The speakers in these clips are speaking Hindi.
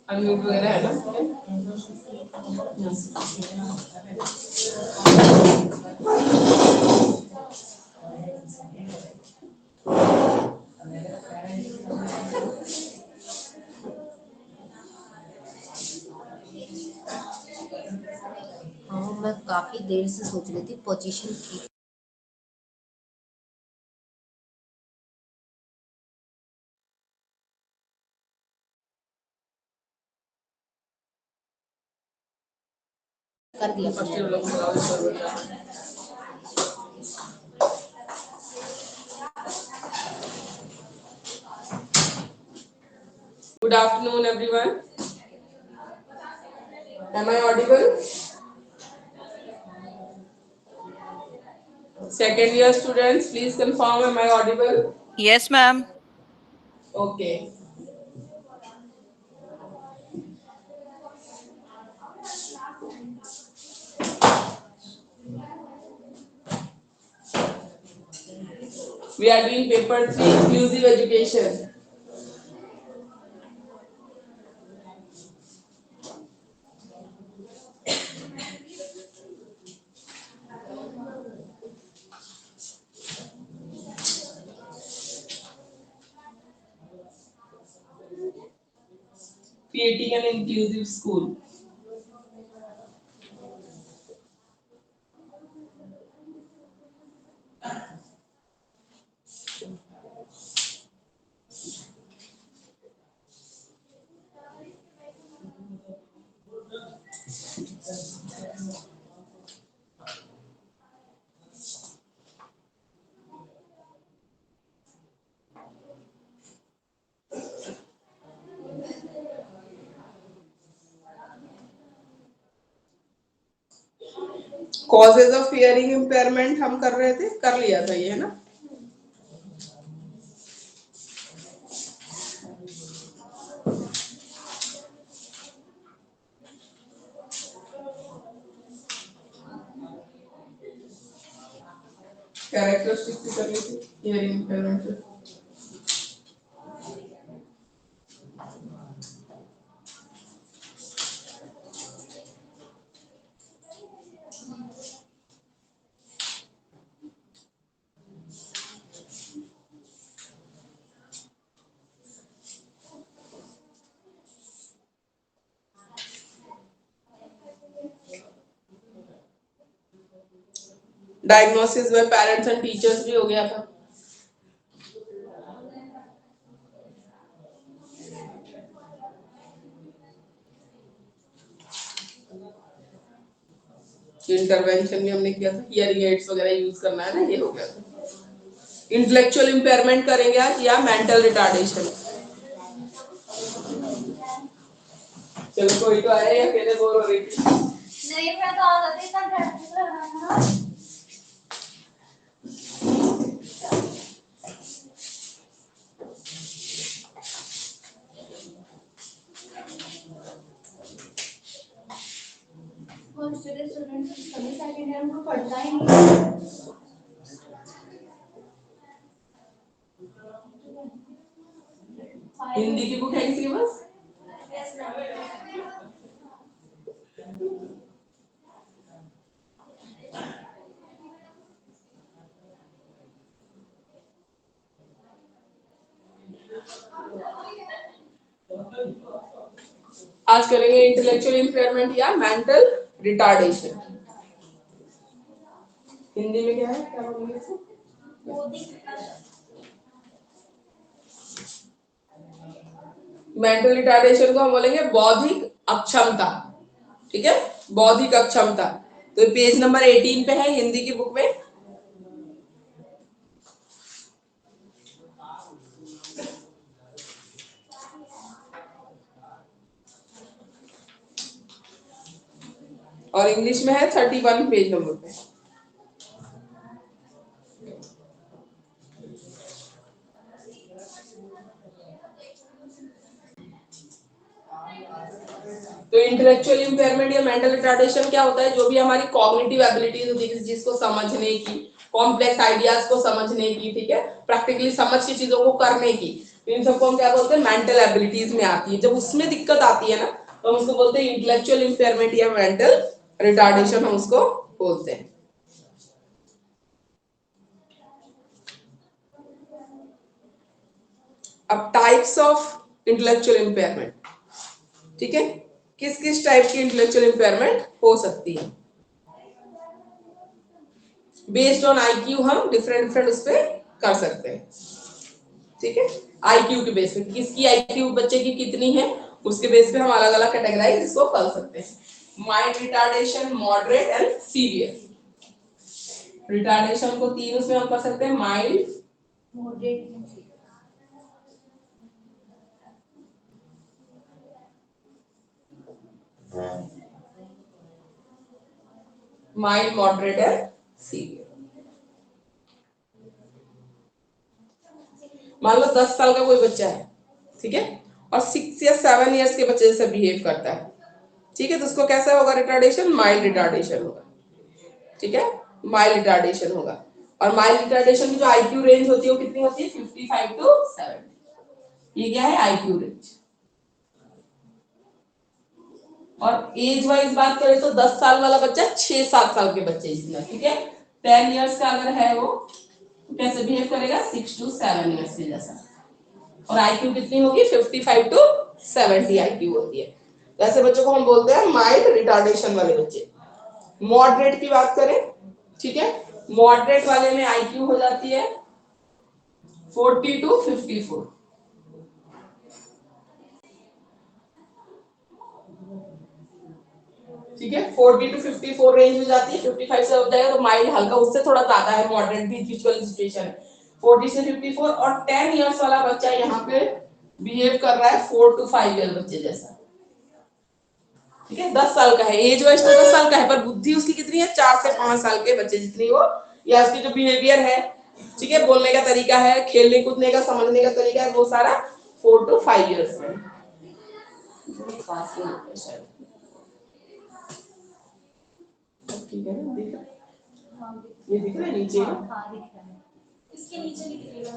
अनम्यूट वगैरह है ना? हाँ, मैं काफी देर से सोच रही थी पोजीशन की। कर दिया फर्स्ट ईयर लोग लगाओ इस पर बेटा। Good afternoon, everyone. Am I audible? Second year students, please confirm. Am I audible? Yes, ma'am. Okay. We are doing paper 3, inclusive education. Creating an inclusive school. Causes of hearing impairment हम कर रहे थे, कर लिया था ये, है ना? कैरेक्टरिस्टिक्स भी कर ली थी हियरिंग इम्पेयरमेंट से। Diagnosis bye parents and teachers भी हो गया था। इंटरवेंशन भी हमने किया था, हियरिंग एड्स वगैरह यूज करना है ना, ये हो गया था। इंटेलेक्चुअल इम्पेयरमेंट करेंगे आज या मेंटल रिटार्डेशन? चलो कोई तो आया या अकेले बोर हो रही थी? नहीं, मैं तो आ जाती, इतना प्रैक्टिस करना है। स्टूडेंट सभी सेकंड ईयर में पढ़ता ही नहीं। हिंदी की बुक है किसी के पास? आज करेंगे इंटेलेक्चुअल इम्पेयरमेंट या मेंटल रिटार्डेशन। हिंदी में क्या है, क्या बोलेंगे इसको? मेंटल रिटार्डेशन को हम बोलेंगे बौद्धिक अक्षमता। ठीक है, बौद्धिक अक्षमता। तो पेज नंबर 18 पे है हिंदी की बुक में। और इंग्लिश में है 31 पेज नंबर पे। तो इंटेलेक्चुअल इम्पेयरमेंट या मेंटल रिटार्डेशन क्या होता है? जो भी हमारी कॉग्निटिव एबिलिटीज होती है किसी चीज को समझने की, कॉम्प्लेक्स आइडियाज को समझने की, ठीक है, प्रैक्टिकली समझ के चीजों को करने की, इन सबको हम क्या बोलते हैं, मेंटल एबिलिटीज में आती है। जब उसमें दिक्कत आती है ना तो हम उसको बोलते हैं इंटेलेक्चुअल इंपेयरमेंट या मेंटल रिटार्डेशन, हम उसको बोलते हैं। अब टाइप्स ऑफ इंटेलेक्चुअल इंपेयरमेंट, ठीक है, किस किस टाइप की इंटेलेक्चुअल इंपेयरमेंट हो सकती है। बेस्ड ऑन आईक्यू हम डिफरेंट डिफरेंट उस पे कर सकते हैं, ठीक है, आईक्यू के बेस पे, किसकी आईक्यू बच्चे की कितनी है उसके बेस पे हम अलग अलग कैटेगराइज इसको कर सकते हैं। Mild retardation, moderate and severe. Retardation को तीन उसमें हम कर सकते हैं, mild, moderate, mild, moderate and severe. मान लो 10 साल का कोई बच्चा है, ठीक है, और 6 या 7 इयर्स के बच्चे जैसे बिहेव करता है, ठीक है, तो उसको कैसा होगा रिटार्डेशन, माइल्ड रिटार्डेशन होगा, ठीक है, माइल्ड रिटार्डेशन होगा। और माइल्ड रिटार्डेशन की जो आईक्यू रेंज होती है वो कितनी होती है, 55 टू 70। ये क्या है, आईक्यू रेंज। और एज वाइज बात करें तो 10 साल वाला बच्चा 6-7 साल के बच्चे जितना, ठीक है, 10 इयर्स का अगर है वो तो कैसे बिहेव करेगा, 6 टू 7 इयर्स के जैसा। और आईक्यू कितनी होगी, 55 टू 70 आईक्यू होती है। तो ऐसे बच्चों को हम बोलते हैं माइल्ड रिटार्डेशन वाले बच्चे। मॉडरेट की बात करें, ठीक है, मॉडरेट वाले में आईक्यू हो जाती है 40 टू 54, ठीक है, 40 टू 54 रेंज हो जाती है। 55 से हो जाएगा तो माइल्ड हल्का उससे थोड़ा ज्यादा है, मॉडरेट भी फिजिकल सिचुएशन है, 40 से 54। और 10 इयर्स वाला बच्चा यहाँ पे बिहेव कर रहा है 4 टू 5 ईयर बच्चे जैसा, ठीक है, 10 साल का है, एज वाइज तो 10 साल का है, पर बुद्धि उसकी कितनी है, 4 से 5 साल के बच्चे जितनी हो, या उसकी जो बिहेवियर है, ठीक है, बोलने का तरीका है, खेलने कूदने का, समझने का तरीका है, वो सारा 4 टू 5 इयर्स में। ठीक है ना, दिख रहा है? ये दिख रहा है नीचे, हाँ दिख रहा है, इसके नीचे भी दिखेगा,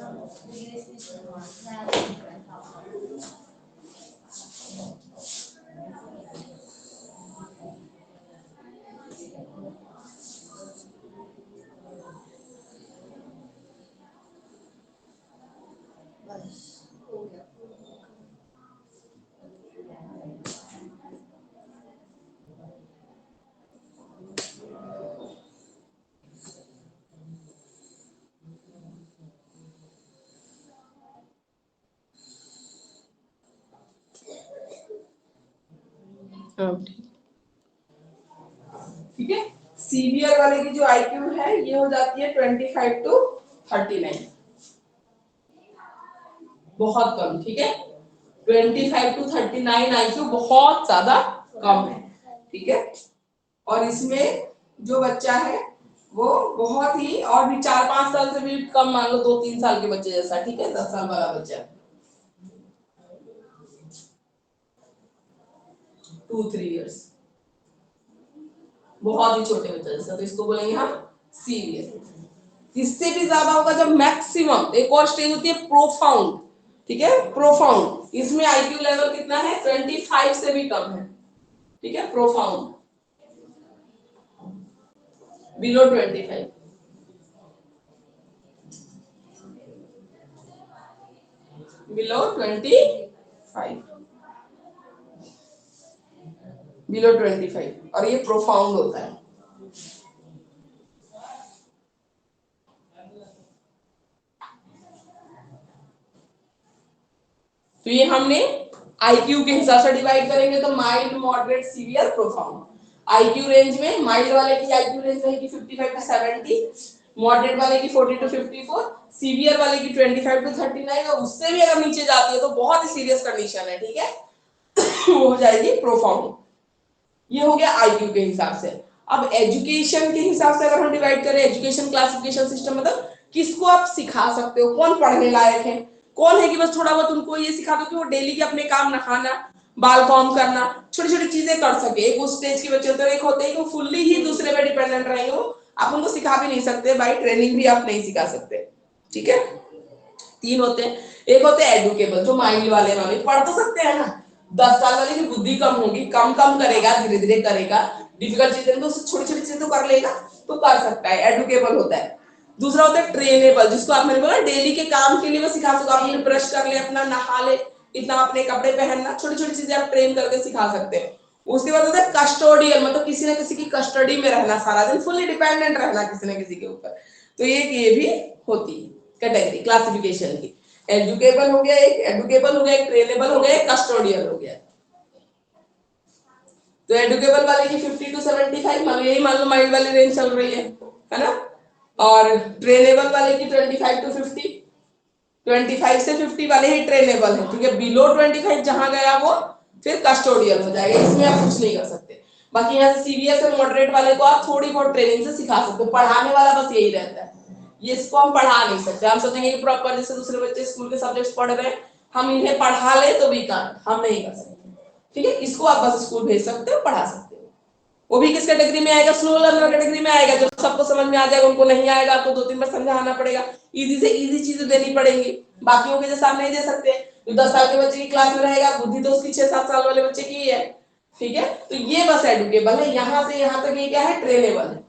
ठीक है। सीवियर वाले की जो आईक्यू है ये हो जाती है 25 टू 39, बहुत कम, ठीक है, 25 टू 39 आईक्यू बहुत ज्यादा कम है, ठीक है। और इसमें जो बच्चा है वो बहुत ही, और भी 4-5 साल से भी कम, मान लो 2-3 साल के बच्चे जैसा, ठीक है, 10 साल वाला बच्चा 2-3 इयर्स, बहुत ही छोटे बच्चे जैसा, तो इसको बोलेंगे हम सीवियर। इससे भी ज्यादा होगा जब मैक्सिमम, एक और स्टेज होती है प्रोफाउंड, ठीक है, प्रोफाउंड, इसमें आईक्यू लेवल कितना है, 25 से भी कम है, ठीक है, प्रोफाउंड बिलो 25, बिलो 25, बिलो 25, और ये प्रोफाउंड होता है। तो ये हमने आईक्यू के हिसाब से डिवाइड करेंगे, तो mild, moderate, severe, profound. IQ range में माइल्ड वाले की आईक्यू रेंज रहेगी 55 टू 70, मॉडरेट वाले की 40 टू 54, सीवियर वाले की 25 टू 39, और उससे भी अगर नीचे जाती है तो बहुत ही सीरियस कंडीशन है, ठीक है, वो हो जाएगी प्रोफाउंड। ये हो गया आईक्यू के हिसाब से। अब एजुकेशन के हिसाब से अगर हम डिवाइड करें, एजुकेशन क्लासिफिकेशन सिस्टम, मतलब किसको आप सिखा सकते हो, कौन पढ़ने लायक है, कौन है कि बस थोड़ा बहुत उनको ये सिखा दो कि वो डेली के अपने काम, नहाना, बाल कॉम करना, छोटी छोटी चीजें कर सके। एक उस स्टेज के बच्चे होते हैं, एक होते हैं कि वो फुल्ली ही दूसरे पे डिपेंडेंट रहेंगे, वो आप उनको सिखा भी नहीं सकते, बाई ट्रेनिंग भी आप नहीं सिखा सकते, ठीक है। 3 होते हैं। एक होते हैं एडुकेबल, जो माइंड वाले वाले पढ़ तो सकते हैं ना, 10 साल वाले की बुद्धि कम होगी, कम कम करेगा, धीरे धीरे करेगा, डिफिकल्ट चीजें तो छोटी छोटी चीजें तो कर लेगा, तो कर सकता है, एडुकेबल होता है। दूसरा होता है ट्रेनेबल, जिसको आप मैंने बोला डेली के काम के लिए वो सिखा सकते हो, आप ब्रश कर ले, अपना नहा ले, इतना अपने कपड़े पहनना, छोटी छोटी चीजें आप ट्रेन करके सिखा सकते हैं। उसके बाद होता है कस्टोडियल, मतलब किसी ना किसी की कस्टडी में रहना, सारा दिन फुल्ली डिपेंडेंट रहना किसी ना किसी के ऊपर, तो ये भी होती है कैटेगरी क्लासिफिकेशन की। एजुकेबल हो गया एक, एडुकेबल हो गया एक, ट्रेनेबल हो गया एक, कस्टोडियल हो गया। तो एडुकेबल वाले की 50 to 75, मान लो यही मान लो माइंड वाली रेंज चल रही है ना, और ट्रेनेबल वाले की 25 to 50, 25 से 50 वाले ही ट्रेनेबल है, ठीक है। बिलो 25 जहां गया वो फिर कस्टोडियल हो जाएगा, इसमें आप कुछ नहीं कर सकते। बाकी यहाँ से सीबीएस और मॉडरेट वाले को आप थोड़ी बहुत ट्रेनिंग से सिखा सकते हो, पढ़ाने वाला बस यही रहता है, ये इसको हम पढ़ा नहीं सकते। हम सोचेंगे कि प्रॉपर जैसे दूसरे बच्चे स्कूल के सब्जेक्ट्स पढ़ रहे हैं, हम इन्हें पढ़ा ले तो भी हम नहीं कर सकते, ठीक है। इसको आप बस स्कूल भेज सकते हो, पढ़ा सकते हो। वो भी किस कैटेगरी में आएगा, स्लो लर्नर कैटेगरी में आएगा, जो सबको समझ में आ जाएगा, उनको नहीं आएगा आपको 2-3 बार समझाना पड़ेगा, इजी से इजी चीजें देनी पड़ेंगी, बाकियों के जैसा आप नहीं दे सकते। जो 10 साल के बच्चे की क्लास में रहेगा, बुद्धि तो उसकी 6-7 साल वाले बच्चे की है, ठीक है। तो ये बस एडुकेबल है, यहाँ से यहाँ तक ये क्या है, ट्रेनेबल है।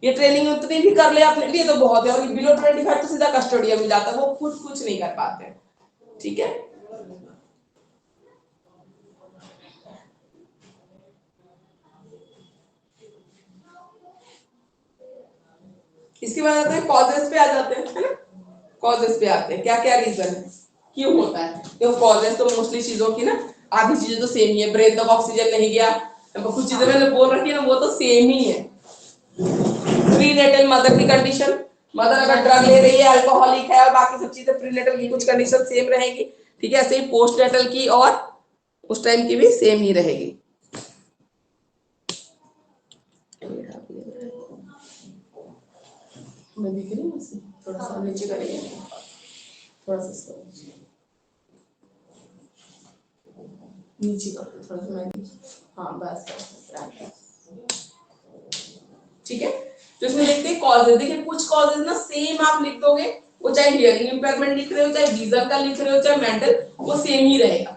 ये ट्रेनिंग उतनी भी कर ले अपने लिए तो बहुत है, और बिलो 25 तो सीधा कस्टोडियन में जाता है, वो खुद कुछ नहीं कर पाते, ठीक है। इसके बाद आते हैं कॉजेस पे आ जाते हैं, है ना। कॉजेस पे आते हैं, क्या क्या रीजन है क्यों होता है। देखो कॉजेस तो मोस्टली चीजों की ना, आधी चीजें तो सेम ही है, ब्रेन तक ऑक्सीजन नहीं गया, कुछ चीजें मैंने बोल रखी है ना, वो तो सेम ही है। प्रीनेटल मदर की कंडीशन, मदर अगर ड्रग ले रही है, अल्कोहलिक है, और बाकी सब चीजें, प्रीनेटल की कुछ कंडीशन सेम रहेगी, ठीक है। ऐसे ही पोस्टनेटल की और उस टाइम की भी सेम ही रहेगी। मैं दिख रही हूँ, थोड़ा सा नीचे करेंगे, थोड़ा सा नीचे कर, थोड़ा सा मैं, हाँ बस, ठीक है। तो इसमें देखते हैं कॉजेज, देखिए कुछ कॉजेज ना सेम आप लिख दोगे, वो चाहे हियरिंग इंपेयरमेंट लिख रहे हो, चाहे विजन का लिख रहे हो, चाहे मेंटल, वो सेम ही रहेगा।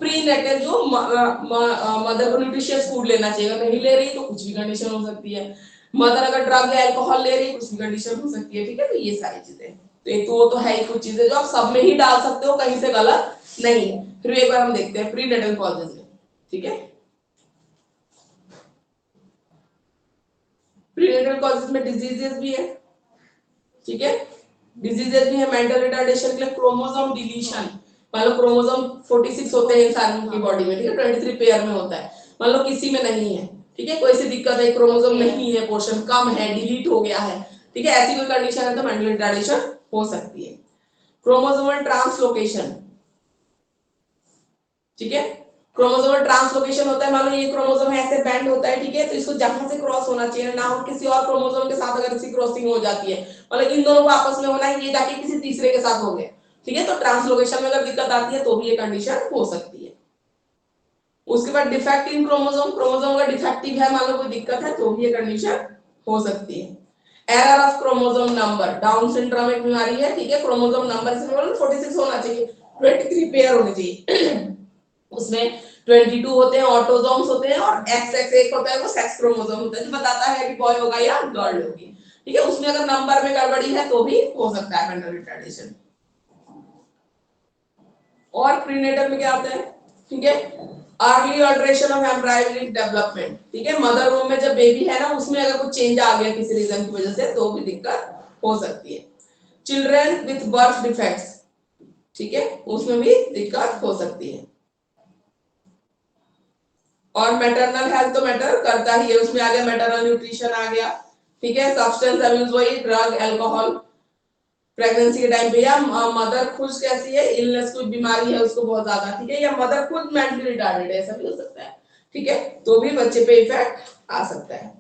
प्रीनेटल जो मदर को न्यूट्रिशियस फूड लेना चाहिए, अगर नहीं ले रही तो कुछ भी कंडीशन हो सकती है। मदर अगर ड्रग या अल्कोहल ले रही है, कुछ भी कंडीशन हो सकती है, ठीक है। तो ये सारी चीजें, तो एक तो वो तो है ही, कुछ चीजें जो आप सब में ही डाल सकते हो, कहीं से गलत नहीं है। फिर एक बार हम देखते हैं प्रीनेटल कॉजेज में, ठीक है। प्रीनेटल कॉजेज में डिजीजेस भी है, ठीक है। डिजीजेस भी है, मेंटल रिटार्डेशन के लिए क्रोमोसोम डिलीशन, मान लो क्रोमोसोम 46 होते हैं इंसान की बॉडी में, ठीक है, 23 पेयर में होता है, मान लो किसी में नहीं है, ठीक है, कोई सी दिक्कत है, क्रोमोसोम नहीं है, पोर्शन कम है, डिलीट हो गया है, ठीक है, ऐसी कोई कंडीशन है तो मेंटल रिटार्डेशन हो सकती है। क्रोमोसोमल ट्रांसलोकेशन, ठीक है। क्रोमोसोमल ट्रांसलोकेशन होता है, मान लो ये क्रोमोसोम ऐसे बैंड होता है, ठीक है, तो इसको जहां से क्रॉस होना चाहिए ना हो किसी और क्रोमोसोम के साथ, अगर इसकी क्रॉसिंग हो जाती है, मतलब इन दोनों को आपस में होना है, ये जाके किसी तीसरे के साथ हो गया, ठीक है, तो ट्रांसलोकेशन में अगर दिक्कत आती है तो भी ये कंडीशन हो सकती है। उसके बाद डिफेक्ट इन क्रोमोसोम, क्रोमोसोम अगर डिफेक्टिव है, मान लो कोई दिक्कत है, तो भी ये कंडीशन हो सकती है। Error of chromosome number, down syndrome एक बीमारी है, ठीक है, क्रोमोसोम नंबर इसमें 46 होना चाहिए, 23 पेयर होने चाहिए, उसमें 22 होते हैं, ऑटोसोम्स होते हैं, और XX एक होता है, वो सेक्स क्रोमोसोम होता है, जो बताता है कि बॉय होगा या गर्ल होगी, ठीक है। उसमें अगर नंबर में गड़बड़ी है तो भी हो सकता है मेंटल रिटार्डेशन। और प्रीनेटल में क्या आता है, ठीक है, early alteration of embryonic development, ठीक है, मदर रूम में जब बेबी है ना, उसमें अगर कुछ चेंज आ गया किसी रीजन की वजह से, तो भी दिक्कत हो सकती है। चिल्ड्रन विथ बर्थ डिफेक्ट्स, ठीक है, उसमें भी दिक्कत हो सकती है। और मैटरनल हेल्थ तो मैटर करता ही है, उसमें आ गया मैटरनल न्यूट्रिशन आ गया, ठीक है, सब्सटेंस अब्यूज वही ड्रग अल्कोहल, प्रेगनेंसी के टाइम पे, या मदर खुद कैसी है, इलनेस कोई बीमारी है उसको बहुत ज्यादा, ठीक है, या मदर खुद मेंटली रिटार्डेड है, ऐसा भी हो सकता है, ठीक है, तो भी बच्चे पे इफेक्ट आ सकता है।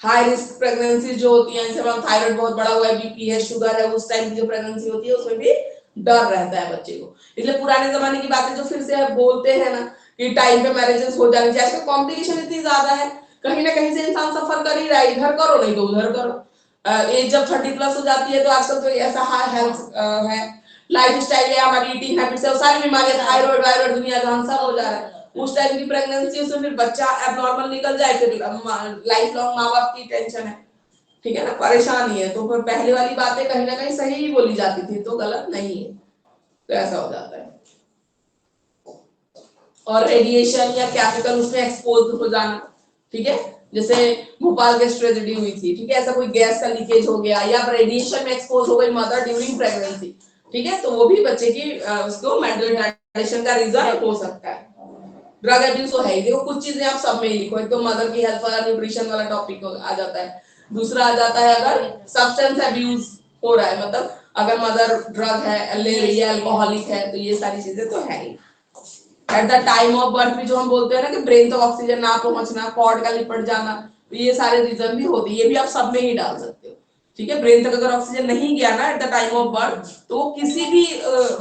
हाई रिस्क प्रेगनेंसी जो होती है, जैसे थायराइड बहुत बड़ा हुआ है, बीपी है, शुगर है, उस टाइम की जो प्रेगनेंसी होती है उसमें भी डर रहता है बच्चे को। इसलिए पुराने जमाने की बातें जो फिर से बोलते हैं ना कि टाइम पे मैरिजेस हो जानी चाहिए, आजकल कॉम्प्लिकेशन इतनी ज्यादा है, कहीं ना कहीं से इंसान सफर कर ही रहा है, इधर करो नहीं तो उधर करो। एज जब 30+ हो जाती है तो आजकल तो ऐसा हाई हेल्थ है, लाइफ स्टाइल है, हमारी ईटिंग हैबिट्स है, सारी बीमारियां, थायराइड वायराइड दुनिया जहां सब हो जा रहा है। उस टाइम की प्रेगनेंसी उसमें फिर बच्चा एबनॉर्मल निकल जाए, फिर लाइफ लॉन्ग माँ बाप की टेंशन है, ठीक है ना, परेशानी है। तो फिर पहले वाली बातें कहीं ना कहीं सही ही बोली जाती थी, तो गलत नहीं है, तो ऐसा हो जाता है। और रेडिएशन या केमिकल उसमें एक्सपोज हो जाना, ठीक है, जैसे भोपाल गैस ट्रेजेडी हुई थी, ठीक है, ऐसा कोई गैस का लीकेज हो गया या रेडिएशन में एक्सपोज हो गई मदर ड्यूरिंग प्रेगनेंसी, ठीक है, तो वो भी बच्चे की उसको मेंटल रिटार्डेशन का रीजन हो सकता है। ड्रग एब्यूज तो है ही, देखो कुछ चीजें आप सब में ही लिखो, एक तो मदर की हेल्थ वाला न्यूट्रिशन वाला टॉपिक आ जाता है, दूसरा आ जाता है अगर सब्सटेंस एब्यूज हो रहा है, मतलब अगर मदर ड्रग है, ले रही है, अल्कोहलिक है, तो ये सारी चीजें तो है ही। At the time of birth भी जो हम बोलते हैं ना कि ब्रेन तक ऑक्सीजन ना पहुंचना, कॉर्ड का लिपट जाना, तो ये सारे रीजन भी होते हैं, ये भी आप सब में ही डाल सकते हो, ठीक है। ब्रेन तक अगर ऑक्सीजन नहीं गया ना eight the time of birth, तो वो किसी भी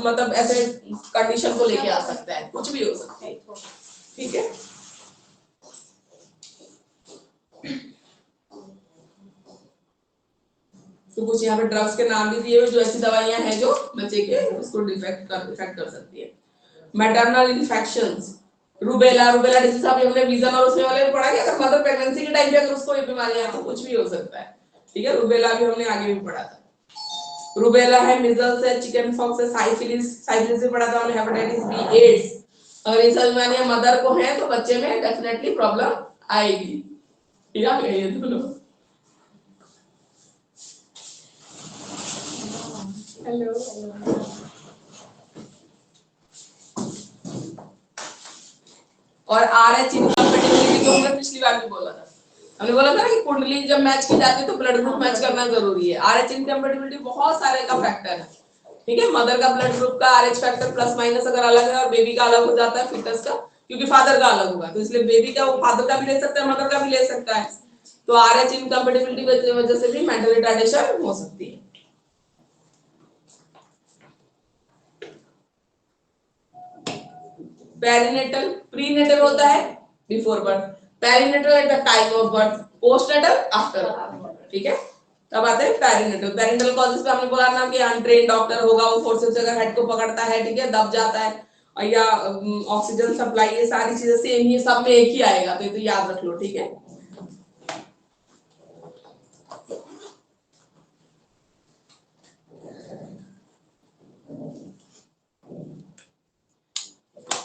मतलब ऐसे कंडीशन को लेके आ सकता है, कुछ भी हो सकता है, ठीक है। तो कुछ यहाँ पे ड्रग्स के नाम भी दिए हुए, जो ऐसी दवाइयां हैं जो बच्चे के उसको इफेक्ट कर सकती है। Maternal infections, rubella, rubella disease अभी हमने विजन और उसमें वाले में पढ़ा कि अगर मदर प्रेगनेंसी के टाइम पे अगर उसको ये बीमारियां तो कुछ भी हो सकता है, ठीक है। रूबेला भी हमने आगे भी पढ़ा था। रूबेला है, मिजल्स है, चिकन पॉक्स है, साइफिलिस, साइफिलिस भी पढ़ा था हमने, हेपेटाइटिस बी, एड्स। अगर ये सब बीमारियां मदर को है तो बच्चे में डेफिनेटली प्रॉब्लम आएगी, ठीक है। ये दोनों हेलो और RH इनकम्पेटिबिलिटी को हमने पिछली बार भी बोला था, हमने बोला था ना कि कुंडली जब मैच की जाती है तो ब्लड ग्रुप मैच करना जरूरी है। RH इनकम्पेटिबिलिटी बहुत सारे का फैक्टर है, ठीक है। मदर का ब्लड ग्रुप का RH फैक्टर प्लस माइनस अगर अलग है और बेबी का अलग हो जाता है फिटस का, क्योंकि फादर का अलग होगा, तो इसलिए बेबी का वो फादर का भी ले सकता है, मदर का भी ले सकता है। तो RH इनकम्पेटिबिलिटी की वजह से भी मेंटल रिटार्डेशन हो सकती है। पेरिनेटल, प्रीनेटल होता है before birth, perinatal eight the time of birth, postnatal after, ठीक है। तब आते हैं पेरिनेटल। पेरिनेटल कॉजेस पे हमने बोला ना कि अनट्रेन्ड डॉक्टर होगा, वो फोर्सेस से अगर हेड को पकड़ता है, ठीक है, दब जाता है, और या ऑक्सीजन सप्लाई, ये सारी चीजें सेम ही सब में एक ही आएगा, तो ये तो याद रख लो, ठीक है।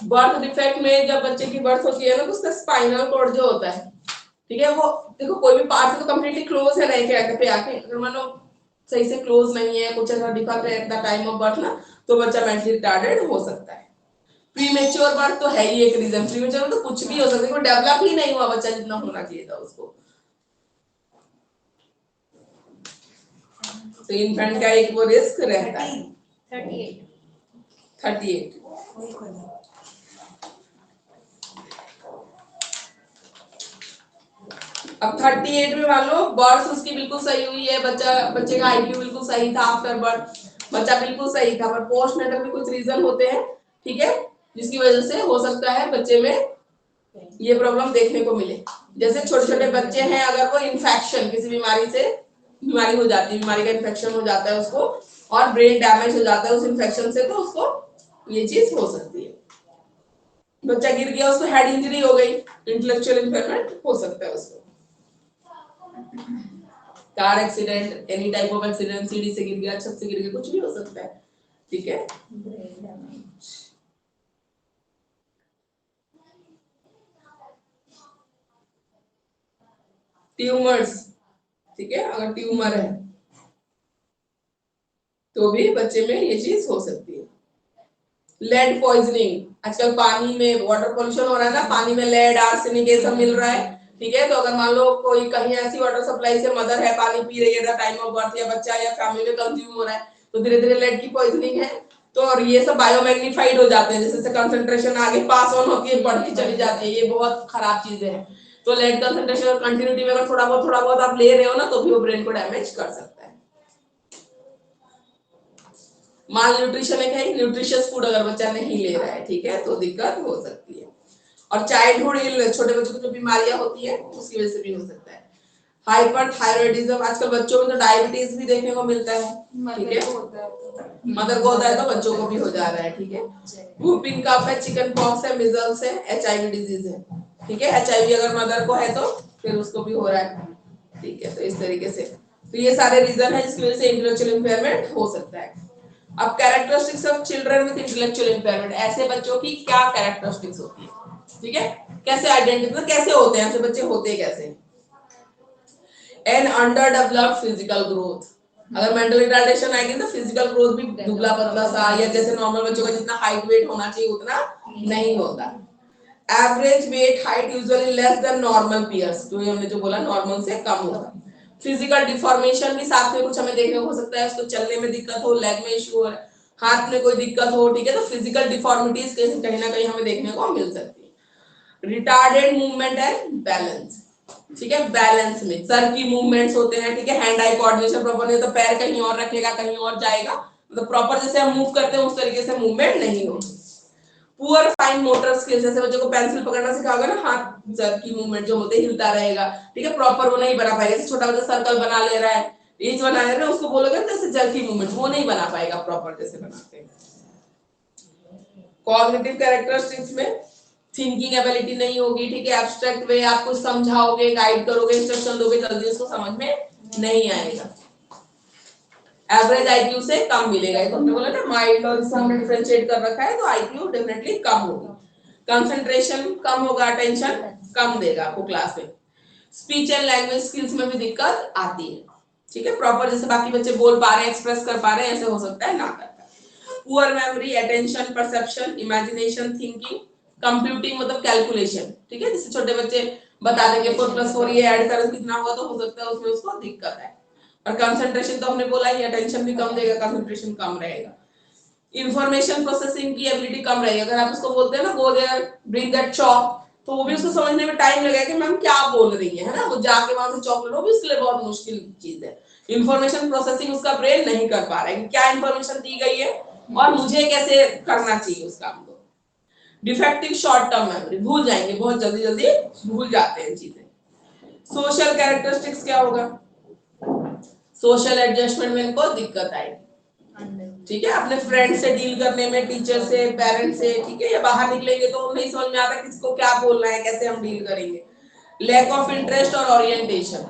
बर्थ डिफेक्ट में जब बच्चे की बर्थ होती है ना तो उसका स्पाइनल कॉर्ड जो होता है, ठीक है, वो देखो कोई भी पार्ट तो कंप्लीटली क्लोज है नहीं के पे आके, अगर मान लो सही से क्लोज नहीं है, कुछ ऐसा डिफेक्ट है eight the time of birth ना, तो बच्चा मेंटली रिटार्डेड हो सकता है। प्रीमेच्योर बर्थ तो है ही एक रीजन, प्रीमेच्योर तो कुछ भी हो सकता है, वो डेवलप ही नहीं हुआ बच्चा जितना होना चाहिए था उसको, तो इन्फेंट का एक वो रिस्क रहता है। 38 अब 38 में मान लो बर्थ उसकी बिल्कुल सही हुई है, बच्चे का IQ बिल्कुल सही था आफ्टर बर्थ, बच्चा बिल्कुल सही था, पर पोस्टनेटल में कुछ रीजन होते हैं, ठीक है, जिसकी वजह से हो सकता है बच्चे में ये प्रॉब्लम देखने को मिले। जैसे छोटे छोटे बच्चे हैं, अगर वो इन्फेक्शन किसी बीमारी से बीमारी हो जाती है, बीमारी का इन्फेक्शन हो जाता है उसको और ब्रेन डैमेज हो जाता है उस इन्फेक्शन से, तो उसको ये चीज हो सकती है। बच्चा गिर गया, उसको हेड इंजरी हो गई, इंटेलेक्चुअल इम्पेयरमेंट हो सकता है उसको। Car accident, any type of accident, सीढ़ी से गिर गया, छत से गिर गया, कुछ भी हो सकता है, ठीक है। ट्यूमर्स, ठीक है, अगर ट्यूमर है तो भी बच्चे में ये चीज हो सकती है। लेड पॉइजनिंग, आजकल पानी में वाटर पोल्यूशन हो रहा है ना, पानी में लेड, आर्सेनिक ये सब मिल रहा है, ठीक है। तो अगर मान लो कोई कहीं ऐसी वाटर सप्लाई से मदर है, पानी पी रही है टाइम ऑफ बर्थ, या बच्चा या फैमिली में कंज्यूम हो रहा है, तो धीरे धीरे लेड की पॉइजनिंग है, तो और ये सब बायोमैग्नीफाइड हो जाते हैं, जैसे कंसंट्रेशन आगे पास ऑन होती है, बढ़ती चली जाती है, ये बहुत खराब चीजें हैं। तो लेड कंसंट्रेशन और कंटिन्यूटी में अगर थोड़ा बहुत आप ले रहे हो ना, तो भी वो ब्रेन को डैमेज कर सकता है। माल न्यूट्रिशन एक है, न्यूट्रिशियस फूड अगर बच्चा नहीं ले रहा है, ठीक है, तो दिक्कत हो सकती है। और चाइल्डहुड इलनेस, छोटे बच्चों को जो बीमारियां होती है उसकी वजह से भी हो सकता है। हाइपरथायरॉयडिज्म, आजकल बच्चों में तो डायबिटीज भी देखने को मिलता है, ठीक है, मदर को होता है तो बच्चों को भी हो जा रहा है, ठीक है। वुपिंग कफ है, चिकन पॉक्स है, मिजल्स है, एचआईवी डिजीज है, ठीक है। एचआईवी अगर मदर को है तो फिर उसको भी हो रहा है, ठीक है। तो इस तरीके से तो ये सारे रीजन है जिसकी वजह से इंटेलेक्चुअल इंपेयरमेंट हो सकता है। अब characteristics of children with intellectual impairment, ऐसे बच्चों की क्या कैरेक्टरिस्टिक्स होती है, ठीक है, कैसे आइडेंटिफाई, कैसे होते हैं ऐसे बच्चे, होते कैसे हैं। An under developed physical growth, अगर मेंटल रिटार्डेशन आएगी तो फिजिकल ग्रोथ भी दुबला पतला सा, या जैसे नॉर्मल बच्चों का जितना हाइट वेट होना चाहिए उतना नहीं होता। Average weight height usually less than normal peers, जो हमने जो बोला नॉर्मल से कम होगा। फिजिकल डिफॉर्मेशन भी साथ में कुछ हमें देखने को हो सकता है, उसको चलने में दिक्कत हो, लेग में इशू हो, हाथ में कोई दिक्कत हो, ठीक है, तो फिजिकल डिफॉर्मिटीज कहीं ना कहीं हमें देखने को मिल सकती है। रिटार्डेड मूवमेंट एंड बैलेंस, ठीक है, बैलेंस में सर की मूवमेंट्स होते हैं, ठीक है, हैंड आई कोऑर्डिनेशन प्रॉपर नहीं, तो पैर कहीं और रखेगा कहीं और जाएगा, मतलब प्रॉपर जैसे हम मूव करते हैं उस तरीके से मूवमेंट नहीं होगी। पुअर फाइन मोटर स्किल्स, जैसे बच्चों को पेंसिल पकड़ना सिखाओगे ना, हाथ सर की मूवमेंट जो होते हैं हिलता रहेगा, ठीक है, प्रॉपर वो नहीं बना पाएगा। जैसे छोटा बच्चा सर्कल बना ले रहा है, ईच बना ले रहा है, उसको बोलोगे तो जैसे जर की मूवमेंट वो नहीं बना पाएगा प्रॉपर जैसे बनाते हैं। कॉग्निटिव कैरेक्टरिस्टिक्स में थिंकिंग एबिलिटी नहीं होगी, ठीक है, एब्स्ट्रैक्ट वे आप कुछ समझाओगे, गाइड करोगे, इंस्ट्रक्शन दोगे, जल्दी उसको समझ में नहीं आएगा। एवरेज आईक्यू से कम मिलेगा, ये तो हमने बोला ना माइल्ड और इससे हमने डिफरेंशिएट कर रखा है, तो आईक्यू डेफिनेटली कम होगा। कंसंट्रेशन कम होगा, अटेंशन कम देगा आपको क्लास में। स्पीच एंड लैंग्वेज स्किल्स में भी दिक्कत आती है, ठीक है, प्रॉपर जैसे बाकी बच्चे बोल पा रहे हैं, एक्सप्रेस कर पा रहे हैं, ऐसे हो सकता है ना कर पाए। Poor memory, attention, perception, imagination, thinking, computing मतलब कैलकुलेशन, ठीक है, जैसे छोटे बच्चे बता देंगे 4+4 ये ऐड करो कितना हुआ, तो हो सकता है उसमें उसको दिक्कत है। और कंसंट्रेशन तो हमने बोला ही, अटेंशन भी कम देगा, कंसंट्रेशन कम रहेगा। इंफॉर्मेशन प्रोसेसिंग की एबिलिटी कम रहेगी, अगर आप उसको बोलते हैं ना go there bring that chalk, तो वो भी उसको समझने में टाइम लगेगा कि मैम क्या बोल रही है ना, वो जाके वहां से चॉकलेट, वो भी उसके लिए बहुत मुश्किल चीज है। इंफॉर्मेशन प्रोसेसिंग उसका ब्रेन नहीं कर पा रहा है कि क्या इंफॉर्मेशन दी गई है और मुझे कैसे करना चाहिए उस काम को। डिफेक्टिव शॉर्ट टर्म मेमोरी, भूल जाएंगे बहुत जल्दी जल्दी, भूल जाते हैं चीजें। सोशल कैरेक्टरिस्टिक्स क्या होगा, सोशल एडजस्टमेंट में इनको दिक्कत आएगी, ठीक है, अपने फ्रेंड से डील करने में, टीचर से, पेरेंट्स से, ठीक है, या बाहर निकलेंगे तो नहीं समझ में आता किसको क्या बोलना है, कैसे हम डील करेंगे। लैक ऑफ इंटरेस्ट और ओरिएंटेशन,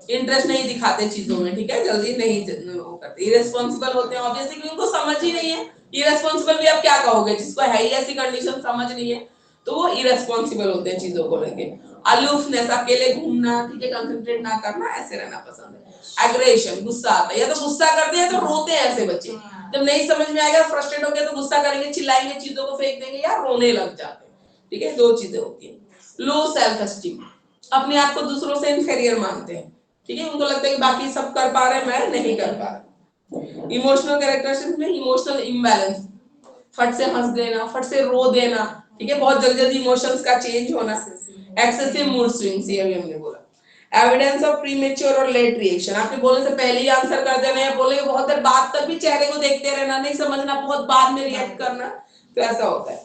इंटरेस्ट नहीं दिखाते चीजों में, ठीक है, जल्दी नहीं वो करते, इरेस्पॉन्सिबल होते हैं ऑब्वियसली क्योंकि उनको समझ ही नहीं है। इरेस्पॉन्सिबल भी आप क्या कहोगे, जिसको है ही ऐसी कंडीशन समझ नहीं है तो वो इरेस्पॉन्सिबल होते हैं चीजों को लेके। अलूफनेस, अकेले घूमना, ठीक है, कंसंट्रेट ना करना, ऐसे रहना पसंद है। एग्रेशन, गुस्सा आता है, या तो गुस्सा करते हैं तो रोते हैं ऐसे बच्चे, जब नहीं समझ में आएगा फ्रस्ट्रेट हो गए तो गुस्सा करेंगे, चिल्लाएंगे, चीजों को फेंक देंगे या रोने लग जाते हैं, ठीक है, दो चीजें होती है। लो सेल्फ एस्टीम, अपने आप को दूसरों से इंफीरियर मानते हैं, ठीक है, उनको लगता है कि बाकी सब कर पा रहे हैं मैं नहीं कर पा रहा। इमोशनल कैरेक्टरिस्टिक्स में इमोशनल इम्बैलेंस, फट से हंस देना, फट से रो देना, ठीक है, बहुत जल्दी जल्दी इमोशंस का चेंज होना। एक्सेसिव मूड स्विंग्स, ये भी हमने बोला। एविडेंस ऑफ प्रीमेच्योर और लेट रिएक्शन, आपके बोलने से पहले ही आंसर कर देना या बोले बहुत देर बाद तक भी चेहरे को देखते रहना, नहीं समझना, बहुत बाद में रिएक्ट करना, तो ऐसा होता है।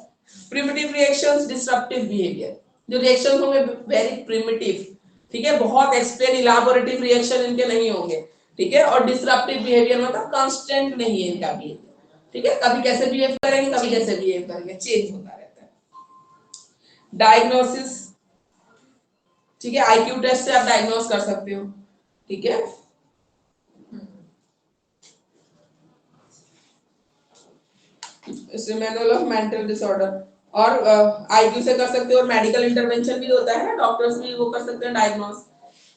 प्रिमिटिव रिएक्शंस, डिसरप्टिव बिहेवियर, जो रिएक्शंस होंगे वेरी प्रिमिटिव, ठीक है, बहुत एक्सप्लेन इलाबोरेटिव रिएक्शन इनके नहीं होंगे, ठीक है, और डिसरप्टिव बिहेवियर मतलब कांस्टेंट नहीं है इनका बिहेवियर, ठीक है, कभी कैसे बिहेव करेंगे कभी कैसे बिहेव करेंगे, चेंज होता रहता है। डायग्नोसिस, ठीक है, आईक्यू टेस्ट से आप डायग्नोस कर सकते हो, ठीक है। मैनुअल ऑफ मेंटल डिसऑर्डर, और आईक्यू से कर सकते हो, और मेडिकल इंटरवेंशन भी होता है ना, डॉक्टर्स भी वो कर सकते हैं डायग्नोस।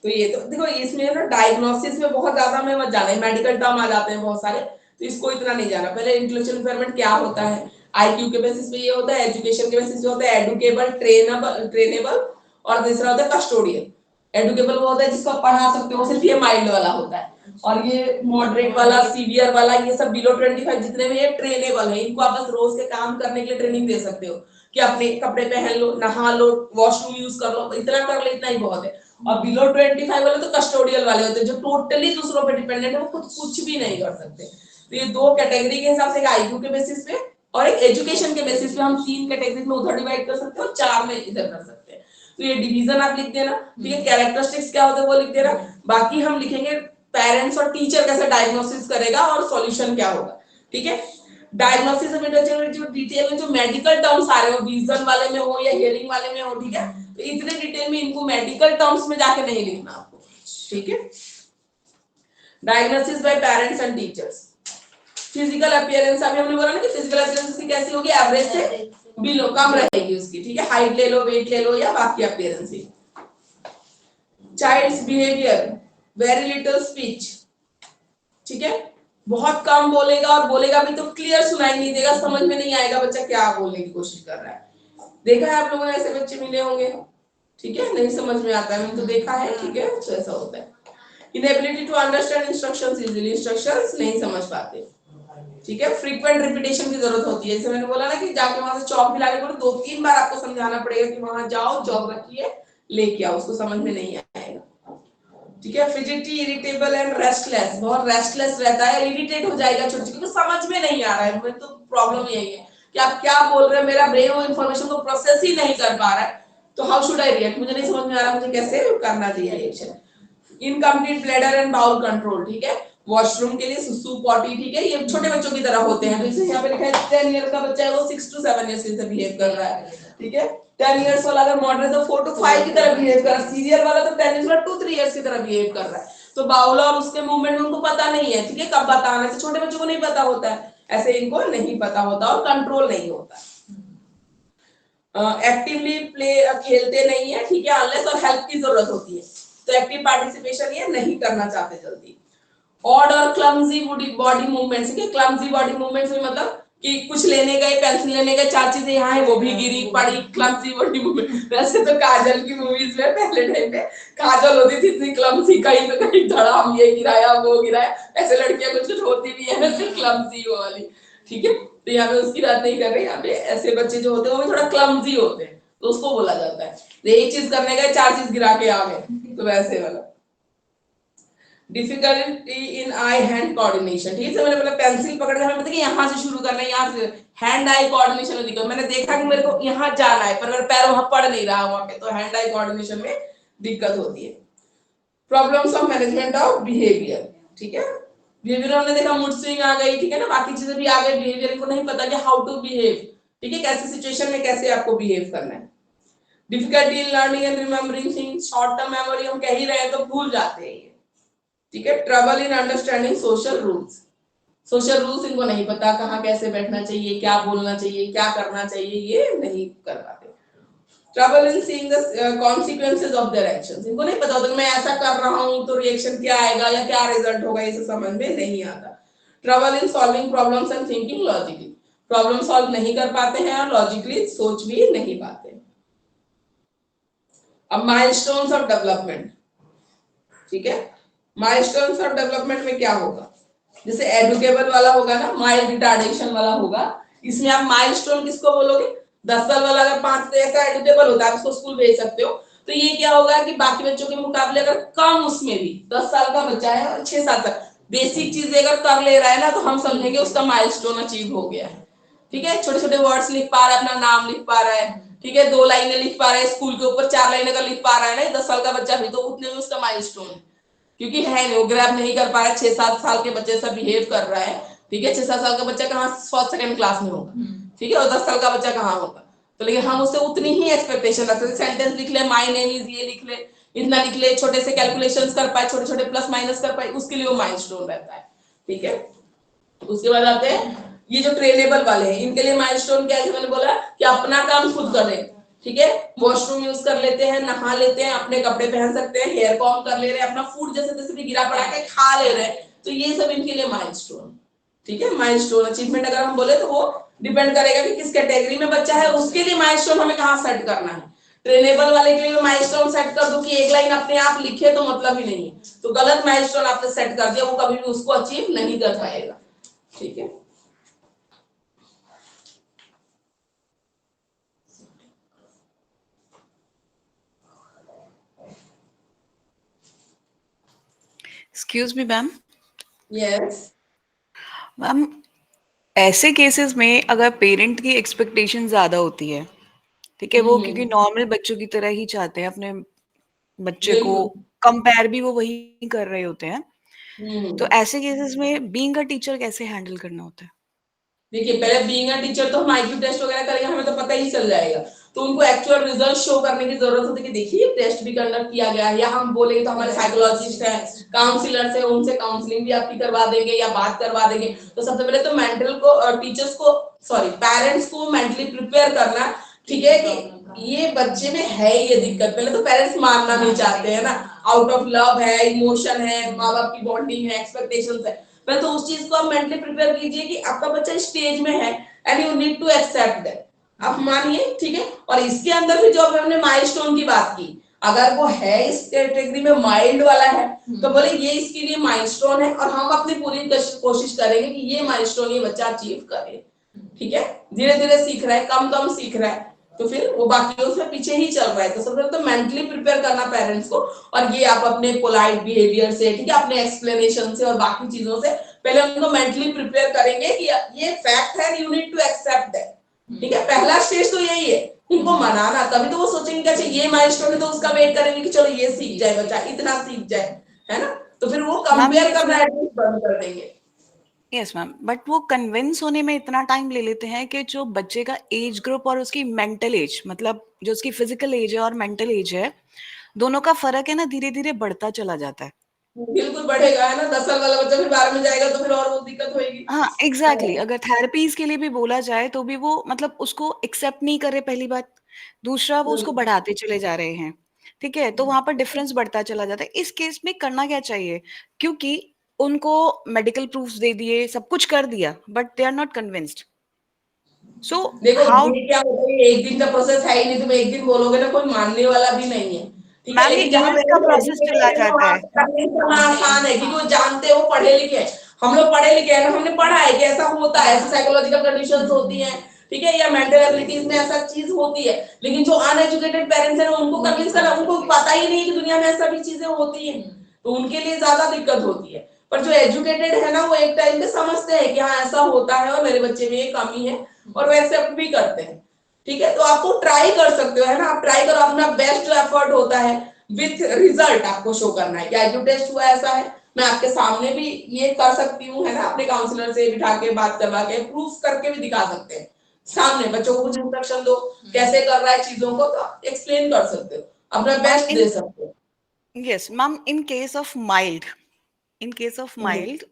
तो ये तो देखो इसमें ना डायग्नोसिस में बहुत ज्यादा में मत जाना, मेडिकल टर्म आ जाते हैं बहुत सारे, तो इसको इतना नहीं जाना। पहले इंटेलेक्चुअल इंपेयरमेंट क्या होता है, आईक्यू के बेसिस पे ये होता है, एजुकेशन के बेसिस पे होता है, एडुकेबल, ट्रेनेबल, और दूसरा होता है कस्टोडियन। एडुकेबल वो होता है जिसको आप पढ़ा सकते हो, सिर्फ ये माइल्ड वाला होता है, और ये मॉडरेट वाला, सीवियर वाला, ये सब बिलो 25 जितने भी ये ट्रेनेबल है, इनको आप बस रोज के काम करने के लिए ट्रेनिंग दे सकते हो कि अपने कपड़े पहन लो, नहा लो, वॉशरूम यूज कर लो, इतना कर ले, इतना ही बहुत है। और बिलो 25 वाले तो कस्टोडियल वाले होते हैं जो टोटली दूसरों पे डिपेंडेंट है, वो खुद कुछ भी नहीं कर सकते। तो ये दो कैटेगरी के हिसाब से, आईक्यू के बेसिस पे और एक एजुकेशन के बेसिस पे हम 3 कैटेगरी में उधर डिवाइड कर सकते हैं और 4 में इधर कर सकते हैं। तो ये डिवीजन आप लिख देना, ठीक है। कैरेक्टरिस्टिक्स क्या होता है वो लिख देना। बाकी हम लिखेंगे पेरेंट्स और टीचर कैसे डायग्नोसिस करेगा और सॉल्यूशन क्या होगा, ठीक है। डायग्नोसिस में जो डिटेल में जो मेडिकल टर्म्स आ रहे हो, विजन वाले में हो या हियरिंग वाले में हो, ठीक है, तो इतने डिटेल में इनको मेडिकल टर्म्स में जाके नहीं लिखना आपको, ठीक है। Diagnosis bye parents and teachers. Physical appearance अभी हमने बोला ना कि फिजिकल अपीयरेंस की कैसी होगी, एवरेज से बिलो कम रहेगी उसकी, ठीक है। हाइट ले लो, वेट ले लो या बाकी अपीयरेंस ही। Child's behaviour, very little speech, ठीक है, बहुत कम बोलेगा और बोलेगा भी तो क्लियर सुनाई नहीं देगा, समझ में नहीं आएगा बच्चा क्या बोलने की कोशिश कर रहा है। देखा है आप लोगों ने ऐसे बच्चे मिले होंगे, ठीक है, नहीं समझ में आता है, मैंने तो देखा है, ठीक है, तो ऐसा होता है। Inability to understand instructions easily, instructions नहीं समझ पाते, ठीक है। फ्रीक्वेंट रिपीटेशन की जरूरत होती है, जैसे मैंने बोला ना कि जाके वहां से चौक भी लाके बोलो, 2-3 बार आपको समझाना पड़ेगा कि वहां जाओ, चौक रखिए, लेके आओ, उसको समझ में नहीं आएगा, ठीक है। फिजिटी, इरिटेबल एंड रेस्टलेस, बहुत रेस्टलेस रहता है, इरिटेट हो जाएगा छोटे क्योंकि समझ में नहीं आ रहा है। मैं तो प्रॉब्लम यही है कि आप क्या बोल रहे हैं, मेरा ब्रेन वो इंफॉर्मेशन को प्रोसेस ही नहीं कर पा रहा है, तो हाउ शुड आई रिएक्ट, मुझे नहीं समझ में आ रहा मुझे कैसे करना चाहिए reaction. Incomplete bladder and bowel control, ठीक है, वॉशरूम के लिए सुसु पॉटी, ठीक है, ये छोटे बच्चों की तरह होते हैं। तो इसे यहाँ पे लिखा है 10 ईयर का बच्चा है वो 6 to 7 ईयर्स से बिहेव कर रहा है, ठीक है। 10 ईयर्स वाला अगर मॉडरेट तो 4 to 5 की तरह बिहेव कर रहा है, सीरियर वाला तो 10 ईयर्स वाला 2-3 ईयर्स की तरह बिहेव कर रहा है। तो बाउल और उसके मूवमेंट में उनको पता नहीं है, ठीक है, कब बताना है, छोटे बच्चों को नहीं पता होता है, ऐसे इनको नहीं पता होता और कंट्रोल नहीं होता। एक्टिवली प्ले खेलते नहीं है, ठीक है, अनलेस और हेल्प की जरूरत होती है, तो एक्टिव पार्टिसिपेशन ये नहीं करना चाहते जल्दी। ऑड और क्लमजी बॉडी मूवमेंट्स, ठीक है, क्लमजी बॉडी मूवमेंट्स में मतलब कि कुछ लेने गए, पेंसिल लेने गए, 4 चीजें यहाँ है वो भी गिरी पड़ी, क्लमजी बॉडी मूवमेंट। वैसे तो काजल की मूवीज में पहले टाइम पे काजल होती थी इतनी क्लमजी, कहीं तो कहीं धड़ाम, ये गिराया वो गिराया, ऐसे लड़कियां कुछ कुछ होती भी है वैसे क्लमजी वो वाली, ठीक है। तो यहाँ पे उसकी बात नहीं कर रहे, यहाँ पे ऐसे बच्चे जो होते हैं वो भी थोड़ा क्लमजी होते हैं, तो उसको बोला जाता है। तो एक चीज करने गए 4 चीज गिरा के आ गए, तो वैसे वाला। Difficulty in I hand coordination, ठीक है, मैंने बोला पेंसिल पकड़ने हमें पता है कि यहाँ से शुरू करना है, यहाँ से हैंड आई कोऑर्डिनेशन में दिक्कत, मैंने देखा कि मेरे को यहाँ जाना है पर मेरा पैर वहां पड़ नहीं रहा वहां पे, तो हैंड आई कोऑर्डिनेशन में दिक्कत होती है। Problems of management of behaviour, ठीक है, बिहेवियर हमने देखा मूड स्विंग आ गई, ठीक है ना, बाकी चीजें भी आ गई, बिहेवियर को नहीं पता कि हाउ टू बिहेव, ठीक है, कैसे सिचुएशन में कैसे आपको बिहेव करना है। Difficulty in learning and remembering things, short term memory हम कह ही रहे हैं तो भूल जाते हैं, ठीक है। Trouble in understanding social rules, social rules इनको नहीं पता, कहाँ कैसे बैठना चाहिए, क्या बोलना चाहिए, क्या करना चाहिए, ये नहीं कर पाते। Trouble in seeing the consequences of their actions, इनको नहीं पता होता कि मैं ऐसा कर रहा हूं तो रिएक्शन क्या आएगा या क्या रिजल्ट होगा, इसे समझ में नहीं आता। Trouble in solving problems and thinking logically, problem solve नहीं कर पाते हैं और लॉजिकली सोच भी नहीं पाते। अब माइलस्टोन्स ऑफ डेवलपमेंट, ठीक है, माइलस्टोन्स ऑफ डेवलपमेंट में क्या होगा, जैसे एडुकेबल वाला होगा ना, माइल्ड रिटार्डेशन वाला होगा, इसमें आप माइलस्टोन किसको बोलोगे, 10 साल वाला अगर 5 से ऐसा एडुकेबल होता है आप उसको स्कूल भेज सकते हो, तो ये क्या होगा कि बाकी बच्चों के मुकाबले अगर कम उसमें भी 10 साल का बच्चा है और 6-7 साल बेसिक चीजें अगर कर ले रहा है ना, तो हम समझेंगे उसका माइलस्टोन अचीव हो गया है, ठीक है। छोटे छोटे वर्ड्स लिख पा रहा है, अपना नाम लिख पा रहा है, ठीक है, 2 लाइनें लिख पा रहा है, स्कूल के ऊपर 4 लाइनें का लिख पा रहा है ना, 10 साल का बच्चा भी, तो उतने में उसका माइलस्टोन है, क्योंकि है नहीं वो ग्रैब नहीं कर पा रहा है, 6-7 साल के बच्चे से बिहेव कर रहा है, ठीक है। 6-7 साल का बच्चा कहाँ फर्स्ट सेकंड क्लास में होगा, ठीक है, और 10 साल का बच्चा कहाँ होगा, तो लेकिन हम उससे उतनी ही एक्सपेक्टेशन रखते हैं, सेंटेंस लिख ले, माय नेम इज, ये लिख ले, इतना लिख ले, छोटे से कैलकुलेशंस कर पाए, छोटे छोटे प्लस माइनस कर पाए, उसके लिए वो माइलस्टोन रहता है, ठीक है। उसके बाद आते हैं ये जो ट्रेनेबल वाले हैं, इनके लिए माइलस्टोन क्या है, मैंने बोला कि अपना काम खुद करें, ठीक है, वॉशरूम यूज कर लेते हैं, नहा लेते हैं, अपने कपड़े पहन सकते हैं, हेयर कॉम कर ले रहे हैं, अपना फूड जैसे तैसे भी गिरा पड़ा के खा ले रहे हैं, तो ये सब इनके लिए माइलस्टोन, ठीक है। माइलस्टोन अचीवमेंट अगर हम बोले तो वो डिपेंड करेगा कि किस कैटेगरी में बच्चा है, उसके लिए माइलस्टोन हमें कहाँ सेट करना है। ट्रेनेबल वाले के लिए माइलस्टोन सेट कर दो कि एक लाइन अपने आप लिखे तो मतलब ही नहीं है, तो गलत माइलस्टोन आपने सेट कर दिया, वो कभी भी उसको अचीव नहीं कर पाएगा, ठीक है। Excuse me, ma'am. Yes. Ma'am, ऐसे केसेस में अगर पेरेंट की एक्सपेक्टेशन ज्यादा होती है, ठीक है, वो क्योंकि हम्म, नॉर्मल बच्चों की तरह ही चाहते हैं अपने बच्चे को, बिल्कुल। कंपेयर भी वो वही कर रहे होते हैं, तो हम्म, ऐसे केसेस में बीइंग अ टीचर कैसे हैंडल करना होता है? देखिए पहले बीइंग अ टीचर तो हम आईक्यू टेस्ट वगैरह करेंगे, हमें तो पता ही चल जाएगा। तो उनको एक्चुअल रिजल्ट शो करने की जरूरत होती है कि देखिए टेस्ट भी कंडक्ट किया गया है, या हम बोलेंगे तो हमारे साइकोलॉजिस्ट है, काउंसलर है, उनसे काउंसलिंग भी आपकी करवा देंगे या बात करवा देंगे। तो सबसे पहले तो मेंटल को टीचर्स को, सॉरी पेरेंट्स को मेंटली प्रिपेयर करना, ठीक है, कि ये बच्चे में है ये दिक्कत। पहले तो पेरेंट्स मानना नहीं चाहते हैं ना, आउट ऑफ लव है, इमोशन है, माँ बाप की बॉन्डिंग है, एक्सपेक्टेशंस है। पहले तो उस चीज को आप मेंटली प्रिपेयर कीजिए कि आपका बच्चा स्टेज में है and you need to accept that. आप मानिए, ठीक है। और इसके अंदर भी जो हमने माइलस्टोन की बात की, अगर वो है इस कैटेगरी में माइल्ड वाला है, तो बोले ये इसके लिए माइलस्टोन है और हम अपनी पूरी कोशिश करेंगे कि ये माइलस्टोन ये बच्चा अचीव करे, ठीक है। धीरे धीरे सीख रहा है, कम कम सीख रहा है, तो फिर वो बाकी उसमें पीछे ही चल रहा है। तो सबसे तो मेंटली प्रिपेयर करना पेरेंट्स को, और ये आप अपने पोलाइट बिहेवियर से, ठीक है, अपने एक्सप्लेनेशन से और बाकी चीजों से पहले उनको मेंटली प्रिपेयर करेंगे कि ये फैक्ट है, you need to accept that, ठीक है। पहला स्टेज तो यही है, उनको मनाना। तभी तो वो सोचेंगे कि अच्छा ये माइलस्टोन है, तो उसका वेट करेंगे कि चलो ये सीख जाए बच्चा, इतना सीख जाए, है ना। तो फिर वो मैम कंपेयर ये जो, करना एटलीस्ट बंद कर देंगे। यस मैम, बट वो कन्विंस होने में इतना टाइम ले लेते हैं कि जो बच्चे का एज ग्रुप और उसकी मेंटल एज, मतलब जो उसकी फिजिकल एज है और मेंटल एज है, दोनों का फर्क है ना, धीरे धीरे बढ़ता चला जाता है। बिल्कुल बढ़ेगा, है ना। 10 साल वाला बच्चा फिर 12 में जाएगा तो फिर और वो दिक्कत होगी। हाँ एग्जैक्टली exactly. अगर थेरेपीज के लिए भी बोला जाए तो भी वो मतलब उसको एक्सेप्ट नहीं करे, पहली बात। दूसरा, वो उसको बढ़ाते चले जा रहे हैं, ठीक है, तो वहां पर डिफरेंस बढ़ता चला जाता है। इस केस में करना क्या चाहिए? क्योंकि उनको मेडिकल प्रूफ्स दे दिए, सब कुछ कर दिया, but they are not convinced. So देखो हाउ? ये क्या होता है, एक दिन का प्रोसेस है ही नहीं। तुम एक दिन बोलोगे ना, कोई मानने वाला भी नहीं है, ठीक है। मैम ये लेकिन जहां इयर्स का पेरेंट्स प्रोसेस चला एजुकेटेड है ना, जाता वहां है। पे कन्विंस करना आसान है, क्योंकि वो जानते हैं, वो पढ़े लिखे हैं। हम लोग पढ़े लिखे हैं ना, हमने पढ़ा है कि ऐसा होता है, ऐसी साइकोलॉजिकल कंडीशंस होती हैं, ठीक है, या मेंटल एबिलिटीज में ऐसा चीज होती है। लेकिन जो अनएजुकेटेड पेरेंट्स है ना, उनको कन्विंस करना, उनको पता ही नहीं कि दुनिया में ऐसा भी चीजें होती हैं, तो उनके लिए ज्यादा दिक्कत होती है। पर जो एजुकेटेड है ना, वो एक टाइम पे समझते हैं कि हाँ ऐसा होता है और मेरे बच्चे में ये कमी है, और वो एक्सेप्ट भी करते हैं, ठीक है। तो आपको ट्राई कर सकते हो, है ना, आप ट्राई करो। अपना बेस्ट जो एफर्ट होता है विथ रिजल्ट आपको शो करना है कि आईक्यू टेस्ट हुआ, ऐसा है, मैं आपके सामने भी ये कर सकती हूँ, है ना, अपने काउंसलर से बिठा के बात करवा के प्रूफ करके भी दिखा सकते हैं। सामने बच्चों को कुछ इंस्ट्रक्शन दो, कैसे कर रहा है चीजों को, तो एक्सप्लेन कर सकते हो, अपना मैम बेस्ट इन, दे सकते हो। Yes ma'am, in case of hmm, mild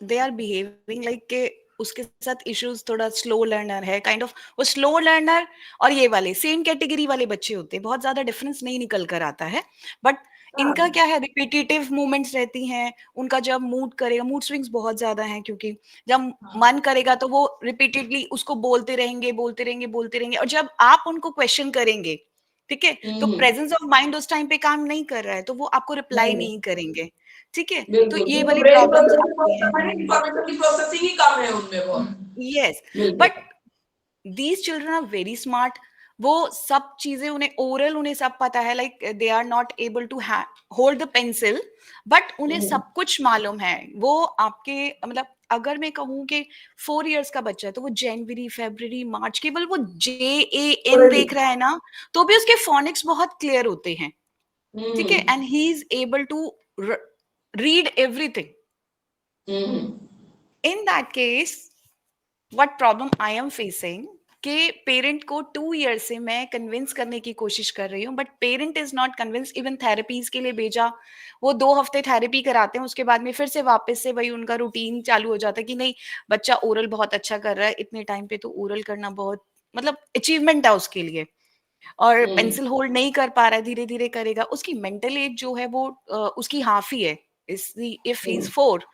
they are behaving like के उसके साथ इश्यूज, थोड़ा स्लो लर्नर है काइंड ऑफ, वो स्लो लर्नर और ये वाले सेम कैटेगरी वाले बच्चे होते हैं, बहुत ज्यादा डिफरेंस नहीं निकल कर आता है। बट इनका हाँ, क्या है, रिपीटेटिव मूवमेंट्स रहती हैं उनका, जब मूड करेगा, मूड स्विंग्स बहुत ज्यादा हैं, क्योंकि जब मन करेगा तो वो रिपीटेडली उसको बोलते रहेंगे, बोलते रहेंगे, बोलते रहेंगे, और जब आप उनको क्वेश्चन करेंगे, ठीक है, तो हम्म, प्रेजेंस ऑफ माइंड उस टाइम पे काम नहीं कर रहा है, तो वो आपको रिप्लाई नहीं, नहीं करेंगे, ठीक है। तो बिल्कुल, ये उनको वाली ब्रेन प्रॉब्लम्स प्रोसेसिंग बहुत आती हैं। कम है, इंफॉर्मेशन की प्रोसेसिंग ही कम है उनमें बहुत। यस, बिल्कुल। But these children are very smart. वो सब चीजें उन्हें ओरल, उन्हें सब पता है, like they are not able to hold the pencil, but उन्हें हम्म, सब कुछ मालूम है। वो आपके मतलब, अगर मैं कहूँ कि 4 इयर्स का बच्चा है, तो वो जनवरी, फरवरी, मार्च, केवल वो JAN already, देख रहा है ना, तो भी उसके फोनिक्स बहुत क्लियर होते हैं, ठीक है, hmm, and he is able to read everything. Hmm, in that case, what problem I am facing, कि पेरेंट को 2 ईयर से मैं कन्विंस करने की कोशिश कर रही हूँ, but parent is not convince. Even therapies के लिए भेजा, वो 2 हफ्ते थेरेपी कराते हैं, उसके बाद में फिर से वापस से वही उनका रूटीन चालू हो जाता है कि नहीं, बच्चा ओरल बहुत अच्छा कर रहा है, इतने टाइम पे तो ओरल करना बहुत मतलब अचीवमेंट है उसके लिए, और हम्म, पेंसिल होल्ड नहीं कर पा रहा है, धीरे धीरे करेगा। उसकी मेंटल एज जो है वो उसकी हाफ ही है। If he is hmm, 4,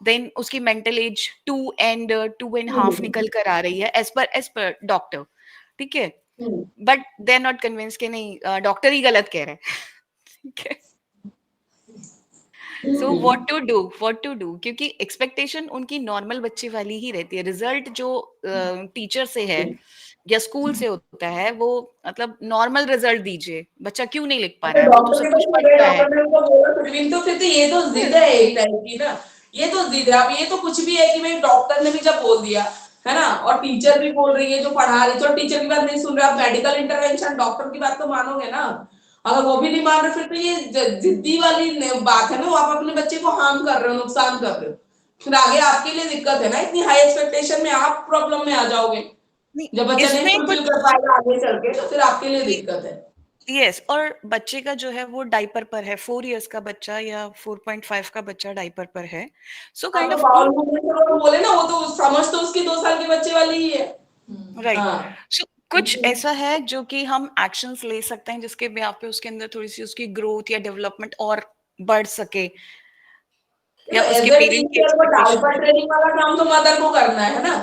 then उसकी मेंटल एज 2 and 2.5 हम्म, निकल कर आ रही है, एज पर डॉक्टर, ठीक है। Hmm, but they are not convince के नहीं, डॉक्टर ही गलत कह रहे हैं, ठीक है। सो व्हाट टू डू, क्योंकि एक्सपेक्टेशन उनकी नॉर्मल बच्चे वाली ही रहती है। रिजल्ट जो टीचर से है या स्कूल से होता है, वो मतलब नॉर्मल रिजल्ट दीजिए, बच्चा क्यों नहीं लिख पा अच्छा रहा है, वो तो डॉक्टर के सब पास कुछ क्यों गए, पढ़ता है। डॉक्टर ने उनको बोला कुछ भी तो, फिर तो ये तो जिद है एक टाइप की ना, ये तो जिद है। अब ये तो कुछ भी है कि भाई डॉक्टर ने भी जब बोल दिया, है ना, और टीचर भी बोल रही है जो पढ़ा रही है, चलो टीचर की बात नहीं सुन रहे आप, मेडिकल इंटरवेंशन डॉक्टर की बात तो मानोगे ना। अगर वो भी नहीं मान रहे फिर तो ये जिद्दी वाली बात है ना, वो आप अपने बच्चे को हार्म कर रहे हो, नुकसान कर रहे हो, फिर आगे आपके लिए दिक्कत है ना, इतनी हाई एक्सपेक्टेशन में आप प्रॉब्लम में आ जाओगे, नहीं, जब बच्चा नहीं इसमें फुलफिल कुछ कर पाएगा आगे चल के तो फिर आपके लिए दिक्कत है। यस, और बच्चे का जो है वो डायपर पर है, 4 इयर्स का बच्चा या 4.5 का बच्चा डायपर पर है, सो हाँ काइंड तो ऑफ बाउल उन मूवमेंट तो बोले ना, वो तो समझ तो उसकी 2 साल के बच्चे वाली ही है। राइट। हाँ सो कुछ ऐसा है जो कि हम एक्शंस ले सकते हैं जिसके बेहाव पे उसके अंदर थोड़ी सी उसकी ग्रोथ या डेवलपमेंट और बढ़ सके, तो या उसके एज ए पेरेंट की टीचर वो एक्सपेक्टेशन। डायपर ट्रेनिंग वाला काम तो मदर को करना है ना,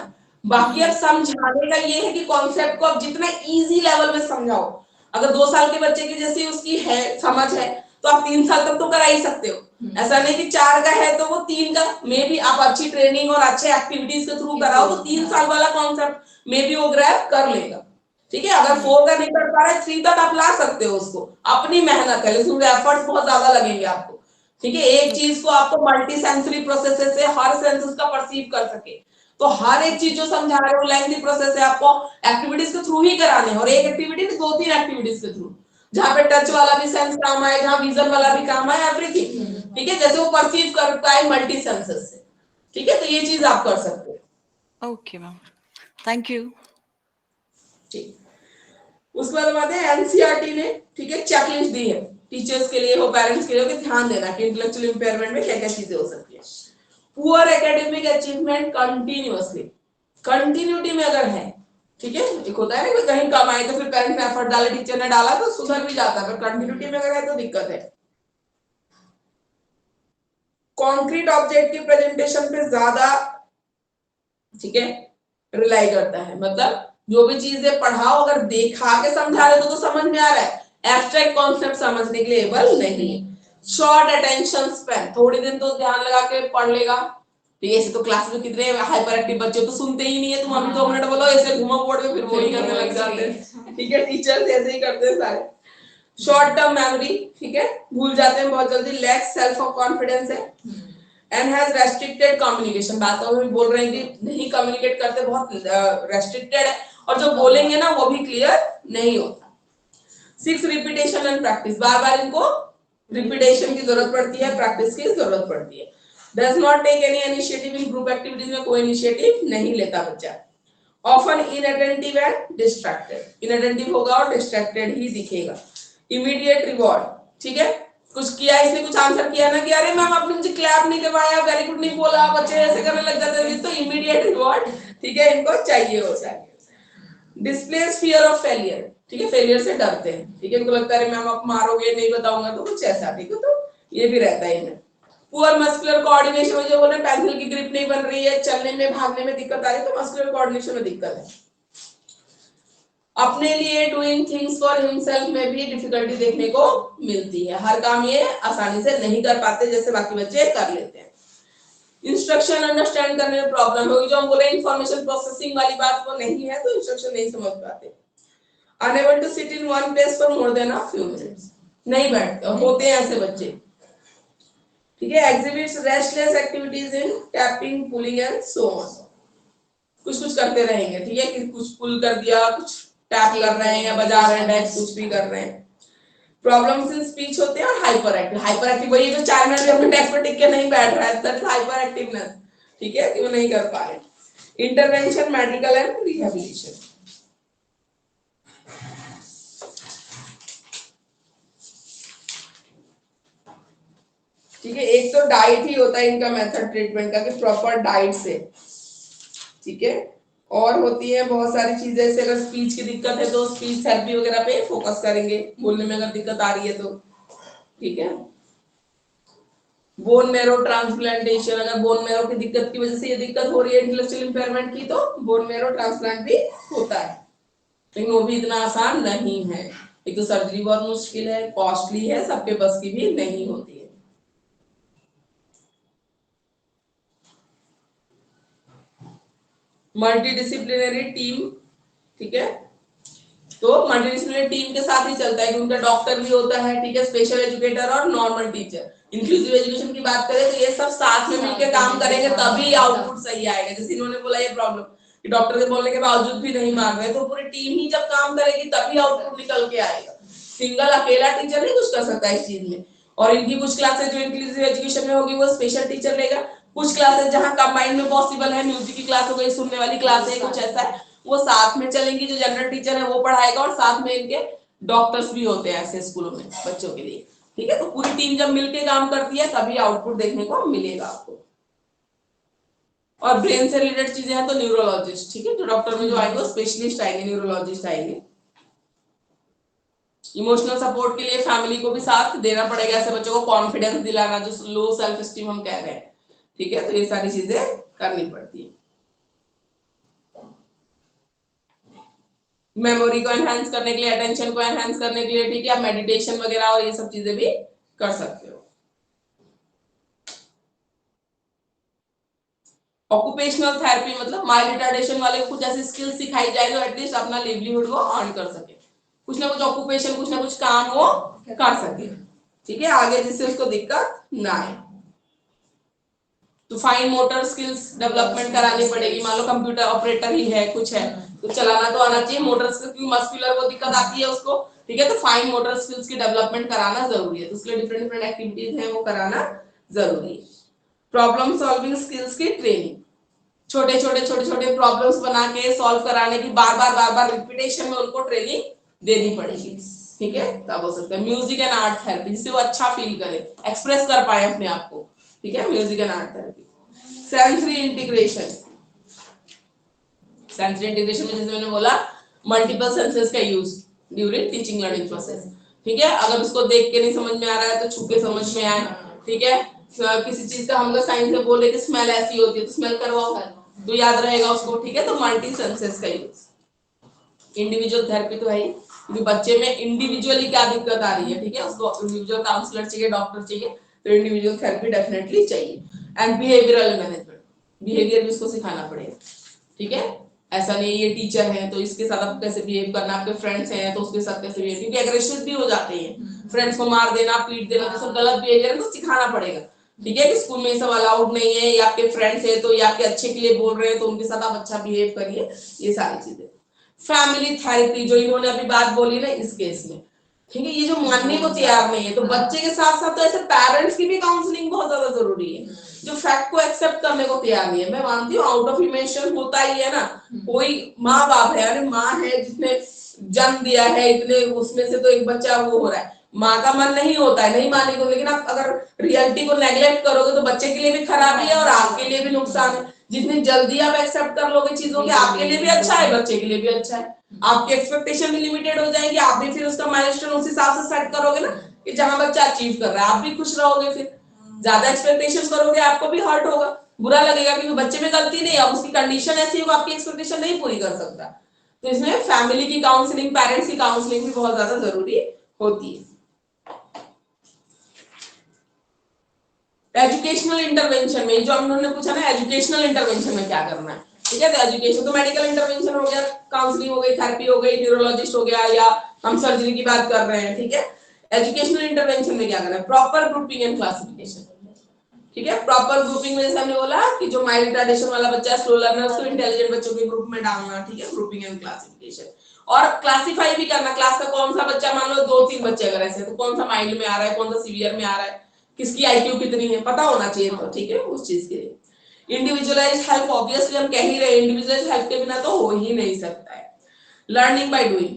बाकी अब हम्म, समझाने का ये है कि कॉन्सेप्ट को अब जितना इजी लेवल में समझाओ, अगर 2 साल के बच्चे की जैसी उसकी है समझ है तो आप 3 साल तक तो करा ही सकते हो, ऐसा नहीं कि 4 का है तो वो 3 का, मे भी आप अच्छी ट्रेनिंग और अच्छे एक्टिविटीज के थ्रू कराओ तो 3 साल वाला कॉन्सेप्ट मे भी वो ग्रैब कर लेगा। ठीक है, अगर 4 का नहीं कर पा रहा है 3 तक आप ला सकते हो उसको, अपनी मेहनत है लेकिन एफर्ट्स बहुत ज्यादा लगेंगे आपको। ठीक है, एक ओके चीज को आपको मल्टी सेंसरी प्रोसेसेस से हर सेंसेस का परसीव कर सके, तो हर एक ओके चीज जो समझा रहे हो लेंथी प्रोसेस है, आपको एक्टिविटीज के थ्रू ही कराने हैं, और एक एक्टिविटी में 2-3 एक्टिविटीज के थ्रू, जहां पे टच वाला भी सेंस काम आए, जहां विजन वाला भी काम आए, एवरीथिंग। ठीक है, जैसे वो परसीव करता है मल्टी सेंसेस से। ठीक है, तो ये चीज आप कर सकते हो। Okay ma'am, thank you. ठीक, उसके बाद बात है एनसीईआरटी ने, ठीक है, चेकलिस्ट दी है टीचर्स के लिए हो, पेरेंट्स के लिए हो, कि ध्यान देना कि इंटेलेक्चुअल इंपेयरमेंट में क्या क्या चीजें हो सकती है। Poor academic achievement continuously, continuity में अगर है, ठीक है, एक होता है ना कि कहीं कम आए तो फिर पेरेंट्स ने एफर्ट डाला, टीचर ने डाला तो सुधर भी जाता है, पर कंटिन्यूटी में अगर है तो दिक्कत है। कॉन्क्रीट ऑब्जेक्ट की प्रेजेंटेशन पे ज्यादा, ठीक है, रिलाई करता है, मतलब जो भी चीजें पढ़ाओ अगर देखा के समझा रहे तो समझ में आ रहा है, एब्स्ट्रैक्ट कॉन्सेप्ट समझने के लिए एबल नहीं है। शॉर्ट अटेंशन स्पैन, थोड़ी दिन तो ध्यान लगा के पढ़ लेगा, तो ऐसे तो क्लास में कितने हाइपर एक्टिव बच्चे तो सुनते ही नहीं है, तुम अभी 2 मिनट बोलो ऐसे घुमा बोर्ड में फिर वही करने लग जाते हैं। ठीक है, टीचर्स ऐसे ही करते हैं सारे। शॉर्ट टर्म मेमोरी, ठीक है, भूल जाते हैं बहुत जल्दी, लैक सेल्फ कॉन्फिडेंस है, एंड हैज रेस्ट्रिक्टेड कम्युनिकेशन, बातों में बोल रहे हैं कि नहीं कम्युनिकेट करते, बहुत रेस्ट्रिक्टेड है, और जो बोलेंगे ना वो भी क्लियर नहीं होता। 6 रिपीटेशन एंड प्रैक्टिस, बार बार इनको रिपीटेशन की जरूरत पड़ती है, प्रैक्टिस की जरूरत पड़ती है। Does not take any initiative in group activities में कोई इनिशिएटिव नहीं लेता बच्चा। Often inattentive and distracted, inattentive होगा और डिस्ट्रैक्टेड ही दिखेगा। इमीडिएट रिवॉर्ड, ठीक है, कुछ किया इसने, कुछ आंसर किया ना कि अरे मैम आपने मुझे क्लैप नहीं करवाया, वेरी गुड नहीं बोला, बच्चे ऐसे करने लग जाते हैं, तो इमीडिएट रिवॉर्ड, ठीक है, इनको चाहिए होता है। डिस्प्लेस फियर ऑफ फेलियर, ठीक है, फेलियर से डरते हैं, ठीक है, इनको लगता है मैम आप मारोगे नहीं बताऊंगा तो कुछ ऐसा, ठीक है, तो ये भी रहता है इनमें। पुअर मस्कुलर कोऑर्डिनेशन में, जो बोले पेंसिल की ग्रिप नहीं बन रही है, चलने में भागने में दिक्कत आ रही है, तो मस्कुलर कोऑर्डिनेशन में दिक्कत है। अपने लिए डूइंग थिंग्स फॉर हिमसेल्फ में भी डिफिकल्टी देखने को मिलती है, हर काम ये आसानी से नहीं कर पाते जैसे बाकी बच्चे कर लेते हैं। इंस्ट्रक्शन अंडरस्टैंड करने में प्रॉब्लम होगी, जो हम बोले इंफॉर्मेशन प्रोसेसिंग वाली बात वो नहीं है तो इंस्ट्रक्शन नहीं समझ पाते। Unable to sit in one place for more than a few minutes, नहीं बैठते होते हैं ऐसे बच्चे। ठीक है, exhibits restless activities in tapping, pulling and so on, कुछ कुछ करते रहेंगे, ठीक है, कि कुछ पुल कर दिया, कुछ टैप कर रहे हैं या बजा रहे हैं, कुछ भी कर रहे हैं। प्रॉब्लम्स इन स्पीच होते हैं, और हाइपर एक्टिव वही जो 4 मिनट भी अपने डेस्क पर टिक के नहीं बैठ रहा है, दैट इज हाइपर एक्टिवनेस, ठीक है, कि वो नहीं कर पा रहे। इंटरवेंशन मेडिकल एंड रिहैबिलिटेशन, ठीक है, एक तो डाइट ही होता है इनका मेथड ट्रीटमेंट का कि प्रॉपर डाइट से, ठीक है, और होती है बहुत सारी चीजें, जैसे अगर स्पीच की दिक्कत है तो स्पीच थेरेपी वगैरह पे फोकस करेंगे, बोलने में अगर दिक्कत आ रही है तो, ठीक है। बोन मैरो ट्रांसप्लांटेशन, अगर बोन मैरो की दिक्कत की वजह से ये दिक्कत हो रही है इंटेलेक्चुअल इंपेयरमेंट की, तो बोन मैरो ट्रांसप्लांट भी होता है, लेकिन वो भी इतना आसान नहीं है, एक तो सर्जरी बहुत मुश्किल है, कॉस्टली है, सबके बस की भी नहीं होती है। मल्टीडिसिप्लिनरी टीम, ठीक है, तो मल्टीडिसिप्लिनरी टीम के साथ ही चलता है कि उनका डॉक्टर भी होता है, ठीक है, स्पेशल एजुकेटर और नॉर्मल टीचर। इंक्लूसिव एजुकेशन की बात करें तो ये सब साथ में मिलकर काम करेंगे तभी आउटपुट सही आएगा, जैसे इन्होंने बोला ये प्रॉब्लम, कि डॉक्टर के बोलने के बावजूद भी नहीं मान रहे, तो पूरी टीम ही जब काम करेगी तभी आउटपुट निकल के आएगा। सिंगल अकेला टीचर नहीं कुछ कर सकता इस चीज में। और इनकी कुछ क्लासेस जो इंक्लूसिव एजुकेशन में होगी वो स्पेशल टीचर लेगा, कुछ क्लासेस जहां कंबाइंड में पॉसिबल है, म्यूजिक की क्लास हो गई, सुनने वाली क्लास है, कुछ ऐसा है, वो साथ में चलेंगी, जो जनरल टीचर है वो पढ़ाएगा और साथ में इनके डॉक्टर्स भी होते हैं ऐसे स्कूलों में बच्चों के लिए। ठीक है, तो पूरी टीम जब मिलके काम करती है तभी आउटपुट देखने को मिलेगा आपको। और ब्रेन से रिलेटेड चीजें हैं तो न्यूरोलॉजिस्ट, ठीक है, जो डॉक्टर में जो आएंगे वो स्पेशलिस्ट आएंगे, न्यूरोलॉजिस्ट आएंगे। इमोशनल सपोर्ट के लिए फैमिली को भी साथ देना पड़ेगा, ऐसे बच्चों को कॉन्फिडेंस दिलाना, जो लो सेल्फ स्टीम हम कह रहे हैं। ठीक है, तो ये सारी चीजें करनी पड़ती है। मेमोरी को एनहांस करने के लिए, अटेंशन को एनहांस करने के लिए, ठीक है, आप मेडिटेशन वगैरह और ये सब चीजें भी कर सकते हो। ऑक्यूपेशनल थेरेपी मतलब माइल्ड रिटार्डेशन वाले को कुछ ऐसी स्किल्स सिखाई जाए जो एटलीस्ट अपना लिवलीहुड वो अर्न कर सके, कुछ ना कुछ ऑक्यूपेशन, कुछ ना कुछ काम वो कर सके। ठीक है, आगे जिससे उसको दिक्कत ना आए। तो फाइन मोटर स्किल्स डेवलपमेंट करानी पड़ेगी। मान लो कंप्यूटर ऑपरेटर ही है, कुछ है तो चलाना तो आना चाहिए। मोटर स्किल्स की मस्कुलर वो दिक्कत आती है उसको, ठीक है, तो फाइन मोटर स्किल्स की डेवलपमेंट कराना जरूरी है, तो उसके लिए डिफरेंट डिफरेंट एक्टिविटीज हैं वो कराना जरूरी है। प्रॉब्लम सॉल्विंग स्किल्स की ट्रेनिंग, छोटे छोटे प्रॉब्लम्स बना के सॉल्व कराने की बार बार रिपीटेशन में उनको ट्रेनिंग देनी पड़ेगी। ठीक है, तब हो सकता है। म्यूजिक एंड आर्ट थेरेपी, जिससे वो अच्छा फील करे, एक्सप्रेस कर पाए अपने आप को। ठीक है, music and art therapy. Sensory integration, sensory integration में जैसे मैंने बोला मल्टीपल सेंसेस का use during teaching learning process. ठीक है, अगर उसको देख के नहीं समझ में आ रहा है तो छू के समझ में आए। ठीक है, किसी चीज का हम लोग साइंस में बोले कि स्मेल ऐसी होती है तो स्मेल करवाओ तो याद रहेगा उसको। ठीक है, तो मल्टी सेंसेस का यूज। इंडिविजुअल थेरेपी तो है ही, क्योंकि बच्चे में इंडिविजुअली क्या दिक्कत आ रही है, ठीक है, उसको इंडिविजुअल काउंसलर चाहिए, डॉक्टर चाहिए, तो इंडिविजुअल थेरेपी डेफिनेटली चाहिए। एंड बिहेवियरल मैनेजमेंट, बिहेवियर भी उसको सिखाना पड़ेगा। ठीक है, ऐसा नहीं ये टीचर है तो इसके साथ आपको कैसे बिहेव करना, आपके फ्रेंड्स हैं तो उसके साथ कैसे बिहेव, क्योंकि एग्रेसिव भी हो जाते हैं, फ्रेंड्स को मार देना, पीट देना, तो सब गलत बिहेवियर है, तो सिखाना पड़ेगा। ठीक है, कि स्कूल में ये सब अलाउड नहीं है, ये आपके फ्रेंड्स है तो ये आपके अच्छे के लिए बोल रहे हैं तो उनके साथ आप अच्छा बिहेव करिए, ये सारी चीजें। फैमिली थेरेपी जो इन्होंने अभी बात बोली ना इस केस में, ठीक है, ये जो मानने को तैयार नहीं है, तो बच्चे के साथ साथ तो ऐसे पेरेंट्स की भी काउंसलिंग बहुत ज्यादा जरूरी है, जो फैक्ट को एक्सेप्ट करने को तैयार नहीं है। मैं मानती हूँ आउट ऑफ इमोशन होता ही है ना, कोई माँ बाप है, अरे माँ है जिसने जन्म दिया है, इतने उसमें से तो एक बच्चा वो हो रहा है, माँ का मन नहीं होता है, नहीं मानेगी, लेकिन आप अगर रियलिटी को नेग्लेक्ट करोगे तो बच्चे के लिए भी खराबी है और आपके लिए भी नुकसान है। जितनी जल्दी आप एक्सेप्ट कर लोगे चीजों के, आपके लिए भी अच्छा है, बच्चे के लिए भी अच्छा है। आपकी एक्सपेक्टेशन भी लिमिटेड हो जाएगी, आप भी फिर उसका माइलस्टोन उस हिसाब से सेट करोगे ना कि जहां बच्चा अचीव कर रहा है, आप भी खुश रहोगे। फिर ज्यादा एक्सपेक्टेशंस करोगे आपको भी हर्ट होगा, बुरा लगेगा, क्योंकि बच्चे में गलती नहीं है, अब उसकी कंडीशन ऐसी है वो आपकी एक्सपेक्टेशन नहीं पूरी कर सकता। तो इसमें फैमिली की काउंसलिंग, पेरेंट्स की काउंसलिंग भी बहुत ज्यादा जरूरी होती है। एजुकेशनल इंटरवेंशन में जो उन्होंने पूछा ना, एजुकेशनल इंटरवेंशन में क्या करना है, ठीक है, तो एजुकेशन तो मेडिकल इंटरवेंशन हो गया, काउंसलिंग हो गई, थेरेपी हो गई, न्यूरोलॉजिस्ट हो गया, या हम सर्जरी की बात कर रहे हैं। ठीक है, एजुकेशनल इंटरवेंशन में क्या करना है, प्रॉपर ग्रुपिंग एंड क्लासिफिकेशन। ठीक है, प्रॉपर ग्रुपिंग में जैसे हमने बोला कि जो माइल्ड रिटार्डेशन वाला बच्चा है, स्लो लर्नर, उसको इंटेलिजेंट बच्चों के ग्रुप में डालना। ठीक है, ग्रुपिंग एंड क्लासिफिकेशन। और क्लासिफाई भी करना, क्लास का कौन सा बच्चा, मान लो 2-3 बच्चे अगर ऐसे तो कौन सा माइल्ड में आ रहा है, कौन सा सीवियर में आ रहा है, किसकी आईक्यू कितनी है, पता होना चाहिए। तो ठीक है, उस चीज के लिए इंडिविजुअलाइज्ड हेल्प, ऑब्वियसली हम कह ही रहे हैं, इंडिविजुअलाइज्ड हेल्प के बिना तो हो ही नहीं सकता है। Learning by doing,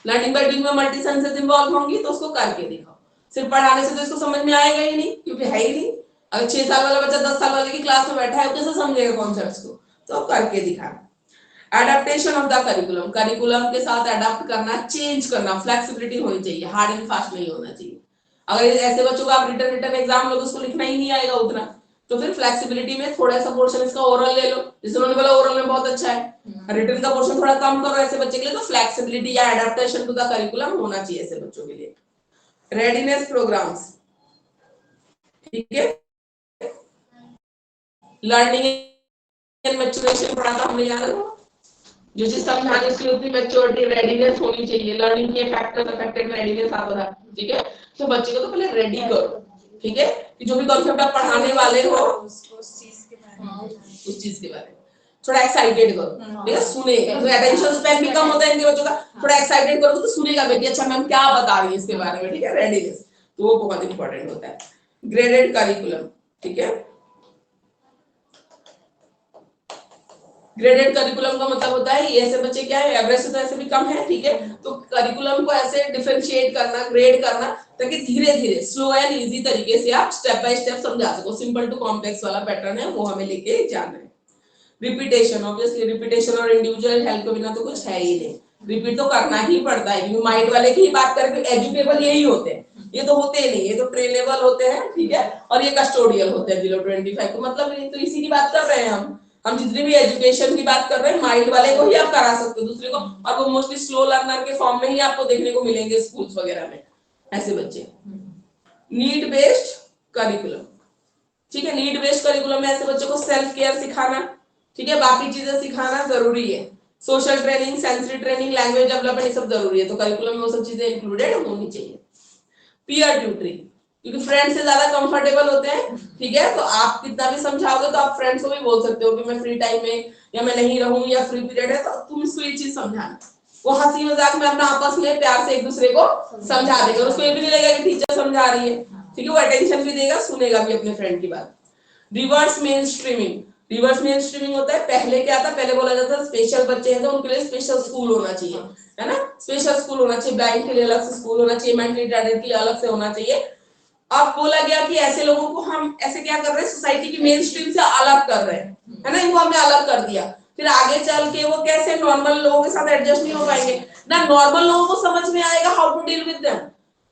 learning by doing में मल्टी सेंसेस इन्वॉल्व होंगी, तो उसको करके दिखाओ। सिर्फ पढ़ाने से तो इसको समझ में आएगा ही नहीं, क्योंकि है ही नहीं। अगर 6 साल वाला बच्चा 10 साल वाले की क्लास में बैठा है, कैसे समझेगा कॉन्सेप्ट्स को, तो करके दिखाना। Adaptation of the curriculum, curriculum के साथ अडेप्ट करना, चेंज करना, फ्लेक्सिबिलिटी होनी चाहिए, हार्ड एंड फास्ट नहीं होना चाहिए। अगर ऐसे बच्चों को आप रिटर्न एग्जाम लोगे, उसको लिखना ही नहीं आएगा उतना, तो फिर फ्लेक्सिबिलिटी में थोड़ा सा पोर्शन इसका ओरल ले लो, जैसे उन्होंने बोला ओरल में बहुत अच्छा है, रिटर्न का पोर्शन थोड़ा कम करो ऐसे बच्चे के लिए, तो फ्लेक्सिबिलिटी या एडेप्टेशन टू द करिकुलम होना चाहिए ऐसे बच्चों के लिए। रेडीनेस प्रोग्राम्स, ठीक है, लर्निंग एंड मैच्योरेशन पढ़ा था हमने, याद है, जो चीज समझाने की होती है मैच्योरिटी, रेडीनेस होनी चाहिए, लर्निंग के फैक्टर्स अफेक्टेड रेडीनेस आप बता। ठीक है, तो बच्चे को तो पहले रेडी करो। ठीक है, कि जो भी कॉन्सेप्ट आप पढ़ाने वाले हो उस चीज के बारे में। थोड़ा एक्साइटेड करो, ठीक है, सुनेगा। तो अटेंशन स्पैन भी कम होता है इनके बच्चों का, थोड़ा एक्साइटेड करो तो सुनेगा बेटी, अच्छा मैम क्या बता रही है इसके बारे में, ठीक है, रेडीनेस, तो वो बहुत इंपॉर्टेंट होता है। ग्रेडेड करिकुलम, ठीक है, ग्रेडेड करिकुलम का मतलब होता है ये ऐसे बच्चे क्या है एवरेज से तो ऐसे भी कम है, ठीक है, तो करिकुलम को ऐसे डिफरेंशिएट करना, ग्रेड करना, ताकि धीरे धीरे स्लो एंड इजी तरीके से आप स्टेप बाय स्टेप समझा सको। सिंपल टू कॉम्प्लेक्स वाला पैटर्न है, वो हमें लेके जाना है। रिपीटेशन, ऑब्वियसली रिपीटेशन और इंडिविजुअल हेल्प के बिना तो कुछ है ही नहीं, रिपीट तो करना ही पड़ता है, क्योंकि माइंड वाले की ही बात करें, एजुकेबल यही होते हैं, ये तो होते ही नहीं, ये तो ट्रेनेबल होते हैं, ठीक है, और ये कस्टोडियल होते हैं बिलो 25 को, मतलब नहीं, तो इसी की बात कर रहे हैं हम जितनी भी एजुकेशन की बात कर रहे हैं माइंड वाले को ही आप करा सकते हो, दूसरे को, और वो मोस्टली स्लो लर्नर के फॉर्म में ही आपको देखने को मिलेंगे स्कूल्स वगैरह में ऐसे बच्चे। नीड बेस्ड करिकुलम, ठीक है, नीड बेस्ड करिकुलम में ऐसे बच्चों को सेल्फ केयर सिखाना, ठीक है, बाकी चीजें सिखाना जरूरी है, social training, sensory training, language development, ये सब जरूरी है, तो करिकुलम में वो सब चीजें इंक्लूडेड होनी चाहिए। पीयर ट्यूटरिंग, क्योंकि फ्रेंड से ज्यादा कंफर्टेबल होते हैं, ठीक है, तो आप कितना भी समझाओगे तो आप फ्रेंड्स को भी बोल सकते हो कि मैं फ्री टाइम में या मैं नहीं रहूं या फ्री पीरियड है, तो तुम इसको ये चीज समझाना, वो हंसी मजाक में अपना आपस में प्यार से एक दूसरे को समझा देगा, उसको ये भी नहीं लगेगा कि टीचर समझा रही है, ठीक है, वो अटेंशन भी देगा, सुनेगा भी अपने फ्रेंड की बात। Reverse main streaming, reverse main streaming होता है, पहले क्या था, पहले बोला जाता था स्पेशल बच्चे हैं तो उनके लिए स्पेशल स्कूल होना चाहिए, है ना, स्पेशल स्कूल होना चाहिए, ब्लाइंड के लिए अलग से स्कूल होना चाहिए, मेंटली रिटार्डेड के लिए अलग से होना चाहिए। अब बोला गया कि ऐसे लोगों को हम ऐसे क्या कर रहे हैं, सोसाइटी की मेन स्ट्रीम से अलग कर रहे हैं, है ना, इनको हमने अलग कर दिया, फिर आगे चल के वो कैसे नॉर्मल लोगों के साथ एडजस्ट नहीं हो पाएंगे ना, नॉर्मल लोगों को समझ में आएगा how to deal with them,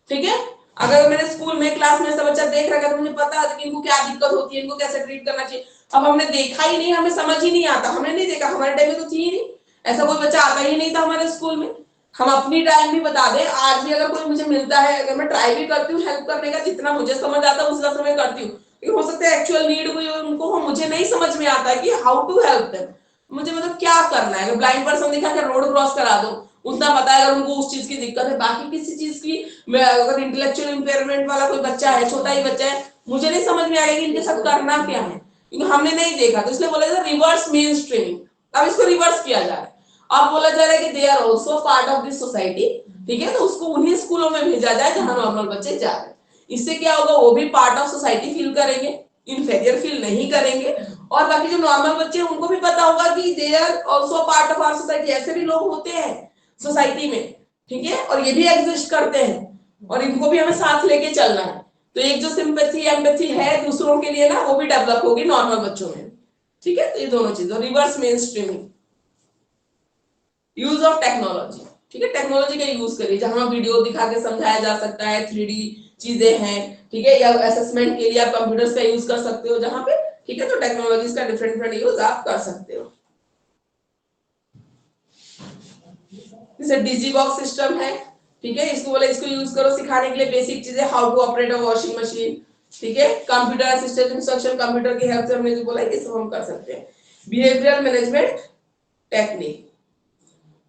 ठीक है, अगर मैंने स्कूल में क्लास में ऐसा बच्चा देख रखा है तो मुझे पता है कि इनको क्या दिक्कत होती है, इनको कैसे ट्रीट करना चाहिए। अब हमने देखा ही नहीं, हमें समझ ही नहीं आता, हमने नहीं देखा, हमारे टाइम में तो थी ही नहीं, ऐसा कोई बच्चा आता ही नहीं था हमारे स्कूल में। हम अपनी टाइम भी बता दें, आज भी अगर कोई मुझे मिलता है, अगर मैं ट्राई भी करती हूँ हेल्प करने का, जितना मुझे समझ आता है उस हिसाब से मैं करती हूँ, लेकिन हो सकता है एक्चुअल नीड कोई उनको हो, मुझे नहीं समझ में आता है कि हाउ टू हेल्प देम, मुझे मतलब क्या करना है। अगर ब्लाइंड पर्सन दिखा के रोड क्रॉस करा दो, उतना पता है, अगर उनको उस चीज की दिक्कत है, बाकी किसी चीज की, अगर इंटेलेक्चुअल इंपेयरमेंट वाला कोई बच्चा है, छोटा ही बच्चा है, मुझे नहीं समझ में आएगा कि इनके साथ करना क्या है, क्योंकि हमने नहीं देखा, तो इसलिए बोला जाता है रिवर्स मेन स्ट्रीमिंग। अब इसको रिवर्स किया जा रहा है, अब बोला जा रहा है कि they are also part of this society, ठीक है, तो उसको उन्हीं स्कूलों में भेजा जाए जहां नॉर्मल बच्चे जा रहे हैं। इससे क्या होगा, वो भी पार्ट ऑफ सोसाइटी फील करेंगे, इनफीरियर फील नहीं करेंगे, और बाकी जो नॉर्मल बच्चे हैं उनको भी पता होगा कि they are also part of our society, ऐसे भी लोग होते हैं सोसाइटी में, ठीक है, और ये भी एग्जिस्ट करते हैं, और इनको भी हमें साथ लेके चलना है। तो एक जो सिंपैथी एम्पैथी है दूसरों के लिए ना, वो भी डेवलप होगी नॉर्मल बच्चों में, ठीक है, तो ये दोनों चीजें। Reverse main streaming, use of technology, ठीक है, टेक्नोलॉजी का यूज करिए, जहां वीडियो दिखा के समझाया जा सकता है, 3D चीजें हैं, ठीक है, या असेसमेंट के लिए आप कंप्यूटर्स का यूज कर सकते हो जहां पे, ठीक है, तो टेक्नोलॉजीज का डिफरेंट डिफरेंट यूज आप कर सकते हो। जैसे डिजी बॉक्स सिस्टम है, ठीक है, इसको बोले इसको यूज करो सिखाने के लिए बेसिक चीजें, how to operate a washing machine, ठीक है, कंप्यूटर असिस्टेड इंस्ट्रक्शन, कंप्यूटर की हेल्प से हमने जो बोला ये सब हम कर सकते हैं। Behavioural management technique,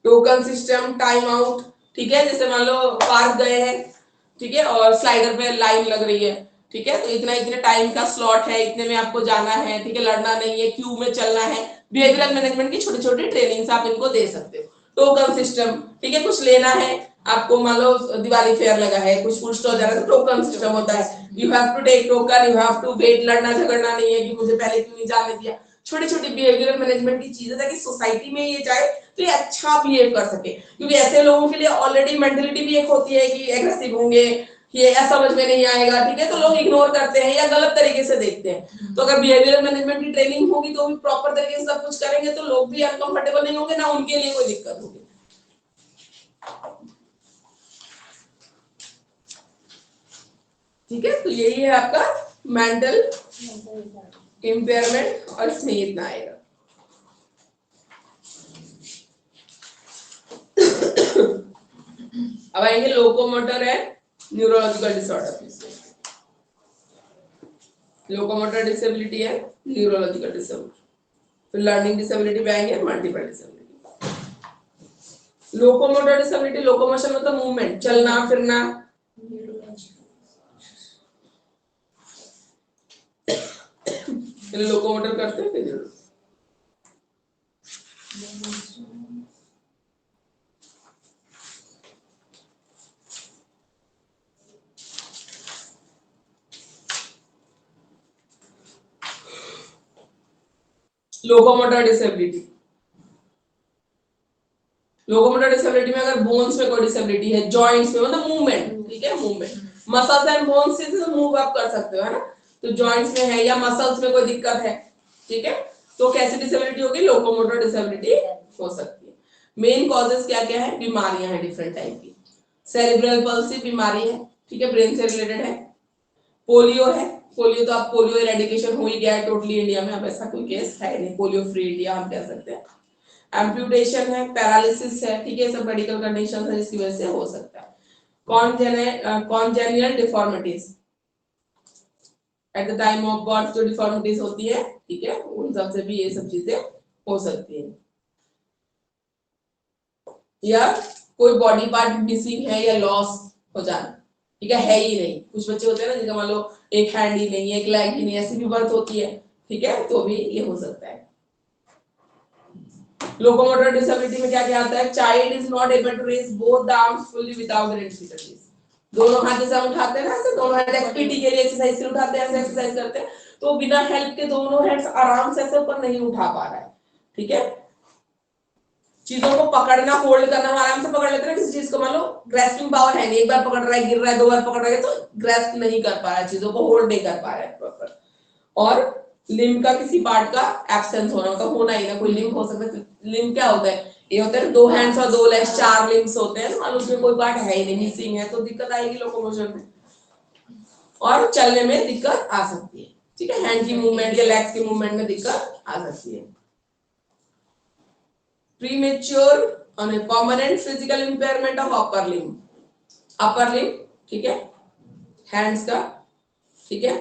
token system, time out, ठीक है, जैसे मान लो पार्क गए हैं, ठीक है, और स्लाइडर पे लाइन लग रही है, ठीक है, तो इतना इतने टाइम का स्लॉट है, इतने में आपको जाना है, ठीक है, लड़ना नहीं है, क्यू में चलना है, बिहेवियरल मैनेजमेंट की छोटी छोटी ट्रेनिंग्स आप इनको दे सकते हो। टोकन सिस्टम, ठीक है, कुछ लेना है आपको, मान लो दिवाली फेयर लगा है, कुछ फूड स्टॉल जा रहा है, तो टोकन सिस्टम होता है, you have to take token, you have to wait, लड़ना झगड़ना नहीं है कि मुझे पहले क्यों नहीं जाने दिया, छोटी छोटी बिहेवियरल मैनेजमेंट की चीजें, ताकि सोसाइटी में ये जाए तो ये अच्छा बिहेव कर सके, क्योंकि ऐसे लोगों के लिए ऑलरेडी मेंटलिटी भी एक होती है कि एग्रेसिव होंगे, ये समझ में नहीं आएगा, ठीक है, तो लोग इग्नोर करते हैं या गलत तरीके से देखते हैं। तो अगर बिहेवियरल मैनेजमेंट की ट्रेनिंग होगी तो भी प्रॉपर तरीके से सब कुछ करेंगे, तो लोग भी अनकंफर्टेबल नहीं होंगे, ना उनके लिए कोई दिक्कत होगी। ठीक है, तो यही है आपका मेंटल इम्पेयरमेंट, और इसमें इतना आएगा। अब आएंगे locomotor and neurological disorder, locomotor disability है, न्यूरोलॉजिकल डिसेबिलिटी, फिर लर्निंग डिसेबिलिटी पे आएंगे, multiple disability. Locomotor disability, locomotion मतलब मूवमेंट, चलना फिरना, लोकोमोटर करते हैं फिर लोकोमोटर डिसेबिलिटी, लोकोमोटर डिसेबिलिटी में अगर बोन्स में कोई डिसेबिलिटी है, जॉइंट्स में, मतलब मूवमेंट, ठीक है, मूवमेंट, मसल्स एंड बोन्स से मूव अप कर सकते हो, है ना, तो जॉइंट्स में है या मसल्स में कोई दिक्कत है, ठीक है, तो कैसी डिसेबिलिटी होगी, लोकोमोटर डिसेबिलिटी हो सकती है। मेन कॉजेस क्या क्या है, बीमारियां हैं डिफरेंट टाइप की, सेरिब्रल पल्सी बीमारी है, ठीक है, ब्रेन से रिलेटेड है, पोलियो है, पोलियो तो आप पोलियो इरेडिकेशन हो ही गया है टोटली इंडिया में, अब ऐसा कोई केस है नहीं, पोलियो फ्री इंडिया हम कह सकते हैं, एम्प्यूटेशन है, पैरालिसिस है, ठीक है, सब मेडिकल कंडीशन है जिसकी वजह से हो सकता है, कॉन्जेनियल deformities eight the time of birth जो डिफॉर्मिटीज होती है, ठीक है, उन सब से भी ये सब चीजें हो सकती है, या कोई बॉडी पार्ट मिसिंग है या लॉस हो जाना, ठीक है ही नहीं, कुछ बच्चे होते हैं ना जिनका मान लो एक हैंड ही नहीं है, एक लेग ही नहीं, ऐसी भी बर्थ होती है, ठीक है, तो भी ये हो सकता है। लोकोमोटर डिसेबिलिटी में क्या क्या आता है, child is not able to raise both the arms fully without difficulties, दोनों हाथ जैसे उठाते हैं ना, ऐसे दोनों हाथ पीटी के लिए एक्सरसाइज से उठाते हैं, ऐसे एक्सरसाइज करते हैं, तो बिना हेल्प के दोनों हैंड्स आराम से ऐसे ऊपर नहीं उठा पा रहा है, ठीक है, चीजों को पकड़ना, होल्ड करना, हम आराम से पकड़ लेते हैं ना किसी चीज को, मान लो ग्रैस्पिंग पावर है नहीं, एक बार पकड़ रहा है, गिर रहा है, दो बार पकड़ रहा है, तो ग्रैस्प नहीं कर पा रहा है, चीजों को होल्ड नहीं कर पा रहा है प्रॉपर, और लिम्ब का किसी पार्ट का एब्सेंस होना, मतलब होना ही ना, कोई लिम्ब हो सकता है, लिम्ब क्या होता है, ये होता है दो हैंड्स और दो लेग्स, चार लिम्ब्स होते हैं, मान लो उसमें कोई पार्ट है ही नहीं, मिसिंग है, तो दिक्कत आएगी लोकोमोशन में, और चलने में दिक्कत आ सकती है, ठीक है, हैंड की मूवमेंट या लेग्स की मूवमेंट में दिक्कत आ सकती है। प्रीमेच्योर और permanent physical impairment of upper limb, ठीक है, हैंड्स का, ठीक है,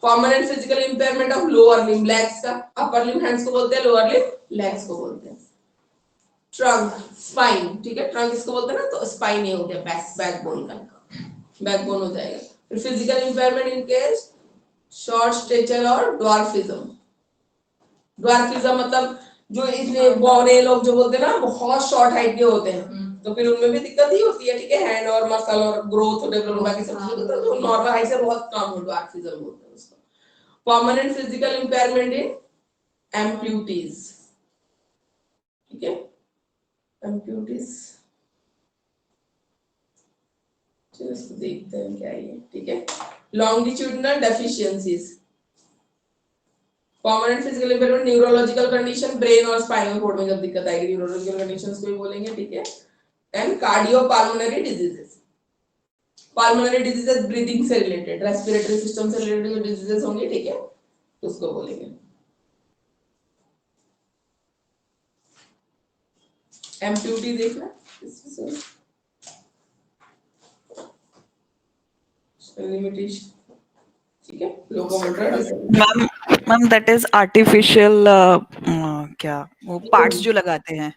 permanent physical impairment of lower limb, legs का, अपर लिम्ब हैंड्स को बोलते हैं, लोअर लिम्ब लेग्स को बोलते हैं। ट्रंक, स्पाइन, ठीक है, ट्रंक इसको बोलते हैं ना, तो स्पाइन ये हो गया, बैकबोन का, बैकबोन हो जाएगा। फिर physical impairment in case short stature और ड्वार्फिज्म, ड्वार्फिज्म मतलब जो इतने बौने लोग जो बोलते हैं ना, बहुत शॉर्ट हाइट के होते हैं, तो फिर उनमें भी दिक्कत ही होती है, ठीक है, हैंड और मसल और ग्रोथ और डेवलपमेंट बाकी सब चीजें, तो नॉर्मल हाइट से बहुत कम हो, ड्वार्फिज्म बोलते हैं उसको। परमानेंट फिजिकल इंपेयरमेंट इन एम्प्यूटीज, ठीक है, एम्प्यूटीज, चलो इसको देखते हैं क्या है ये, ठीक है, longitudinal deficiencies, permanent physical impairment, neurological condition, brain और स्पाइनल कॉर्ड में जब दिक्कत आएगी, न्यूरोलॉजिकल कंडीशंस को ही बोलेंगे, ठीक है, and cardiopulmonary diseases, pulmonary diseases breathing से रिलेटेड, रेस्पिरेटरी सिस्टम से रिलेटेड जो डिजीजेस होंगे, ठीक है, उसको बोलेंगे। एम्प्यूटी देखना, लिमिटेशन, ठीक है, locomotor ma'am ma'am that is artificial क्या वो पार्ट्स जो लगाते हैं,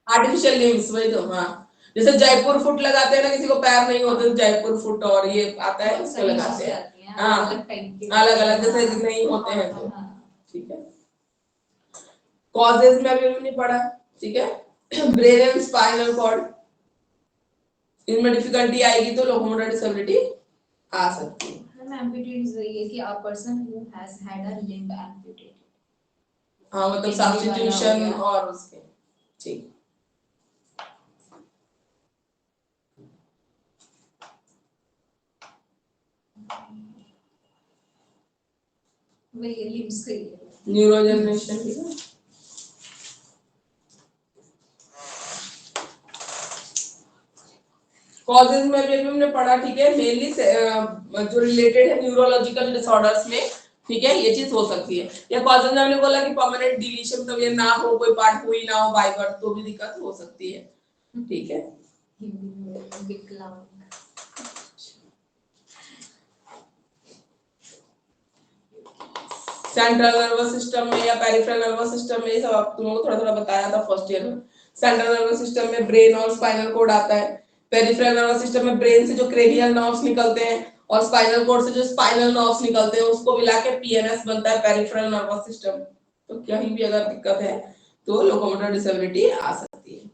आर्टिफिशियल लिम्स, वही तो, हाँ, जैसे जयपुर फुट लगाते हैं ना, किसी को पैर नहीं होते तो जयपुर फुट, और ये आता है उसको लगाते हैं, हाँ, अलग अलग जैसे नहीं होते हैं तो, ठीक है, कॉजेज में अभी नहीं पढ़ा, ठीक है, ब्रेन एंड स्पाइनल कॉर्ड, इनमें डिफिकल्टी आएगी तो लोकोमोटर डिसेबिलिटी आ सकती है। Amputated ये कि a person who has had a limb amputated. हाँ, मतलब सब्स्टिट्यूशन और उसके, ठीक, वही limbs के लिए। न्यूरोजनरेशन, ठीक है, कॉजेज में भी हमने पढ़ा, ठीक है, मेनली जो रिलेटेड है न्यूरोलॉजिकल डिसऑर्डर्स में, ठीक है, ये चीज हो सकती है, या कॉजेज में हमने बोला कि परमानेंट डिलीशन, तो ये ना हो, कोई पार्ट हुई ना हो बाय बर्थ, तो भी दिक्कत हो सकती है, ठीक है, विकलांग, सेंट्रल नर्वस सिस्टम में या पेरिफेरल नर्वस सिस्टम में, ये सब आप तुम लोगों को थोड़ा थोड़ा बताया था फर्स्ट ईयर में। सेंट्रल नर्वस सिस्टम में ब्रेन और स्पाइनल कोड आता है, पेरिफेरल नर्वस सिस्टम में ब्रेन से जो क्रेनियल नर्व्स निकलते हैं और स्पाइनल कोड से जो स्पाइनल नर्व्स निकलते हैं, उसको मिला के पीएनएस बनता है, पेरिफेरल नर्वस सिस्टम। तो कहीं भी अगर दिक्कत है तो लोकोमोटर डिसेबिलिटी आ सकती है।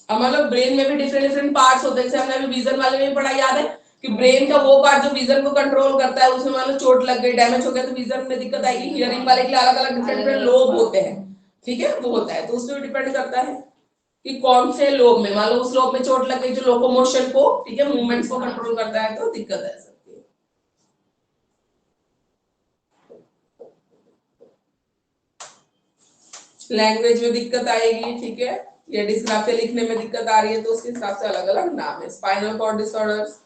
अब मतलब ब्रेन में भी डिफरेंट डिफरेंट पार्ट्स होते हैं, जैसे हमने अभी विजन वाले में पढ़ा, याद है कि ब्रेन का वो पार्ट जो विजन को कंट्रोल करता है, उसमें मान लो चोट लग गई, डैमेज हो गया, तो विजन में दिक्कत आएगी। हियरिंग वाले के अलग अलग डिफरेंट डिफरेंट लोब होते हैं, ठीक है, वो होता है, तो उसमें डिपेंड करता है कि कौन से लोब में, मान लो उस लोब में चोट लग गई जो लोकोमोशन को, ठीक है, मूवमेंट्स को कंट्रोल करता है, तो दिक्कत आ सकती है। लैंग्वेज में दिक्कत आएगी, ठीक है, या डिस्ग्राफिया लिखने में दिक्कत आ रही है, तो उसके हिसाब से अलग अलग नाम है। Spinal cord disorders,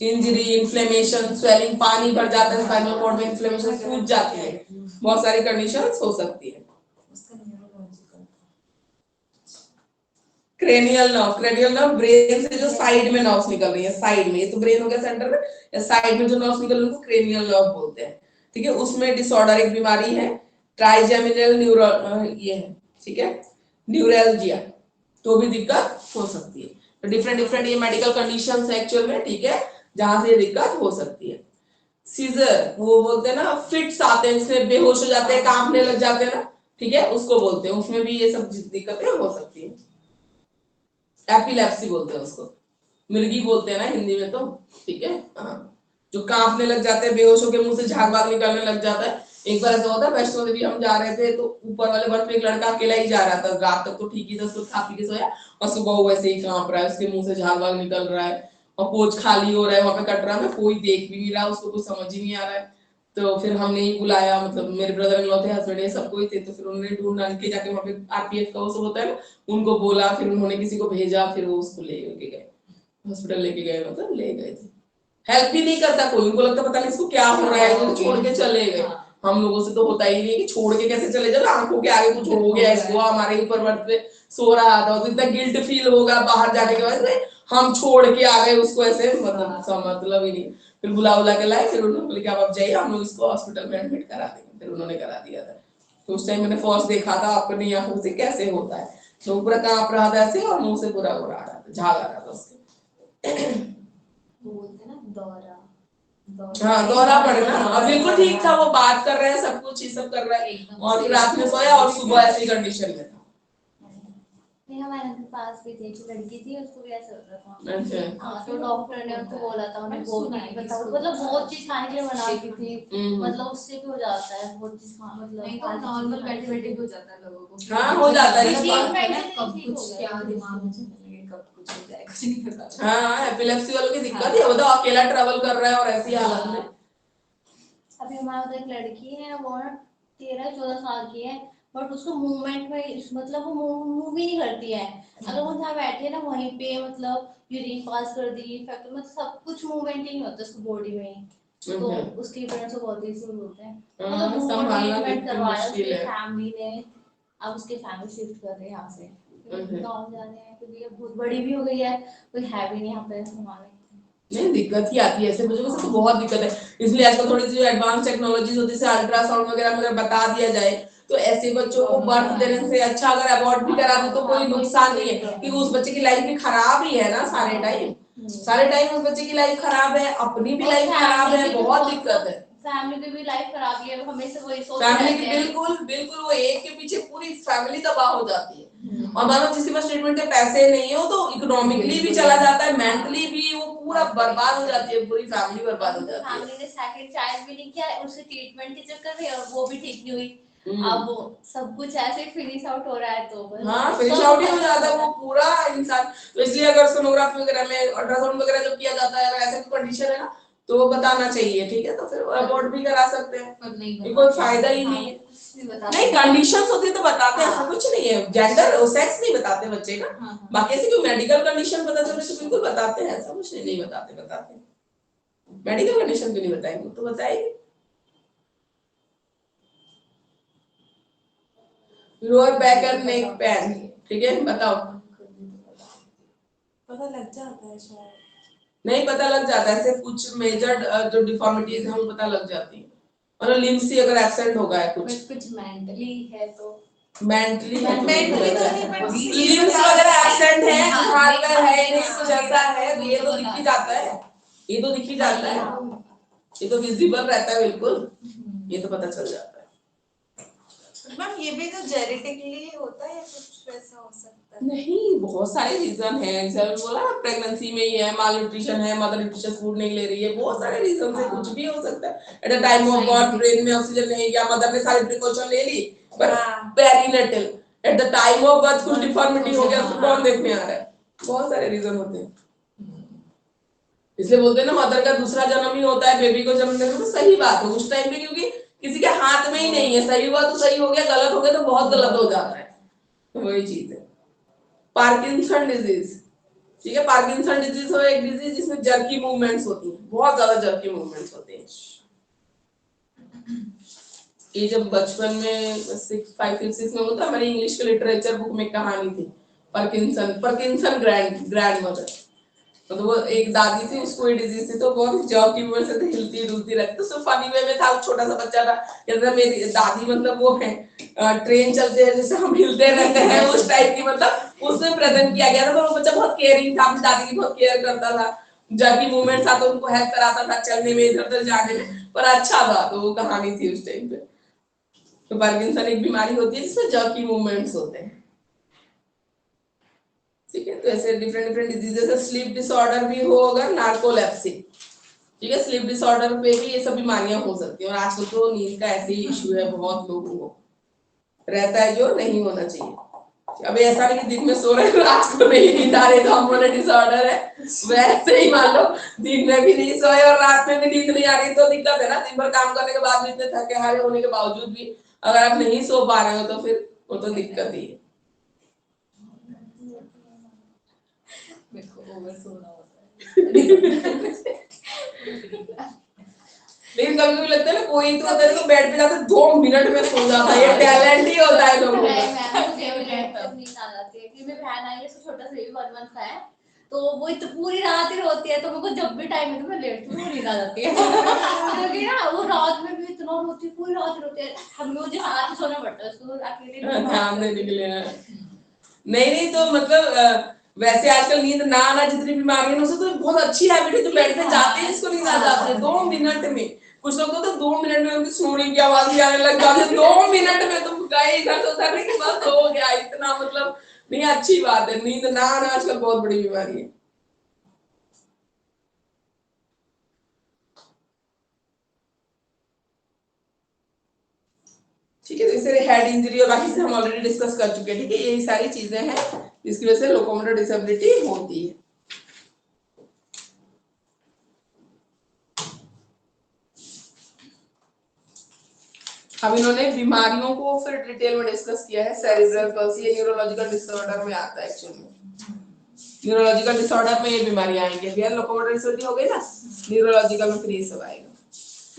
injury, inflammation, swelling, पानी भर जाता है स्पाइनल कॉर्ड में, इन्फ्लेमेशन, सूज जाती है, बहुत सारी कंडीशंस हो सकती है। Cranial nerve, cranial nerve brain से जो साइड में नर्व्स निकल रही है, साइड में, ये तो ब्रेन हो गया सेंटर में, या साइड में जो नर्व्स निकल रही है उनको क्रेनियल नर्व बोलते हैं, ठीक है। उसमें डिसऑर्डर एक बीमारी है, ट्राइजेमिनल न्यूरो, ये है, ठीक है, न्यूरैल्जिया, तो भी दिक्कत हो सकती है। तो डिफरेंट डिफरेंट ये मेडिकल कंडीशंस है एक्चुअल में, ठीक है, जहां से ये दिक्कत हो सकती है। सीजर, वो बोलते हैं ना, फिट्स आते हैं, इसमें बेहोश हो जाते हैं, कांपने लग जाते हैं ना, ठीक है, उसको बोलते हैं, उसमें भी ये सब दिक्कतें हो सकती है। एपिलेप्सी बोलते हैं उसको, मिर्गी बोलते हैं ना हिंदी में, तो ठीक है, हाँ, जो कांपने लग जाते हैं, बेहोश होकर मुंह से झाग वाग निकलने लग जाता है। एक बार ऐसा होता है, वैष्णो देवी हम जा रहे थे, तो ऊपर वाले बर्थ पे एक लड़का अकेला ही जा रहा था, रात तक तो ठीक ही था, उसको खा पी के सोया, और सुबह वो वैसे ही कांप रहा है, उसके मुंह से झाग वाग निकल रहा है, और पोछ खाली हो रहा है, वहां पे कट रहा है, कोई देख भी नहीं रहा, उसको कुछ समझ ही नहीं आ रहा है। तो फिर हमने ही बुलाया, मतलब मेरे ब्रदर इन लॉ थे, हस्बैंड, ये सब कोई थे, तो फिर उन्होंने ढूंढ के जाके वहां पे आरपीएफ का वो सब होता है ना, उनको बोला, फिर उन्होंने किसी को भेजा, फिर वो उसको ले गए हॉस्पिटल, लेके गए, मतलब ले गए थे। हेल्प भी नहीं करता कोई, उनको लगता पता नहीं इसको क्या हो रहा है, तो छोड़ के चले गए। हम लोगों से तो होता ही नहीं है कि छोड़ के कैसे चले जाओ, आंखों के आगे कुछ हो गया इसको, हमारे ऊपर वर्त पे सो रहा था, तो इतना गिल्ट फील होगा बाहर जाने के बाद, हम छोड़ के आ गए उसको ऐसे, मतलब ही नहीं। फिर बुला के लाए, फिर उन्होंने बोले कि आप जाइए, हम लोग इसको हॉस्पिटल में एडमिट करा देंगे, फिर उन्होंने करा दिया था। तो उस टाइम मैंने फर्स्ट देखा था अपनी आंखों से कैसे होता है, तो पूरा कांप रहा था ऐसे, और मुंह से पूरा हो रहा था, झाग आ रहा था उसके। वो बोलते हैं ना दौरा, हाँ, दौरा पड़ना, अब बिल्कुल ठीक था, वो बात कर रहे हैं, सब कुछ ये सब कर रहा है, और फिर रात में सोया और सुबह ऐसी कंडीशन में था। नहीं, हमारे घर के पास भी थी एक लड़की थी, उसको भी ऐसा हो रहा था। अच्छा, हाँ, तो डॉक्टर ने उनको बोला था, उन्हें वो नहीं बताओ, मतलब बहुत चीज खाने के लिए बनाती थी, मतलब उससे भी हो जाता है बहुत चीज, मतलब नहीं तो नॉर्मल पेट हो जाता है लोगों को। हाँ, हो जाता है कब कुछ क्या दिमाग में चलने लगे, कब कुछ हो जाए, कुछ नहीं पता। हाँ, एपिलेप्सी वालों की दिक्कत है, बताओ, अकेला ट्रैवल कर रहा है और ऐसी हालत में। अभी हमारे उधर एक लड़की है, वो ना 13-14 साल की है, बट उसको मूवमेंट में, मतलब वो मूव ही नहीं करती है। अगर वो जहाँ बैठी है ना, वहीं पे मतलब यूरिन पास कर दी, इनफैक्ट मतलब सब कुछ मूवमेंट ही नहीं होता उसको बॉडी में, तो उसके पेरेंट्स को बहुत इश्यूज होते हैं, मतलब संभालना ट्रीटमेंट बिल्कुल करवाया मुश्किल उसकी है। फैमिली ने। अब उसके फैमिली शिफ्ट कर रहे हैं यहाँ से, गाँव जा रहे हैं, क्योंकि अब बहुत बड़ी भी हो गई है, कोई है भी नहीं यहाँ पे संभालने। नहीं, दिक्कत ही आती है ऐसे बच्चों से, तो बहुत दिक्कत है। इसलिए आजकल थोड़ी सी एडवांस टेक्नोलॉजीज होती है, जैसे अल्ट्रासाउंड वगैरह में अगर बता दिया जाए, तो ऐसे बच्चों को बर्थ देने से अच्छा अगर अबॉर्ट भी करा दे तो कोई नुकसान नहीं है, क्योंकि उस बच्चे की लाइफ भी खराब ही है ना, सारे टाइम उस बच्चे की लाइफ खराब है, अपनी भी लाइफ खराब है, बहुत दिक्कत है। फैमिली की भी लाइफ खराब है, हमेशा वही सोच फैमिली की बिल्कुल बिल्कुल, वो एक के पीछे पूरी फैमिली तबाह हो जाती है। और मानो जिसके पास ट्रीटमेंट के पैसे नहीं हो, तो इकोनॉमिकली भी चला जाता है, मेंटली भी वो पूरा बर्बाद हो जाती है, पूरी फैमिली बर्बाद हो जाती है। फैमिली ने सेकंड चाइल्ड भी नहीं किया, उससे ट्रीटमेंट के चक्कर में, और वो भी ठीक नहीं हुई। अब वो सब कुछ ऐसे फिनिश आउट हो रहा है, तो बस हाँ, फिनिश आउट ही हो जाता है वो पूरा इंसान। तो इसलिए अगर सोनोग्राफी वगैरह में, अल्ट्रासाउंड वगैरह जब किया जाता है, अगर ऐसे कोई कंडीशन है ना, तो वो बताना चाहिए, ठीक है, तो फिर अबॉर्ट भी करा सकते हैं, कोई फायदा ही नहीं है। नहीं, कंडीशंस होती है तो बताते हैं, ऐसा कुछ नहीं है, जेंडर और सेक्स नहीं बताते बच्चे का, बाकी ऐसी कोई मेडिकल कंडीशन पता चले तो बिल्कुल बताते हैं, ऐसा कुछ नहीं बताते मेडिकल कंडीशन क्यों नहीं बताएंगे, तो बताएंगे। Lower back and neck pain, ठीक है, बताओ। पता लग जाता है शायद। नहीं, पता लग जाता है, ऐसे कुछ मेजर जो डिफॉर्मिटीज हैं वो पता लग जाती है, मतलब लिम्स ही अगर एब्सेंट होगा है कुछ कुछ मेंटली है तो मेंटली Mentally तो नहीं, but लिम्स वगैरह एब्सेंट है, हाथ पैर है नहीं, कुछ ऐसा है तो ये तो दिख ही जाता है, ये तो दिख ही जाता है, ये तो विजिबल रहता है बिल्कुल, ये तो पता चल जाता है। मैम ये भी तो जेनेटिकली होता है या कुछ वैसा हो सकता है? नहीं, बहुत सारे रीजन है, जैसे बोला ना प्रेगनेंसी में ही है, माल न्यूट्रिशन है, मदर न्यूट्रिशन फूड नहीं ले रही है, बहुत सारे रीजन से कुछ भी हो सकता है। Eight the time of birth brain में ऑक्सीजन नहीं गया, मदर ने सारी प्रिकॉशन ले ली, पर perinatal eight the time of birth कुछ डिफॉर्मिटी हो गया, उसको कौन देखने आ रहा है? बहुत सारे रीजन होते हैं, इसलिए बोलते हैं ना मदर का दूसरा जन्म ही होता है बेबी को जन्म देने में। तो सही बात है उस टाइम पे, क्योंकि किसी के हाथ में ही नहीं है, सही हुआ तो सही हो गया, गलत हो गया तो बहुत गलत हो जाता है, तो वही चीज है। पार्किंसन डिजीज, ठीक है, पार्किंसन डिजीज हो एक डिजीज जिसमें जर्की मूवमेंट्स होती हैं, बहुत ज्यादा जर्की मूवमेंट्स होते हैं। ये जब बचपन में 5 6 में होता, हमारी इंग्लिश के लिटरेचर बुक में कहानी थी पार्किंसन ग्रैंड मदर, तो वो एक दादी थी, उसको ये डिजीज थी, तो बहुत जर्की मूवमेंट्स से हिलती डुलती रहती, तो सिर्फ फनी वे में था, छोटा सा बच्चा था, कहता मेरी दादी मतलब वो है ट्रेन चलते हैं जैसे हम हिलते रहते हैं उस टाइप की, मतलब उसमें प्रेजेंट किया गया था। तो वो बच्चा बहुत केयरिंग था, अपनी दादी की बहुत केयर करता था, जर्की मूवमेंट था तो उनको हेल्प कराता था चलने में, इधर उधर जाने में, पर अच्छा था, तो वो कहानी थी उस टाइम पे। तो पार्किंसन एक बीमारी होती है जिसमें जर्की मूवमेंट्स होते हैं, ठीक है। तो ऐसे डिफरेंट डिजीजेस है, स्लीप डिसऑर्डर भी हो अगर, नार्कोलेप्सी, ठीक है, स्लीप डिसऑर्डर पे भी ये सब बीमारियां हो सकती हैं। और आजकल तो नींद का ऐसे ही इशू है, बहुत लोगों को रहता है जो नहीं होना चाहिए। अब ऐसा नहीं कि दिन में सो रहे हैं रात को नहीं नींद आ रही तो हमको डिसऑर्डर है, वैसे ही मान लो दिन में भी नहीं सोए और रात में भी नींद नहीं आ रही तो दिक्कत है ना। दिन भर काम करने के बाद भी, इतने थके हारे होने के बावजूद भी अगर आप नहीं सो पा रहे हो तो फिर वो तो दिक्कत ही है। मेरे को ओवर सोना होता है। लेकिन कभी कभी लगता है ना कोई तो होता है तो बेड पे जाकर 2 मिनट में सो जाता है, ये टैलेंट ही होता है लोगों का। मुझे नींद आ जाती है कि मेरी बहन आई है, उसको छोटा सा बेबी 1 मंथ का है, तो वो पूरी रात ही रोती है, तो मेरे को जब भी टाइम है तो मैं लेटती हूँ, नींद आ जाती है। क्योंकि ना वो रात में भी इतना रोती है, पूरी रात रोती है, हम मुझे साथ ही सोना पड़ता है उसको, अकेले ध्यान देने के लिए नहीं तो मतलब वैसे आजकल नींद ना आना जितनी बीमारी है उससे तो बहुत अच्छी हैबिट है, जो बेड पे जाते हैं इसको नींद आ जाती है 2 मिनट में। कुछ लोग तो 2 मिनट में उनकी स्नोरिंग की आवाज भी आने लग जाती है, 2 मिनट में तुम गए इधर से उधर कि बस हो गया, इतना मतलब नहीं, अच्छी बात है। नींद ना आना आजकल बहुत बड़ी बीमारी है। ठीक है, तो इससे हेड इंजरी और बाकी से हम ऑलरेडी डिस्कस कर चुके हैं, ठीक है। यही सारी चीजें हैं जिसकी वजह से लोकोमोटर डिसेबिलिटी होती है। अब इन्होंने बीमारियों को फिर डिटेल में डिस्कस किया है। सेरिब्रल पल्सी ये न्यूरोलॉजिकल डिसऑर्डर में आता है एक्चुअली, न्यूरोलॉजिकल डिसऑर्डर में ये बीमारियां आएंगी। अभी लोकोमोटर डिसेबिलिटी हो गई ना, न्यूरोलॉजिकल में फिर ये सब आएगा।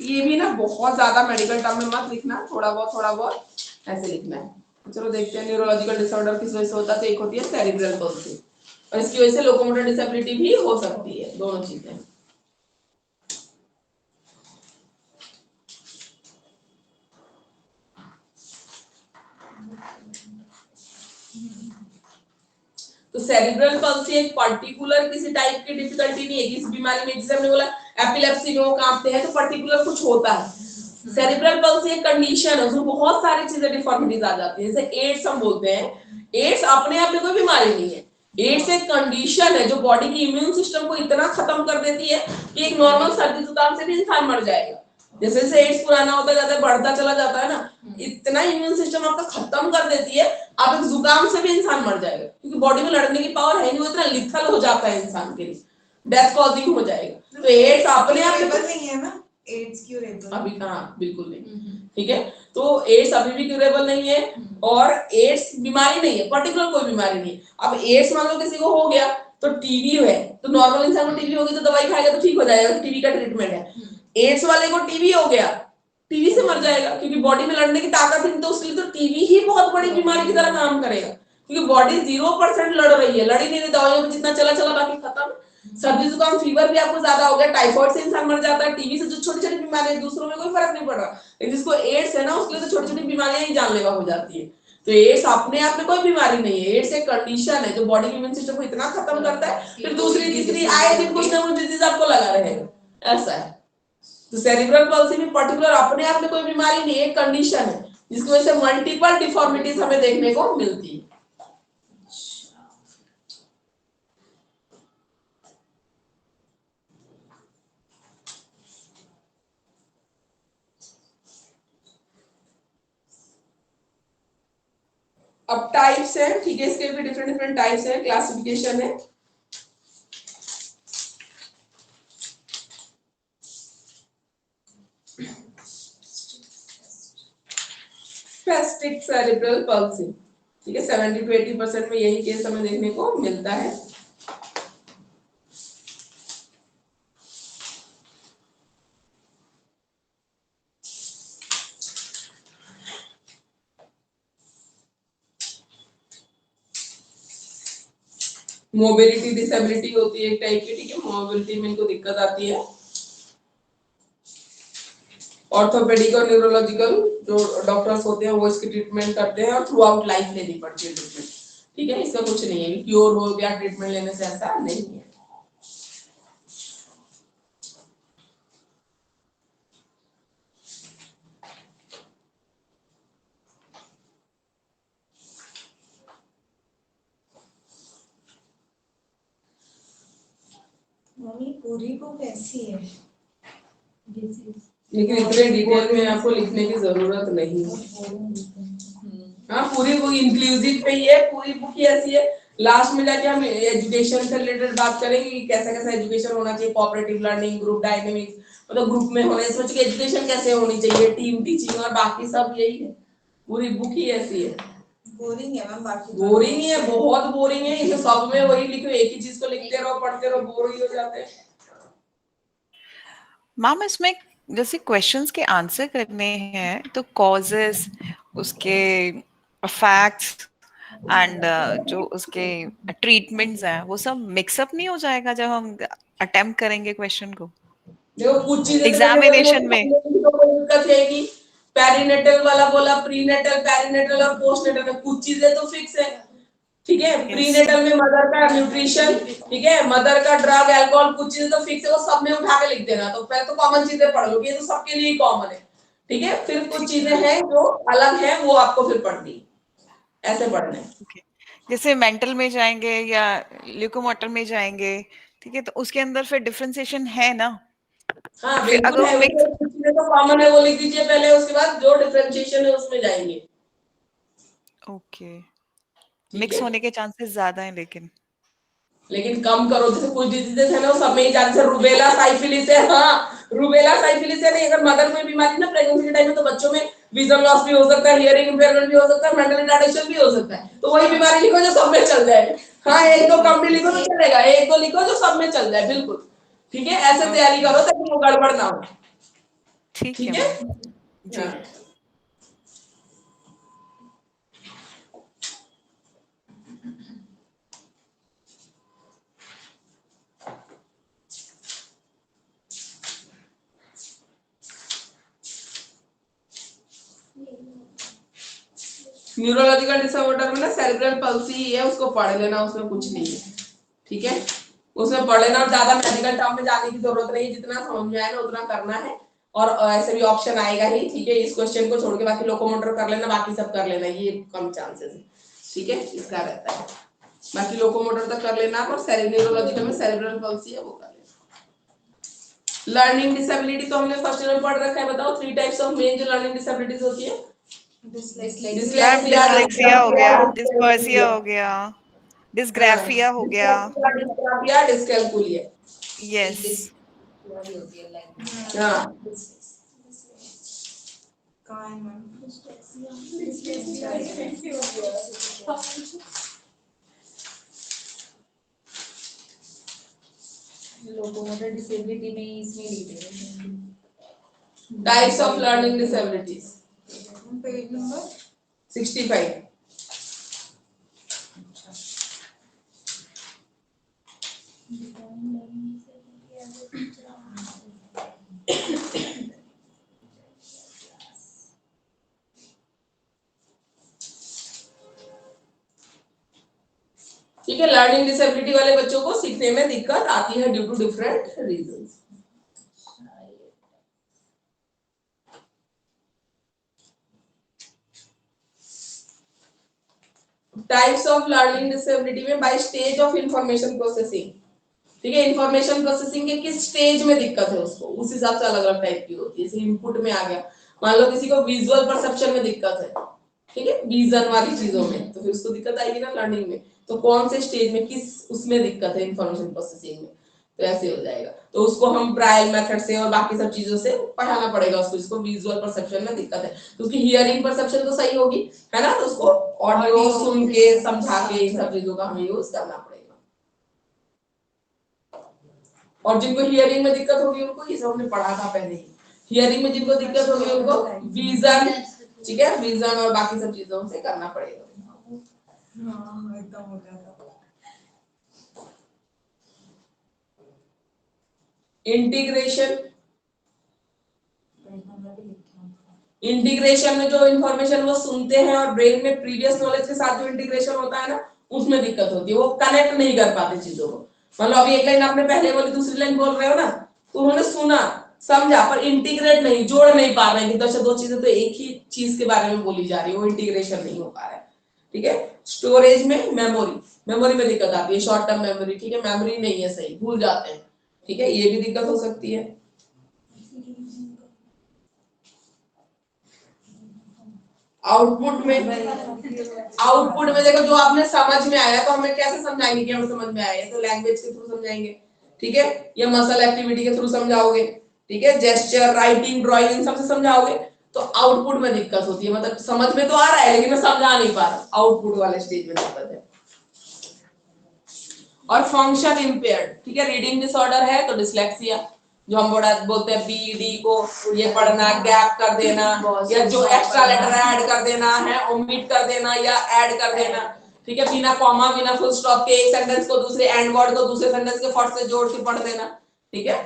ये भी ना बहुत ज्यादा मेडिकल टर्म में मत लिखना, थोड़ा बहुत ऐसे लिखना है। चलो देखते हैं न्यूरोलॉजिकल डिसऑर्डर किस वजह से होता है। तो एक होती है सेरिब्रल पल्सी और इसकी वजह से लोकोमोटर डिसेबिलिटी भी हो सकती है, दोनों चीजें। तो सेरिब्रल पल्सी एक पर्टिकुलर किसी टाइप की डिफिकल्टी नहीं है कि इस बीमारी में, जैसे हमने बोला एपिलेप्सी में वो कांपते हैं तो पर्टिकुलर कुछ होता है। सेरिब्रल पल्सी एक कंडीशन है, उसमें बहुत सारी चीजें डिफॉर्मिटीज आ जाती है। जैसे एड्स हम बोलते हैं, एड्स अपने आप में कोई बीमारी नहीं है, एड्स एक कंडीशन है जो बॉडी की इम्यून सिस्टम को इतना खत्म कर देती है कि एक नॉर्मल सर्दी जुकाम से भी इंसान मर जाएगा। जैसे जैसे एड्स पुराना होता जाता है, बढ़ता चला जाता है ना, इतना इम्यून सिस्टम आपका खत्म कर देती है, आप एक जुकाम से भी इंसान मर जाएगा क्योंकि बॉडी में लड़ने की पावर है नहीं, वो इतना लिथल हो जाता है इंसान के लिए, डेथ कॉजिंग हो जाएगा। तो एड्स अपने आप में नहीं है ना, एड्स क्यूरेबल अभी कहाँ, बिल्कुल नहीं, ठीक है। तो एड्स अभी भी क्यूरेबल नहीं है और एड्स बीमारी नहीं है, पर्टिकुलर कोई बीमारी नहीं है। अब एड्स मान लो किसी को हो गया तो टीबी है, तो नॉर्मल इंसान को टीबी होगी तो दवाई खाएगा तो ठीक हो जाएगा, तो टीबी का ट्रीटमेंट है। एड्स वाले को टीबी हो गया, टीबी से मर जाएगा क्योंकि बॉडी में लड़ने की ताकत नहीं, तो उसके लिए तो टीबी ही बहुत बड़ी बीमारी की तरह काम करेगा क्योंकि बॉडी 0% लड़ रही है, लड़ी नहीं रही, दवाइयों में जितना चला चला बाकी खत्म। सर्दी जुकाम फीवर भी आपको ज्यादा हो गया, टाइफाइड से इंसान मर जाता है, टीबी से जो छोटी छोटी बीमारियां दूसरों में कोई फर्क नहीं पड़ रहा, लेकिन जिसको एड्स है ना उसके लिए तो छोटी छोटी बीमारियां ही जानलेवा हो जाती है। तो एड्स अपने आप में कोई बीमारी नहीं है, एड्स एक कंडीशन है जो बॉडी के इम्यून सिस्टम को इतना खत्म करता है, फिर दूसरी तीसरी आए दिन कुछ ना कुछ डिजीज आपको लगा रहेगा, ऐसा है। तो सेरिब्रल पल्सी में पर्टिकुलर अपने आप में कोई बीमारी नहीं है, एक कंडीशन है जिसकी वजह से मल्टीपल डिफॉर्मिटीज हमें देखने को मिलती है। अब टाइप्स है, ठीक है, इसके भी डिफरेंट डिफरेंट टाइप्स है, क्लासिफिकेशन है। स्पेस्टिक सेरिब्रल पल्सी, ठीक है, 70 to 80% में यही केस हमें देखने को मिलता है। मोबिलिटी डिसेबिलिटी होती है एक टाइप की, ठीक है, मोबिलिटी में इनको दिक्कत आती है। ऑर्थोपेडिक और न्यूरोलॉजिकल जो डॉक्टर्स होते हैं वो इसकी ट्रीटमेंट करते हैं और थ्रू आउट लाइफ लेनी पड़ती है ट्रीटमेंट, ठीक है, इसका कुछ नहीं है, क्योर हो गया ट्रीटमेंट लेने से, ऐसा नहीं है। मम्मी पूरी बुक ऐसी है, लेकिन इतने डिटेल में आपको लिखने की जरूरत नहीं है। हाँ, पूरी बुक इंक्लूसिव पे ही है, पूरी बुक ही ऐसी है। लास्ट में जाके हम एजुकेशन से रिलेटेड बात करेंगे कि कैसा कैसा एजुकेशन होना चाहिए, कोऑपरेटिव लर्निंग, ग्रुप डायनेमिक्स, मतलब ग्रुप में होने सोच के एजुकेशन कैसे होनी चाहिए, टीम टीचिंग और बाकी सब यही है। पूरी बुक ही ऐसी है। बोरिंग है मैम, बाकी बोरिंग है, बहुत बोरिंग है, इसे सब में वही लिखो, एक ही चीज को लिखते रहो, पढ़ते रहो, बोर ही हो जाते हैं। मैम इसमें जैसे क्वेश्चंस के आंसर करने हैं तो कॉजेस, उसके फैक्ट्स एंड जो उसके ट्रीटमेंट्स हैं वो सब मिक्सअप नहीं हो जाएगा जब हम अटेम्प्ट करेंगे क्वेश्चन को देखो कुछ चीजें तो जैसे वही एग्जामिनेशन में? तो कोई दिक्कत है कि पेरिनेटल वाला बोला, प्रीनेटल, पेरिनेटल और पोस्टनेटल में कुछ चीजें तो फिक्स है, ठीक है, यस। प्रीनेटल में मदर का न्यूट्रिशन, ठीक है, मदर का ड्रग, अल्कोहल, कुछ चीजें तो फिक्स है, वो सब में उठा के लिख देना, तो पहले तो कॉमन चीजें पढ़ लो, ये तो सबके लिए कॉमन है, ठीक है, फिर कुछ ठीक चीजें है। हैं जो अलग है, वो आपको फिर पढ़नी है, ऐसे पढ़ना है। Okay. जैसे मेंटल में जाएंगे या ल्यूकोमोटर में जाएंगे, ठीक है, तो उसके अंदर फिर डिफरेंशिएशन है ना? हाँ फिर बिल्कुल अगर है, वो वैसे मिक्स, कुछ चीजें तो कॉमन है, वो लिख दीजिए पहले, उसके बाद जो डिफरेंशिएशन है उसमें जाएंगे, ओके, ठीक मिक्स है, होने के चांसेस ज्यादा हैं लेकिन कम करो, जैसे कुछ डिजीजेस है ना वो सब में ही जाते हैं, रूबेला साइफिलिस है, हाँ रूबेला साइफिलिस है, नहीं अगर मदर में बीमारी ना प्रेगनेंसी के टाइम में, तो बच्चों में विजन लॉस भी हो सकता है, हियरिंग इम्पेयरमेंट भी हो सकता है, मेंटल रिटार्डेशन भी हो सकता है, तो वही बीमारी लिखो जो सब में चल जाए। हाँ, एक दो कम भी लिखो तो चलेगा, एक दो लिखो जो सब में चल जाए, बिल्कुल ठीक है, ऐसे तैयारी ओके। करो ताकि वो गड़बड़ ना हो, ठीक है ठीक है। मैम। जी। हाँ, न्यूरोलॉजिकल डिसऑर्डर में ना सेरिब्रल पल्सी ही है, उसको पढ़ लेना, उसमें कुछ नहीं है, ठीक है, उसमें पढ़ लेना, ज्यादा मेडिकल टर्म में जाने की जरूरत नहीं, जितना समझ में आए ना उतना करना है, और ऐसे भी ऑप्शन आएगा ही, ठीक है, इस क्वेश्चन को छोड़ के बाकी लोकोमोटर कर लेना, बाकी सब कर लेना, ये कम चांसेस है, ठीक है, इसका रहता है, बाकी लोकोमोटर तक कर लेना, और न्यूरोलॉजिकल में सेरिब्रल पल्सी है वो कर लेना। लर्निंग डिसेबिलिटी तो हमने फर्स्ट ईयर में पढ़ रखा है, बताओ 3 टाइप्स ऑफ मेन जो लर्निंग डिसेबिलिटीज होती है। मैम डिसलेक्सिया, डिसलेक्सिया हो गया, डिस्पर्सिया डिस्लेक्सिया, हो गया, हाँ, डिस्ग्राफिया हो गया। Dysgraphia, dyscalculia, yes. हाँ, कहाँ है मैम? लोकोमोटर डिसेबिलिटी में इसमें डिटेल है। Types of learning disabilities page number 65। है, लर्निंग डिसेबिलिटी वाले बच्चों को सीखने में दिक्कत आती है due to different reasons. Types of learning disability में by stage of information processing, ठीक है, इंफॉर्मेशन प्रोसेसिंग के किस स्टेज में दिक्कत है उसको, उस हिसाब से अलग अलग टाइप की होती है। जैसे इनपुट में आ गया, मान लो किसी को विजुअल परसेप्शन में दिक्कत है, ठीक है, विजन वाली चीजों में, तो फिर उसको दिक्कत आएगी ना लर्निंग में। तो कौन से स्टेज में, किस उसमें दिक्कत है इंफॉर्मेशन प्रोसेसिंग में, तो ऐसे हो जाएगा। तो उसको हम ब्राइल मेथड से और बाकी सब चीजों से पढ़ाना पड़ेगा उसको, जिसको विजुअल परसेप्शन में दिक्कत है। तो उसकी हियरिंग परसेप्शन तो सही होगी, है ना, तो उसको ऑडियो सुन के समझा के इन सब चीजों का हमें यूज करना पड़ेगा। और जिनको हियरिंग में दिक्कत होगी उनको, ये सब हमने पढ़ा था पहले ही, हियरिंग में जिनको दिक्कत होगी उनको विजन, ठीक है, विजन और बाकी सब चीजों से करना पड़ेगा। हाँ एकदम हो गया था। इंटीग्रेशन, इंटीग्रेशन में जो इंफॉर्मेशन वो सुनते हैं और ब्रेन में प्रीवियस नॉलेज के साथ जो इंटीग्रेशन होता है ना, उसमें दिक्कत होती है, वो कनेक्ट नहीं कर पाते चीजों को। मतलब अभी एक लाइन आपने पहले बोली, दूसरी लाइन बोल रहे हो ना, तो उन्होंने सुना समझा पर इंटीग्रेट नहीं, जोड़ नहीं पा रहे हैं कि दो चीजें तो एक ही चीज के बारे में बोली जा रही है, वो इंटीग्रेशन नहीं हो पा रहा है, ठीक है। स्टोरेज में मेमोरी, मेमोरी में दिक्कत आती है, शॉर्ट टर्म मेमोरी, ठीक है, मेमोरी नहीं है सही, भूल जाते हैं, ठीक है, ये भी दिक्कत हो सकती है। आउटपुट में, आउटपुट में देखो जो आपने समझ में आया तो हमें कैसे समझाएंगे कि हमें समझ में आया, तो लैंग्वेज के थ्रू समझाएंगे, ठीक है, या मसल एक्टिविटी के थ्रू समझाओगे, ठीक है, जेस्चर, राइटिंग, ड्राइंग, इन सब से समझाओगे, तो आउटपुट में दिक्कत होती है। मतलब समझ में तो आ रहा है लेकिन मैं समझा नहीं पा रहा, आउटपुट वाले स्टेज में दिक्कत है। और फंक्शन इम्पेयर्ड, ठीक है, रीडिंग डिसऑर्डर है तो डिसलेक्सिया, जो हम बोलते हैं बी डी को ये पढ़ना, गैप कर देना, या जो एक्स्ट्रा लेटर ऐड कर देना है, ओमिट कर देना या ऐड कर देना, ठीक है, बिना कॉमा बिना फुल स्टॉप के एक सेंटेंस को दूसरे एंड वर्ड को दूसरे सेंटेंस के फॉर्ट से जोड़ के पढ़ देना, ठीक है।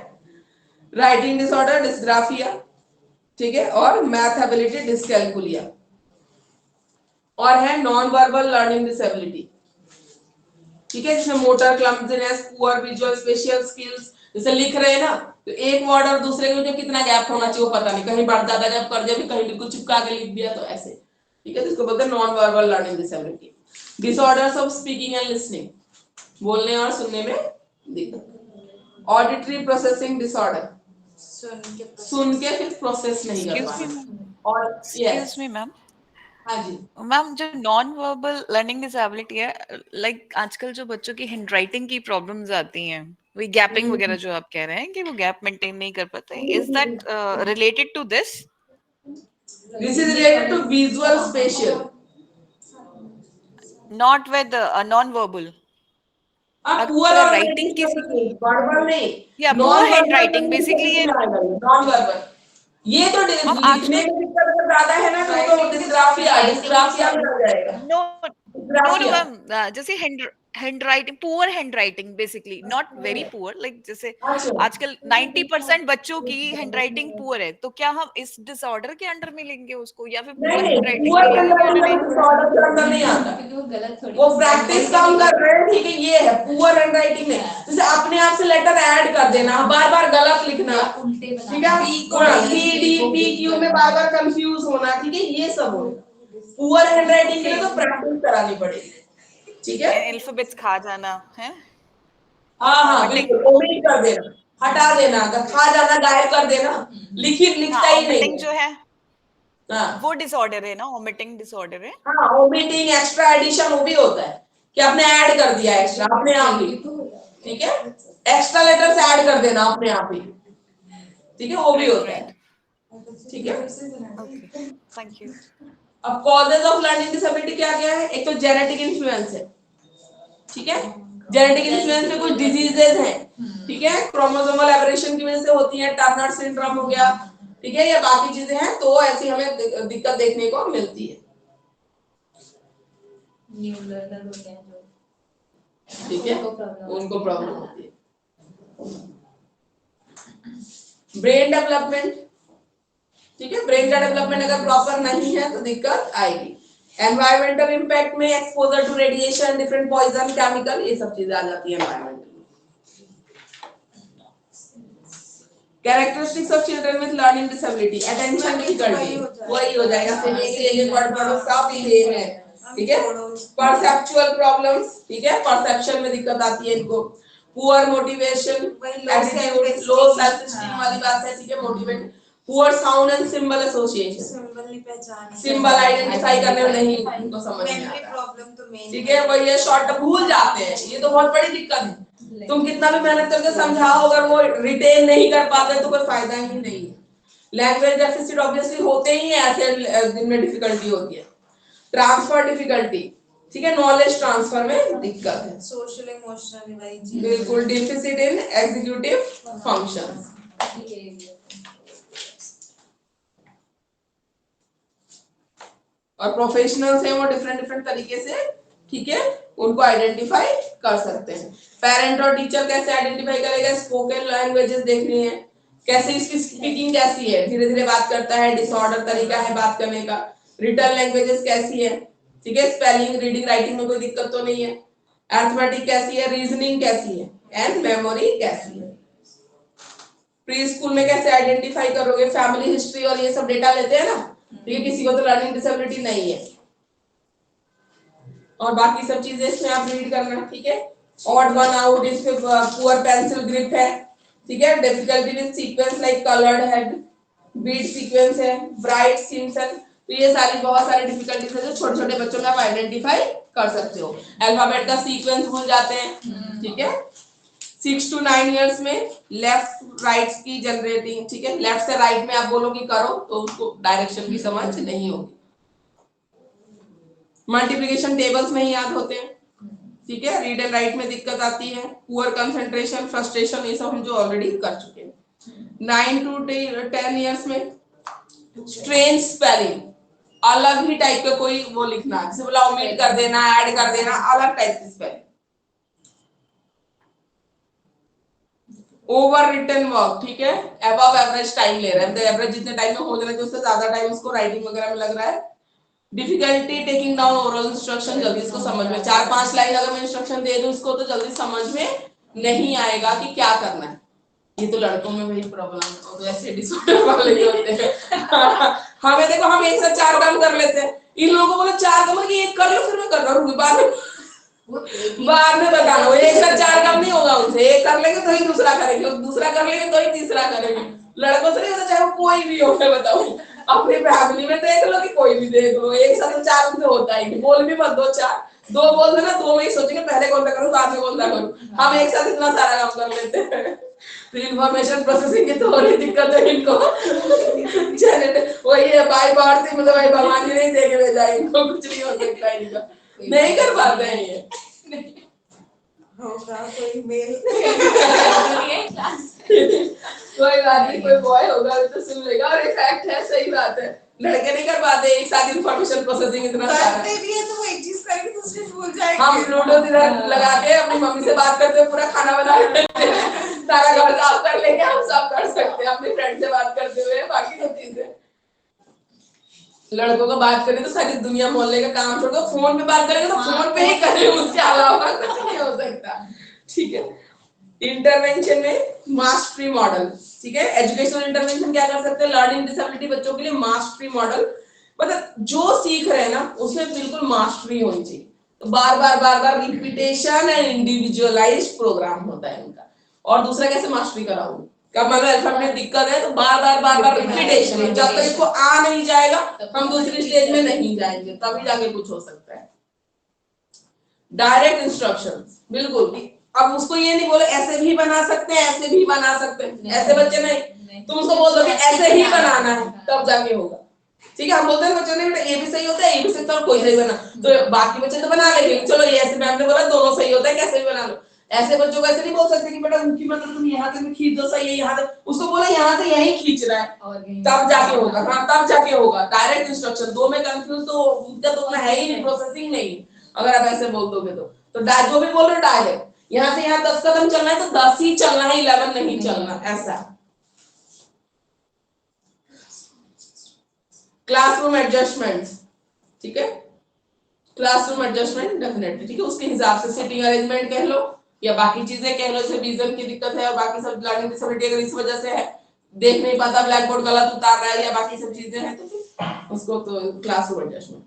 राइटिंग डिसऑर्डर डिस्ग्राफिया, ठीक है, और मैथ एबिलिटी डिसकैलकुलिया। और है नॉन वर्बल लर्निंग डिसेबिलिटी, ठीक है, जिसमें motor clumsiness, poor visual spatial skills, जैसे लिख रहे हैं ना तो एक वर्ड और दूसरे के बीच कितना गैप होना चाहिए वो पता नहीं, कहीं बढ़ ज्यादा गैप कर दिया, कहीं बिल्कुल चिपका के लिख दिया, तो ऐसे, ठीक है, तो इसको बोलते हैं non verbal learning disability. Disorders of speaking and listening, बोलने और सुनने में दिक्कत। ऑडिटरी प्रोसेसिंग डिसऑर्डर, सुन के फिर प्रोसेस नहीं कर Excuse me, पाना। ma'am. और Excuse यस, me, ma'am. हाँ जी, मैम जो नॉन वर्बल लर्निंग डिसेबिलिटी है, लाइक आजकल जो बच्चों की हैंडराइटिंग की प्रॉब्लम्स आती हैं, वही गैपिंग वगैरह जो आप कह रहे हैं कि वो गैप मेंटेन नहीं कर पाते, is that related to this? This is related to visual spatial. Not with non verbal? Poor अगर और राइटिंग राइटिंग किसी को, वर्बल नहीं, या non poor hand verbal writing basically ये, नॉन वर्बल, ये तो मैम लिखने आजकल, में दिक्कत अगर ज्यादा है ना तो डिस्ग्राफिया, डिस्ग्राफिया में आ जाएगा, नो नो डिस्ग्राफिया। मैम, जैसे hand writing, poor hand writing basically, not very poor, like जैसे अच्छा, आजकल 90% बच्चों की हैंड राइटिंग पुअर है, तो क्या हम इस डिसऑर्डर के अंडर में लेंगे उसको, या फिर नहीं पुअर नहीं, हैंड राइटिंग पुअर के लिए हैंडराइटिंग यूजुअली? का डिसऑर्डर के अंदर नहीं आता, क्योंकि वो गलत थोड़ी, वो प्रैक्टिस कम कर रहे हैं, ठीक है, ये है पुअर हैंडराइटिंग में, जैसे अपने आप से लेटर ऐड कर देना, बार बार गलत लिखना, उल्टे ठीक है, पी डी पी क्यू में बार बार कंफ्यूज होना, ठीक है, ये सब हो। पुअर हैंडराइटिंग के लिए तो प्रैक्टिस करानी पड़ेगी, ठीक है, अल्फाबेट्स खा जाना है, हाँ हाँ ओमिटिंग, बिल्कुल, ओमिट कर देना, हटा देना, खा जाना, गायब कर देना, लिखता हाँ ही नहीं ओमिटिंग है। जो है हाँ वो डिसऑर्डर है ना, ओमिटिंग डिसऑर्डर है। हाँ, ओमिटिंग, एक्स्ट्रा एडिशन वो भी होता है कि आपने ऐड कर दिया एक्स्ट्रा अपने आप ही, ठीक है, एक्स्ट्रा लेटर्स ऐड कर देना अपने आप ही, ठीक है, वो भी राइट होता राइट, है, ठीक है। Okay, thank you. अब कॉजेज ऑफ लर्निंग डिसेबिलिटी क्या क्या है, एक तो जेनेटिक इन्फ्लुएंस है, ठीक है, जेनेटिक इन्फ्लुएंस में कुछ डिजीजेज हैं, ठीक है, क्रोमोसोमल एबरेशन की वजह से होती है, टर्नर सिंड्रोम हो गया, ठीक है, या बाकी चीजें हैं, तो ऐसी हमें दिक्कत देखने को मिलती है, न्यू लर्नर होते हैं जो, ठीक है, उनको प्रॉब्लम होती है। ब्रेन डेवलपमेंट, ठीक है, ब्रेन का डेवलपमेंट अगर प्रॉपर नहीं है तो दिक्कत आएगी। एनवायरमेंटल इम्पैक्ट में exposure to radiation, different poison, chemical, ये सब चीजें आ जाती है एनवायरमेंट में। Characteristics of children with learning disability, attention difficulty, वही हो जाएगा, सेम वर्ड पढ़ो सब सेम है, ठीक है। परसेप्चुअल प्रॉब्लम्स, ठीक है, परसेप्शन में दिक्कत आती है इनको। Poor motivation, attitude, low self esteem वाली बात है, ठीक है, motivate. Poor sound and symbol association, symbol नहीं पहचान, सिंबल आइडेंटिफाई करने में नहीं उनको समझ में मेमोरी आता, प्रॉब्लम तो मेन, ठीक है, वही है, शॉर्ट भूल जाते हैं, ये तो बहुत बड़ी दिक्कत है। तुम कितना भी मेहनत करके समझाओ, अगर वो रिटेन नहीं कर पाते तो कोई फायदा ही नहीं है। लैंग्वेज डेफिसिट ऑब्वियसली होते ही है ऐसे जिनमें डिफिकल्टी होती है। ट्रांसफर डिफिकल्टी, ठीक है, नॉलेज ट्रांसफर में दिक्कत है। सोशल इमोशनल बिल्कुल, डिफिसिट इन एग्जीक्यूटिव फंक्शंस। और प्रोफेशनल्स हैं वो डिफरेंट डिफरेंट तरीके से, ठीक है, उनको आइडेंटिफाई कर सकते हैं। पेरेंट और टीचर कैसे आइडेंटिफाई करेगा? स्पोकन लैंग्वेजेस देखनी है, कैसे इसकी स्पीकिंग कैसी है, धीरे धीरे बात करता है, डिसऑर्डर तरीका है बात करने का। रिटन लैंग्वेजेस कैसी है, ठीक है, स्पेलिंग, रीडिंग, राइटिंग में कोई दिक्कत तो नहीं है। अरिथमेटिक कैसी है, रीजनिंग कैसी है, एंड मेमोरी कैसी है। प्री स्कूल में कैसे आइडेंटिफाई करोगे? फैमिली हिस्ट्री और ये सब डेटा लेते हैं ना, ठीक है, किसी को तो लर्निंग डिसेबिलिटी नहीं है, और बाकी सब चीजें इसमें आप रीड करना, ठीक है। ऑड वन आउट, इस पे पुअर पेंसिल ग्रिप है, ठीक है, difficulty with sequence like coloured head, beat sequence है, ब्राइट सिम्पसन, तो ये सारी बहुत सारी डिफिकल्टीज है जो छोटे छोटे बच्चों में आप आइडेंटिफाई कर सकते हो। अल्फाबेट का सीक्वेंस भूल जाते हैं, ठीक है। 6 to 9 इयर्स में लेफ्ट राइट की जनरेटिंग, ठीक है, लेफ्ट से राइट में आप बोलो कि करो तो उसको डायरेक्शन की समझ नहीं होगी। मल्टीप्लिकेशन टेबल्स में ही याद होते हैं, ठीक है। रीड एंड राइट में दिक्कत आती है, पुअर कंसंट्रेशन, फ्रस्ट्रेशन, ये सब हम जो ऑलरेडी कर चुके हैं। 9 to 10 इयर्स में स्ट्रेंज स्पेलिंग, अलग ही टाइप का कोई वो लिखना, जैसे बोला ओमिट कर देना, ऐड कर देना, अलग टाइप की स्पेलिंग। ओवर रिटन वर्क, ठीक है, अबव एवरेज टाइम ले रहा है, मतलब एवरेज जितने टाइम में हो जाना चाहिए उससे ज्यादा टाइम उसको राइटिंग वगैरह में लग रहा है। Difficulty taking down oral instruction, जल्दी इसको समझ में, 4-5 लाइन अगर मैं इंस्ट्रक्शन दे दूं इसको तो जल्दी समझ में नहीं आएगा कि क्या करना है। ये तो लड़कों में वही प्रॉब्लम है, तो ऐसे डिसऑर्डर वाले ही होते हैं। हमें देखो, हम एक साथ 4 काम कर लेते हैं, इन लोगों को बोलो 4 काम कि एक कर लो फिर मैं कर रहा हूँ, बाद में बताना, वो एक साथ 4 काम नहीं होगा उनसे, एक कर लेंगे तो ही दूसरा करेंगे, दूसरा कर लेंगे तो ही तीसरा करेंगे। लड़कों से नहीं होता, चाहे वो कोई भी हो, मैं बताऊं, अपनी फैमिली में देख लो कि कोई भी देख लो, एक साथ तो 4 उनसे होता ही नहीं। बोल भी मत दो 4, 2 बोल देना, 2 में ही सोचेंगे पहले कौन सा करूं बाद में कौन सा करूं, हम एक साथ इतना सारा काम कर लेते हैं। तो इन्फॉर्मेशन प्रोसेसिंग की तो बड़ी दिक्कत है इनको। वही है, बाय बार से मतलब भाई भगवान जी नहीं दे के भेजा, इनको कुछ नहीं हो सकता, इनका नहीं कर पाते हैं ये। होगा कोई मेल। कोई बात नहीं, कोई बॉय होगा तो सुन लेगा, और फैक्ट है, सही बात है, लड़के नहीं कर पाते एक साथ इन्फॉर्मेशन प्रोसेसिंग इतना सारा। करते भी है तो वो एक चीज करेंगे दूसरी भूल जाएंगे। हम ब्लूटूथ इधर लगा के अपनी मम्मी से बात करते हुए पूरा खाना बना लेते हैं, सारा घर साफ कर लेंगे, हम सब कर सकते हैं अपनी फ्रेंड से बात करते हुए, बाकी सब चीजें। लड़कों का बात करें तो सारी दुनिया मोहल्ले का काम छोड़ दो, फोन पे बात करेंगे तो फोन पे ही करें, उसके अलावा कुछ नहीं हो सकता, ठीक है। इंटरवेंशन में मास्टरी मॉडल, ठीक है, एजुकेशनल इंटरवेंशन क्या कर सकते हैं? लर्निंग डिसेबिलिटी बच्चों के लिए मास्टरी मॉडल, मतलब जो सीख रहे हैं ना उसमें बिल्कुल मास्टरी होनी चाहिए, तो बार बार रिपीटेशन एंड इंडिविजुअलाइज्ड प्रोग्राम होता है इनका। और दूसरा कैसे मास्टरी कराऊंगी, कब मतलब अल्फाबेट में दिक्कत है तो बार रिपीटेशन, जब तक इसको आ नहीं जाएगा हम दूसरी स्टेज में नहीं जाएंगे, तभी जाके कुछ हो सकता है। डायरेक्ट इंस्ट्रक्शंस, बिल्कुल, अब उसको ये नहीं बोले ऐसे भी बना सकते हैं, ऐसे भी बना सकते हैं, ऐसे बच्चे नहीं, तुम उसको बोल दो कि ऐसे ही बनाना है, तब जाके होगा, ठीक है। हम बोलते हैं बच्चों ने बेटा ये भी सही होता है, ये भी सही होता है, कोई सही बना, तो बाकी बच्चे तो बना लेंगे, चलो ये ऐसे मैम ने बोला दोनों सही होता है, कैसे भी बना लो। ऐसे बच्चों को ऐसे नहीं बोल सकते कि बेटा उनकी मतलब तुम यहाँ से खींच दो, सही है, यहाँ से उसको बोला यहाँ से यही खींच रहा है, तब जाके होगा, हाँ तब जाके होगा। डायरेक्ट इंस्ट्रक्शन, दो में कंफ्यूज तो उनका तो है ही नहीं, प्रोसेसिंग नहीं, अगर आप ऐसे बोल दोगे तो जो भी बोल रहे डायरेक्ट, यहाँ से यहाँ 10 कदम चलना है तो 10 ही चलना है, 11 नहीं चलना, ऐसा। क्लासरूम एडजस्टमेंट्स, ठीक है, क्लासरूम एडजस्टमेंट डेफिनेटली, ठीक है, उसके हिसाब से सिटिंग अरेंजमेंट कह लो या बाकी चीजें कह लो, जैसे विजन की दिक्कत है और बाकी सब लर्निंग डिसेबिलिटी अगर इस वजह से है, देख नहीं पाता, ब्लैक बोर्ड गलत उतार रहा है या बाकी सब चीजें हैं, तो फिर उसको तो क्लासरूम एडजस्टमेंट।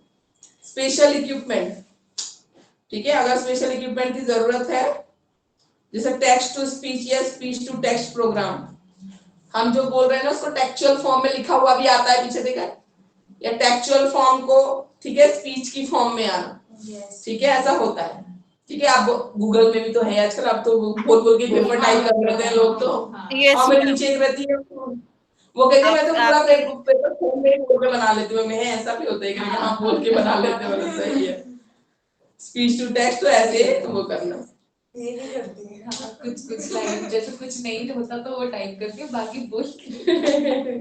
स्पेशल इक्विपमेंट, ठीक है, अगर स्पेशल इक्विपमेंट की जरूरत है, जैसे टेक्स्ट टू स्पीच या स्पीच टू टेक्स्ट प्रोग्राम, हम जो बोल रहे हैं ना उसको टेक्चुअल फॉर्म में लिखा हुआ भी आता है पीछे, देखा, या टेक्चुअल फॉर्म को, ठीक है, स्पीच की फॉर्म में आना, ठीक है, ऐसा होता है, ठीक है। आप गूगल में भी तो है आजकल, आप तो बोल बोल के पेपर टाइप कर लेते हैं लोग, तो Yes, और मैं ma'am. नीचे एक रहती है, वो कहते हैं मैं तो पूरा आप- पेपर फोन में बोल के बना लेती हूँ, मैं ऐसा भी होता है कि हाँ बोल के बना लेते हैं, मतलब सही है। स्पीच टू टेक्स्ट तो ऐसे वो करना, ये नहीं करती है। हाँ, कुछ लाइन जैसे कुछ नहीं होता तो वो टाइप करके बाकी बोल के।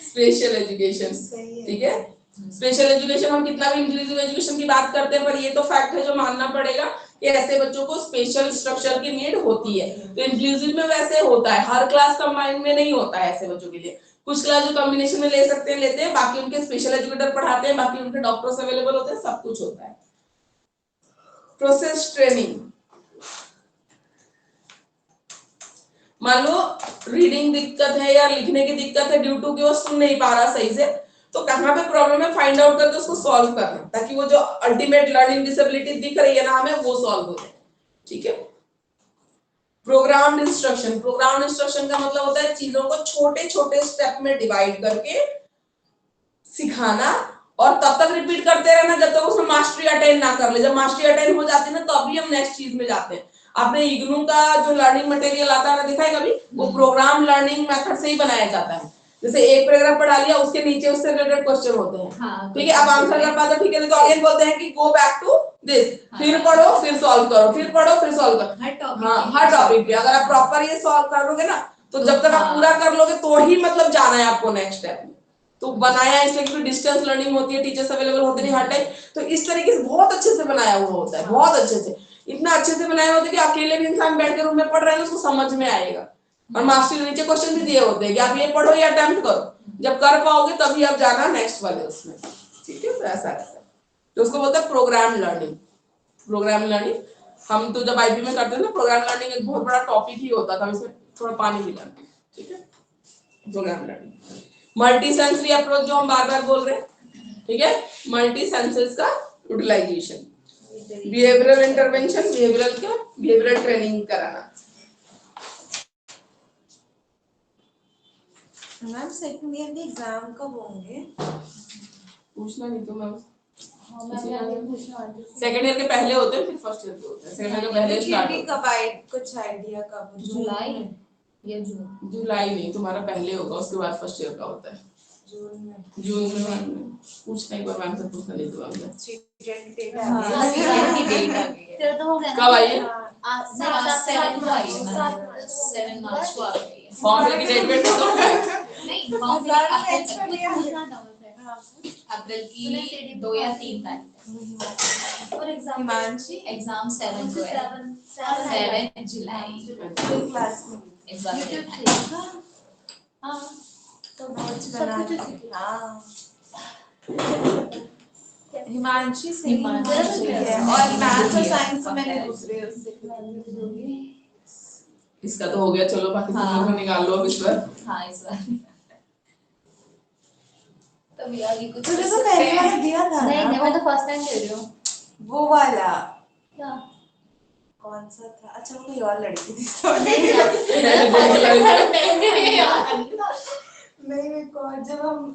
स्पेशल एजुकेशन, सही है। ठीक है। स्पेशल एजुकेशन, हम कितना भी इंक्लूसिव एजुकेशन की बात करते हैं, पर ये तो फैक्ट है जो मानना पड़ेगा कि ऐसे बच्चों को स्पेशल स्ट्रक्चर की नीड होती है। तो इंक्लूसिव में वैसे होता है, हर क्लास कंबाइंड में नहीं होता है ऐसे बच्चों के लिए, कुछ क्लास जो कॉम्बिनेशन में ले सकते हैं लेते हैं, बाकी उनके स्पेशल एजुकेटर पढ़ाते हैं, बाकी उनके डॉक्टर्स अवेलेबल होते हैं, सब कुछ होता है। प्रोसेस ट्रेनिंग, मान लो रीडिंग दिक्कत है या लिखने की दिक्कत है ड्यू टू कि वो सुन नहीं पा रहा सही से, तो कहाँ पे प्रॉब्लम है फाइंड आउट करके उसको सॉल्व करना, ताकि वो जो अल्टीमेट लर्निंग डिसेबिलिटी दिख रही है ना हमें, वो सॉल्व हो जाए, ठीक है। प्रोग्राम्ड इंस्ट्रक्शन, प्रोग्राम्ड इंस्ट्रक्शन का मतलब होता है चीजों को छोटे छोटे स्टेप में डिवाइड करके सिखाना, और तब तक रिपीट करते रहना जब तक उसमें मास्टरी अटेन ना कर ले। जब मास्टरी अटेन हो जाती है ना, तो अभी हम नेक्स्ट चीज में जाते हैं। आपने इग्नू का जो लर्निंग मटेरियल आता है देखा है कभी, वो प्रोग्राम लर्निंग मेथड से ही बनाया जाता है। जैसे एक पैराग्राफ पढ़ा लिया, उसके नीचे उससे रिलेटेड क्वेश्चन होते हैं, हाँ, ठीक है, अब आंसर कर पाते ठीक है, तो अगेन बोलते हैं कि गो बैक टू दिस, फिर पढ़ो फिर सॉल्व करो, फिर पढ़ो फिर सॉल्व करो। हर टॉपिक हाँ, हर टॉपिक पे अगर आप प्रॉपर ये सॉल्व कर लोगे ना, तो जब तक आप पूरा कर लोगे तो ही मतलब जाना है आपको नेक्स्ट स्टेप में। तो बनाया इसलिए क्योंकि डिस्टेंस लर्निंग होती है, टीचर्स अवेलेबल होते नहीं हर टाइम, तो इस तरीके से बहुत अच्छे से बनाया हुआ होता है, बहुत अच्छे से, इतना अच्छे से बनाया होता है कि अकेले भी इंसान बैठ के रूम में पढ़ रहे हैं उसको समझ में आएगा। और मास्टर के नीचे क्वेश्चन भी दिए होते हैं कि आप ये पढ़ो या अटेम्प्ट करो, जब कर पाओगे तभी आप जाना नेक्स्ट वाले उसमें, ठीक है, तो ऐसा रहता है। तो उसको बोलते हैं प्रोग्राम लर्निंग। प्रोग्राम लर्निंग हम तो जब आईपी में करते थे ना, प्रोग्राम लर्निंग एक बहुत बड़ा टॉपिक ही होता था, इसमें थोड़ा पानी मिला, ठीक है। Programme learning multi sensory approach जो हम बार बार बोल रहे हैं, ठीक है, मल्टी सेंसेस का utilization, behavioural intervention, behavioural training कराना। मैम सेकंड ईयर के एग्जाम कब होंगे? पूछना नहीं तो मैम, हाँ, मैं अभी पूछना चाहती हूँ। सेकंड ईयर के पहले होते हैं फिर फर्स्ट ईयर के होते हैं, सेकंड ईयर के पहले स्टार्ट कब कुछ आइडिया कब? जुलाई या जून? जुलाई नहीं, तुम्हारा पहले होगा, उसके बाद फर्स्ट ईयर का होता है जून में। जून में। मैम पूछना एक बार, मैम से पूछना नहीं तो मैम स्टूडेंट डेट हाँ, आ गई एग्जाम की डेट आ गई है। तेरा तो हो गया कब आई है? सेवन को आई है, 7 मार्च को आ गई है। फॉर्म फिल की डेट वेट तो कब है? नहीं, फॉर्म फिल अप्रैल तक, पूछना था मुझसे। अप्रैल की 2 या 3 तारीख और एग्जाम हिमांशी एग्जाम 7 को है, 7 जुलाई क्लास में एग्जाम YouTube है। से। हाँ, तो नोट्स सब बना कुछ रही थी। हाँ, हिमांशी से हिमांशी है, और मैथ्स और साइंस तो मैंने दूसरे उससे इसका तो हो गया, चलो बाकी सब लोग को निकाल लो अब इस बार। हाँ, इस बार तभी आगे कुछ तुझे कर तो सकते पहले हैं। वाला दिया था नहीं ना, नहीं, मैं तो फर्स्ट टाइम दे रही हूँ। वो वाला क्या? कौन सा था? अच्छा, वो कोई और लड़की थी। नहीं यार, मैं तो first time दे रही हूँ। नहीं, मेरे को जब हम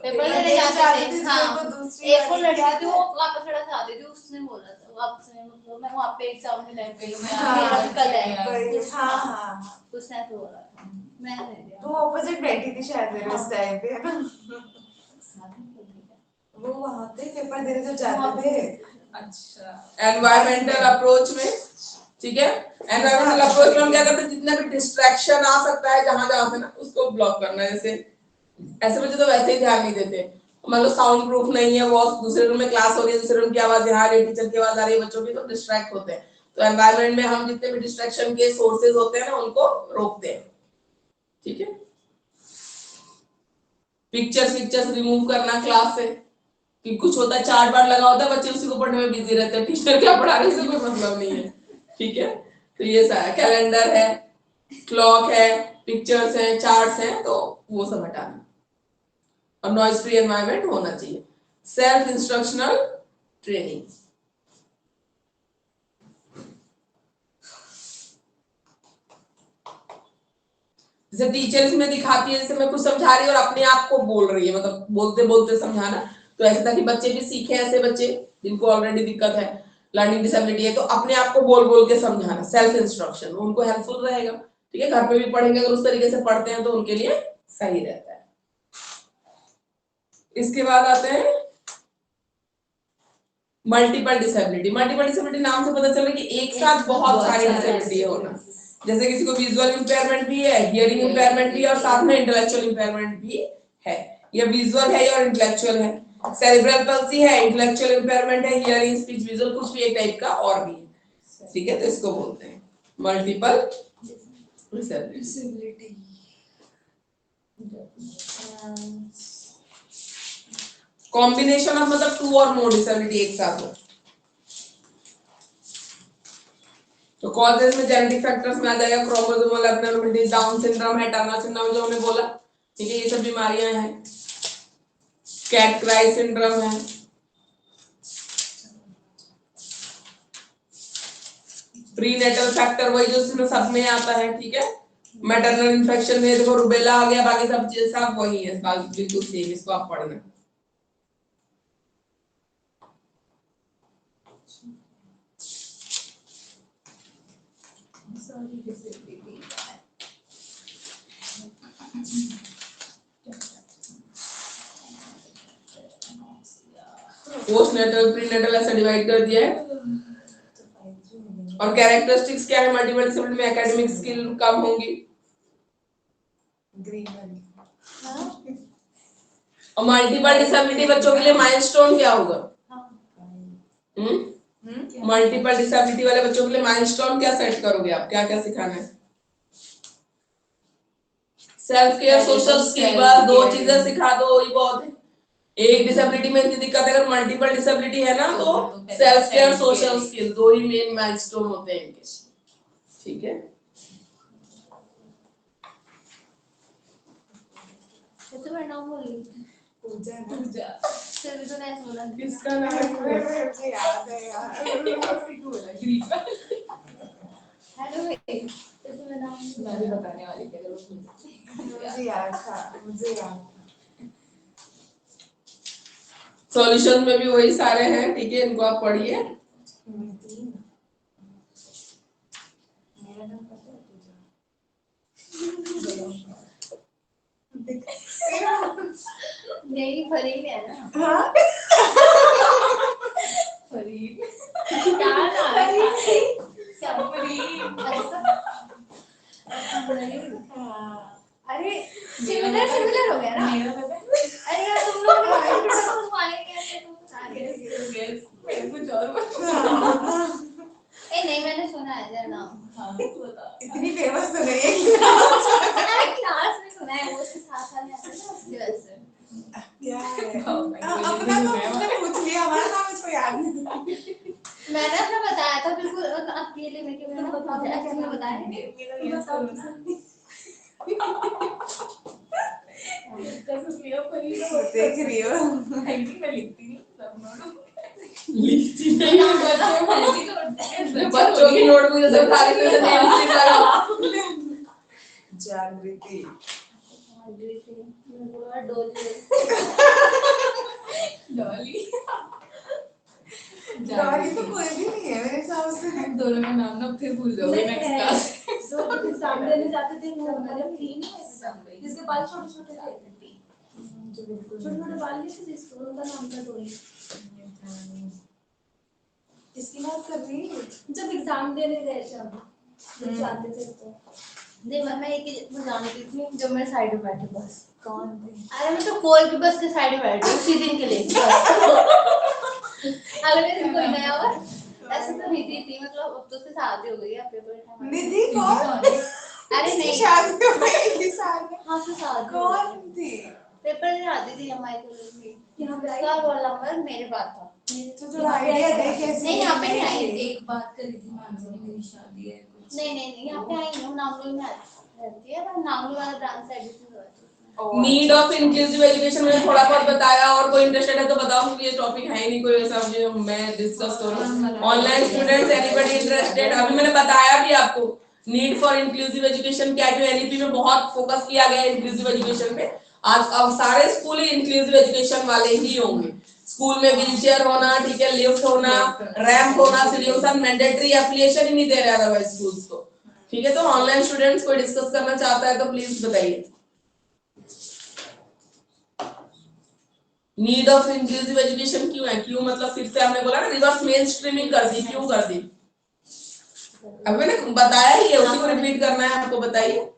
पेपर देने जाते थे, हाँ, वो दूसरी एक और वाली लड़की याद थी, है? वो वापस खड़ा था, थी, उसने बोला था वापस मैं वहाँ पे एग्जाम में लाइव गई हूँ, मैं हाँ, मेरा भी कल है। वही, हाँ हाँ, उसने ऐसे बोला था, मैं दे दिया। तो ऑपोजिट बैठी थी शायद मेरे उस टाइम पे, है ना? वो वहाँ पे पेपर देने जब जाते थे। अच्छा, एनवायरमेंटल अप्रोच में, ठीक है, एनवायरमेंटल अप्रोच में हम क्या करते हैं, जितने भी डिस्ट्रैक्शन आ सकता है जहां जहां से ना, उसको ब्लॉक करना है। जैसे ऐसे बच्चे तो वैसे ही ध्यान नहीं देते, मान लो साउंड प्रूफ नहीं है, वो दूसरे रूम में क्लास हो रही है, दूसरे रूम की आवाज यहाँ आ रही है, टीचर की आवाज आ रही है, बच्चों की, तो डिस्ट्रैक्ट होते हैं। तो एनवायरमेंट में हम जितने भी डिस्ट्रैक्शन के सोर्सेज होते हैं ना, उनको रोकते हैं, ठीक है। पिक्चर्स रिमूव करना क्लास से, कि कुछ होता है, चार्ट बार लगा होता है, बच्चे उसी को पढ़ने में बिजी रहते हैं, टीचर क्या पढ़ा रहे हैं इससे कोई मतलब नहीं है। ठीक है, तो ये सारा कैलेंडर है, क्लॉक है, पिक्चर्स है, चार्ट्स हैं, तो वो सब हटाना और नॉइज फ्री एनवायरनमेंट होना चाहिए। सेल्फ इंस्ट्रक्शनल ट्रेनिंग, जैसे टीचर इसमें दिखाती है, जैसे मैं कुछ समझा रही हूँ और अपने आप को बोल रही है, मतलब बोलते बोलते समझाना, तो ऐसे ताकि बच्चे भी सीखे, ऐसे बच्चे जिनको ऑलरेडी दिक्कत है, लर्निंग डिसेबिलिटी है, तो अपने आप को बोल बोल के समझाना, सेल्फ इंस्ट्रक्शन, उनको हेल्पफुल रहेगा। ठीक है, घर पे भी पढ़ेंगे अगर उस तरीके से पढ़ते हैं तो उनके लिए सही रहता है। इसके बाद आते हैं मल्टीपल डिसेबिलिटी। मल्टीपल डिसेबिलिटी नाम से पता चल रहा है कि एक साथ बहुत सारी डिसेबिलिटी होना, जैसे किसी को विजुअल इंपेयरमेंट भी है, हियरिंग इंपेयरमेंट भी है और साथ में इंटेलेक्चुअल इंपेयरमेंट भी है। ये विजुअल है और इंटेलेक्चुअल है। सेरेब्रल पल्सी है, इंटेलेक्चुअल इंपेयरमेंट है, हियरिंग, स्पीच, विजुअल, कुछ भी एक टाइप का और भी है। ठीक है, तो इसको बोलते हैं मल्टीपल डिसेबिलिटी। कॉम्बिनेशन ऑफ मतलब टू और मोर डिसेबिलिटी एक साथ हो। तो कॉजेज में जेनेटिक फैक्टर्स में आ जाएगा क्रोमोसोमल एब्नॉर्मलिटीज, डाउन सिंड्रोम है, टर्नर सिंड्रोम जो हमने बोला। ठीक है, ये सब बीमारियां हैं। कैट क्राई सिंड्रोम है, प्रीनेटल फैक्टर वही जो इसमें सब में आता है। ठीक है, मैटरनल इन्फेक्शन में देखो रुबेला आ गया, बाकी सब चीज सब वही है, बिल्कुल सेम, इसको आप पढ़ना। पोस्टनेटल, प्रीनेटल ऐसा डिवाइड कर दिया है। और कैरेक्टरिस्टिक्स क्या है मल्टीपल डिसेबिलिटी में? एकेडमिक स्किल कम होंगी, और मल्टीपल डिसेबिलिटी बच्चों के लिए माइलस्टोन क्या होगा? मल्टीपल डिसेबिलिटी वाले बच्चों के लिए माइलस्टोन क्या सेट करोगे आप? क्या क्या सिखाना है? सेल्फ केयर, सोशल स्किल, बस दो चीजें सिखा दो, ये बहुत है। एक डिसेबिलिटी में इतनी दिक्कत है, अगर मल्टीपल डिसेबिलिटी है ना तो सेल्फ केयर, सोशल स्किल, दो ही मेन माइलस्टोन होते हैं इनके। ठीक है, तो मैं नाम बोल रही थी पूजा ना, पूजा। फिर भी तूने ऐसे बोला किसका नाम है? मुझे याद है यार, हेलो तो तुम्हें नाम मैं भी बताने वाली थी, अगर वो भूल गई। मुझे याद था, मुझे याद। सॉल्यूशन में भी वही सारे हैं। ठीक है, इनको आप पढ़िए। मेरा नाम पता है पूजा? नहीं फरीद है ना? हाँ, फरीद। क्या नाम है? क्या अरे सिमिलर हो गया ना? मेरा पता है। अरे यार तुम लोग घुमाने कैसे मेरे कुछ और बता। ए नहीं मैंने सुना है तेरा नाम। हाँ, बता। इतनी फेमस तो नहीं है। अरे क्लास में सुना है, वो उसके साथ साथ आता है ना उसकी वजह से। क्या है? अपना अपना तो उसने पूछ लिया, हमारा नाम इसको याद नहीं। मैंने अपना बताया था बिल्कुल अकेले में कि मैंने बताया ऐसे मैं बताया है। मेरा ये सुनो। देख रही हो? मैं लिखती नहीं सब लिखती नहीं। नाम बताओ, ऐसी तो होता है। बच्चों की नोटबुक जैसे खाली में से नेम स्लिप लगा। जागृति। डॉली। डॉली तो कोई भी नहीं है मेरे हिसाब से। दोनों का नाम ना फिर भूल जाओगे नेक्स्ट क्लास। जो एग्जाम देने जाते थे वो मतलब तीन ही है, जिसके बाल छोटे छोटे थे, छोटे छोटे बाल नहीं थे, जिसको उनका नाम था डोली। इसकी बात कर रही है? जब एग्जाम देने गए थे हम, जब जाते थे तो देख मैं एक ही जानती थी जब मैं साइड में बैठी बस। कौन थे? अरे मैं तो कोई भी बस के साइड में बैठी हूँ उसी दिन के लिए बस। अगले दिन कोई नया और ऐसे तो निधि थी, मतलब अब तो उससे शादी हो गई है, पेपर टाइम। निधि कौन? अरे नहीं शादी हो गई इस साल में? हाँ तो शादी हो कौन गई। थी? पेपर में आती थी हमारे कॉलेज में, यहाँ पे आई उसका रोल नंबर मेरे पास था। तो थोड़ा आइडिया दे कैसे नहीं, यहाँ पे नहीं आई थी। एक बात करी थी मानसी ने, मेरी शादी है कुछ। नहीं, यहाँ पे आई हूँ, नागलोई में रहती है, पर नागलोई वाला ब्रांच से एडमिशन हुआ था। नीड ऑफ इंक्लूसिव एजुकेशन में थोड़ा बहुत बताया, और कोई इंटरेस्टेड है तो बताओ, क्योंकि ये टॉपिक है ही नहीं कोई ऐसा जो मैं डिस्कस करूं। Online students, anybody interested? अभी मैंने बताया भी आपको नीड फॉर इंक्लूसिव एजुकेशन क्या है। एनईपी में बहुत फोकस किया गया है इंक्लूसिव एजुकेशन पे। आज अब सारे स्कूल ही इंक्लूसिव एजुकेशन वाले ही होंगे। स्कूल में व्हीलचेयर होना, ठीक है, लिफ्ट होना, रैंप होना, सीढ़ियों का मैंडेटरी एफिलिएशन ही नहीं दे रहे अदरवाइज स्कूल्स को, ठीक है। तो ऑनलाइन स्टूडेंट्स कोई डिस्कस करना चाहता है तो प्लीज बताइए। नीड ऑफ इंक्लूसिव एजुकेशन क्यों है? क्यों मतलब फिर से हमने बोला ना, रिवर्स मेन स्ट्रीमिंग कर दी, क्यों कर दी? अब मैंने बताया ही है, उसी को रिपीट करना है आपको, बताइए।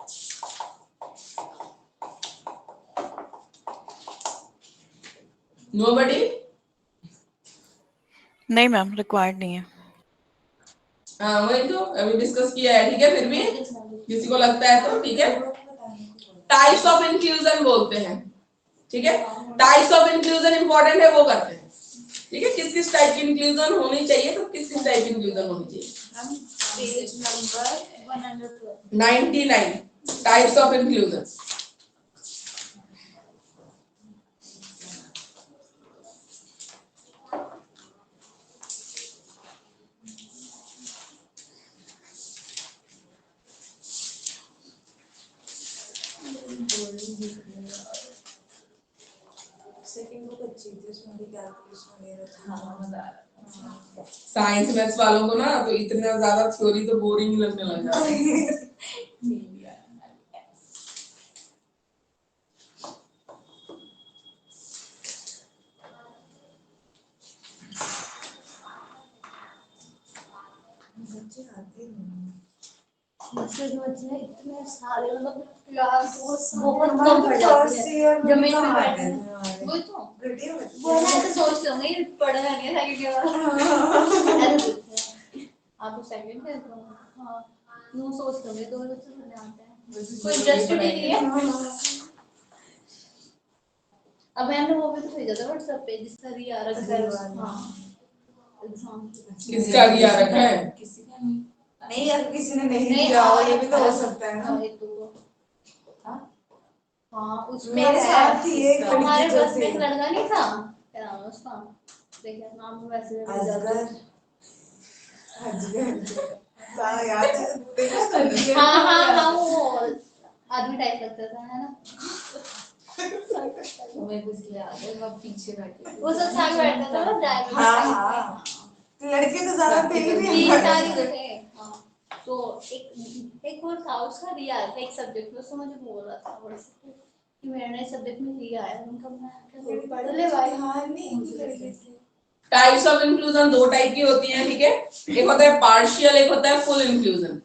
नोबडी? नहीं मैम, रिक्वायर्ड नहीं है। हाँ वही तो अभी डिस्कस किया है, ठीक है। फिर भी किसी को लगता है तो ठीक है। टाइप्स ऑफ इंक्लूजन बोलते हैं, ठीक है। टाइप्स ऑफ इंक्लूजन इंपॉर्टेंट है, वो करते हैं, ठीक है। किस किस टाइप की इंक्लूजन होनी चाहिए, तो किस किस टाइप की इंक्लूजन होनी चाहिए? Page number 99 types of inclusion. Second book अच्छी थी, उसमें भी कैलकुलेशन वगैरह था। हाँ मजा आ रहा साइंस मैथ्स वालों को ना तो इतना ज्यादा थ्योरी तो बोरिंग लगने लग जाता है। बच्चे आते नहीं। बच्चे जो बच्चे हैं इतने सारे, मतलब क्लास बहुत हमारे कम तो पढ़ जाती first है year में जमीन कहाँ पे आते बैठे थे हमारे? वही तो घटिया बच्चे। वो ना ऐसे सोच लूंगी पढ़ना नहीं है सेकंड ईयर ऐसे सोचते हैं आप उस सेकंड ईयर तो हाँ यूं सोच लूंगी तो बच्चे पढ़ने आते हैं, कोई इंटरेस्टेड ही नहीं है। अब मैंने वो भी तो भेजा था व्हाट्सएप पे जिसका रिया रखा है हाँ एग्जाम किसका दिया रखा है? किसी का नहीं। नहीं यार, किसी ने नहीं नहीं, दिया हो, हाँ, ये भी तो हो सकता है ना। हाँ, एक दो हाँ उसका मेरे है। साथ ही एक हमारे लड़की जो बस में थी। एक लड़का नहीं था, क्या नाम है उसका, देखिए नाम भी वैसे अजगर। अजगर सारा याद है, देखा था ना? हाँ वो आदमी टाइप लगता था है ना, मैं कुछ याद है, वो पीछे बैठे वो सब साथ बैठता था ना ड्राइवर हाँ। लड़के तो ज्यादा थे ही नहीं तीन हमारे साल साथ। के थे हाँ। तो एक और था उसका रिया था एक सब्जेक्ट में, उसको मुझे बोल रहा था व्हाट्सएप पे कि मेरे सब्जेक्ट में रिया है, उनका मैं पढ़ ले भाई हाँ नहीं, एक लड़के थे। टाइप्स ऑफ इंक्लूजन दो टाइप की होती हैं, ठीक है। एक होता है पार्शियल, एक होता है फुल इंक्लूजन।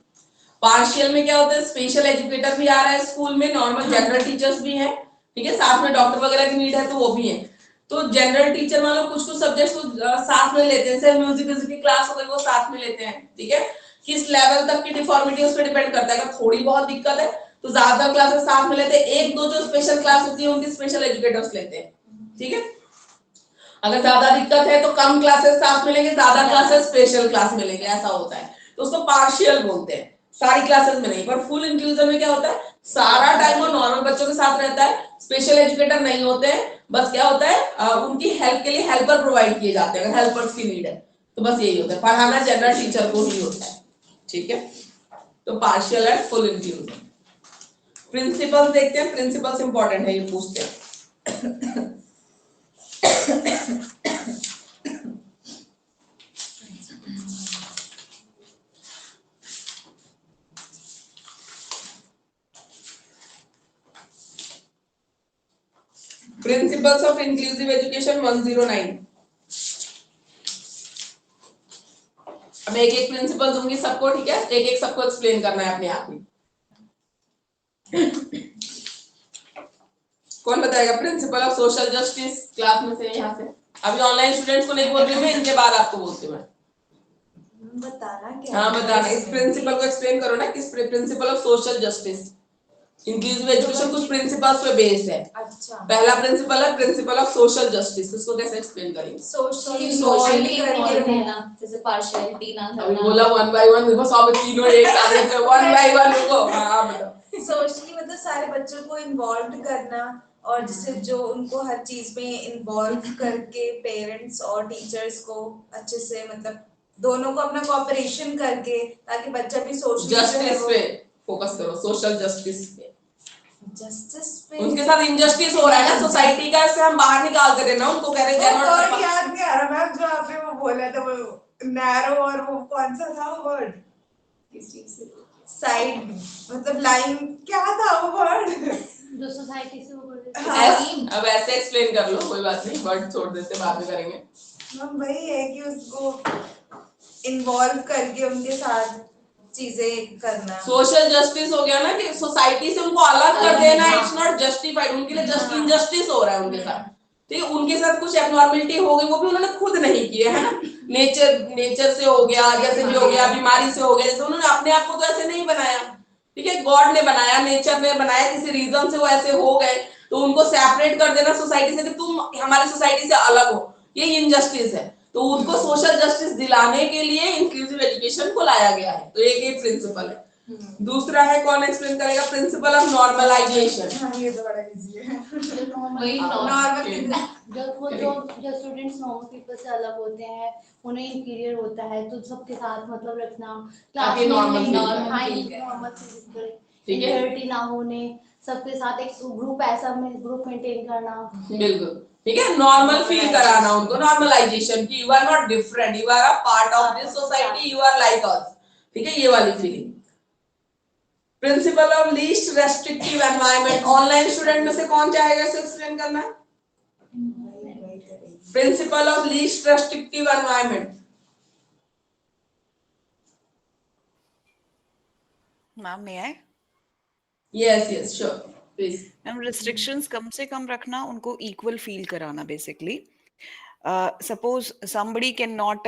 पार्शियल में क्या होता है, स्पेशल एजुकेटर भी आ रहा है स्कूल में, नॉर्मल जनरल टीचर्स भी हैं, ठीक है, साथ में डॉक्टर वगैरह की नीड है तो वो भी है। तो जनरल टीचर मान लो कुछ कुछ सब्जेक्ट्स को साथ में लेते हैं, जैसे म्यूजिक की क्लास हो गई वो साथ में लेते हैं, ठीक है। किस लेवल तक की डिफॉर्मिटी उस पर डिपेंड करता है। अगर थोड़ी बहुत दिक्कत है तो ज्यादा क्लासेस साथ में लेते हैं, एक दो जो स्पेशल क्लास होती है उनकी स्पेशल एजुकेटर्स लेते हैं, ठीक है। अगर ज्यादा दिक्कत है तो कम क्लासेस साथ में लेंगे, ज्यादा क्लासेस स्पेशल क्लास में लेंगे, ऐसा होता है। तो उसको पार्शियल बोलते हैं, सारी क्लासेस में नहीं। पर फुल इंक्लूजन में क्या होता है, सारा टाइम वो नॉर्मल बच्चों के साथ रहता है, स्पेशल एजुकेटर नहीं होते हैं। बस क्या होता है उनकी हेल्प के लिए हेल्पर प्रोवाइड किए जाते हैं, अगर हेल्पर्स की नीड है तो बस यही होता है। पढ़ाना जनरल टीचर को ही होता है, ठीक है। तो partial and full inclusion. Principle देखते हैं, प्रिंसिपल्स इंपॉर्टेंट है, ये पूछते हैं। Principles of inclusive education 109। अब एक एक प्रिंसिपल दूंगी सबको, ठीक है, एक एक सबको एक्सप्लेन करना है अपने आप में। कौन बताएगा principle of social justice class में से, यहाँ से? अभी ऑनलाइन स्टूडेंट्स को नहीं बोल रही हूँ मैं, इनके बाद आपको बोलती हूँ मैं। बताना क्या? हाँ बताना, इस प्रिंसिपल को एक्सप्लेन करो ना, किस principle of social justice. Inclusive education कुछ प्रिंसिपल्स पे बेस्ड है। अच्छा पहला प्रिंसिपल है प्रिंसिपल ऑफ सोशल जस्टिस, इसको कैसे एक्सप्लेन करेंगे? सोशली इक्वालिटी करके है ना, जैसे पार्शियलिटी ना अभी करना। बोला वन बाय वन, देखो सब तीनों एक साथ रहते हैं, वन बाय वन रुको। हाँ बताओ। सोशली मतलब सारे बच्चों को इन्वॉल्व करना, और जैसे जो उनको हर चीज में इन्वॉल्व करके पेरेंट्स और टीचर्स को अच्छे से मतलब दोनों को अपना कोऑपरेशन करके, ताकि बच्चा भी सोशली जस्टिस पे फोकस करो, सोशल जस्टिस पे। जस्टिस पे उनके साथ इनजस्टिस हो रहा है ना सोसाइटी का, से हम बाहर निकाल कर देना उनको, कह रहे वो they are not word the- याद नहीं आ रहा मैम, जो आपने वो बोला था, वो नैरो, और वो कौन सा था वो वर्ड, किस चीज से? साइड मतलब लाइन, क्या था वो वर्ड? जो सोसाइटी से वो बोल रहे थे। हाँ। ऐस- अब ऐसे एक्सप्लेन कर लो, कोई बात नहीं, वर्ड छोड़ देते, बाद में करेंगे। मैम वही है कि उसको इन्वॉल्व करके उनके साथ चीजें करना। सोशल जस्टिस हो गया ना कि सोसाइटी से उनको अलग कर देना, इट्स नॉट जस्टिफाइड, उनके लिए जस्ट इनजस्टिस हो रहा है उनके साथ। ठीक है, उनके साथ कुछ एबनॉर्मलिटी हो गई, वो भी उन्होंने खुद नहीं की है ना, नेचर से हो गया, जैसे भी हो गया, बीमारी से हो गया, जैसे उन्होंने अपने आप को तो ऐसे नहीं बनाया। ठीक है, गॉड ने बनाया, नेचर ने बनाया, किसी रीजन से वो ऐसे हो गए, तो उनको सेपरेट कर देना सोसाइटी से कि तुम हमारी सोसाइटी से अलग हो, ये इनजस्टिस है। तो उनको सोशल जस्टिस दिलाने के लिए इंक्लूसिव एजुकेशन को लाया गया है। तो एक ये प्रिंसिपल है। दूसरा है, कौन एक्सप्लेन करेगा? Principle of normalization. हाँ, ये तो बड़ा इजी है। वही नॉर्मल जो स्टूडेंट्स नॉर्मल पीपल से अलग होते हैं, उन्हें इंफीरियर होता है, तो सबके साथ मतलब रखना, क्लास ताकि में normal feel नॉर्मल करें। नॉर्मल ठीक है, इंफीरियरिटी ना होने, सबके साथ एक ग्रुप ऐसा में ग्रुप मेंटेन करना। बिल्कुल ठीक है, नॉर्मल फील कराना उनको, नॉर्मलाइजेशन की you are not different, you are a part of this society, you are like us. ठीक है, ये वाली फीलिंग। Principle of least restrictive environment, online student में से कौन चाहेगा इसे एक्सप्लेन करना? Principle of least restrictive environment. Ma'am may I? Yes yes sure please. Ma'am restrictions कम से कम रखना, उनको इक्वल फील कराना basically. Suppose somebody can not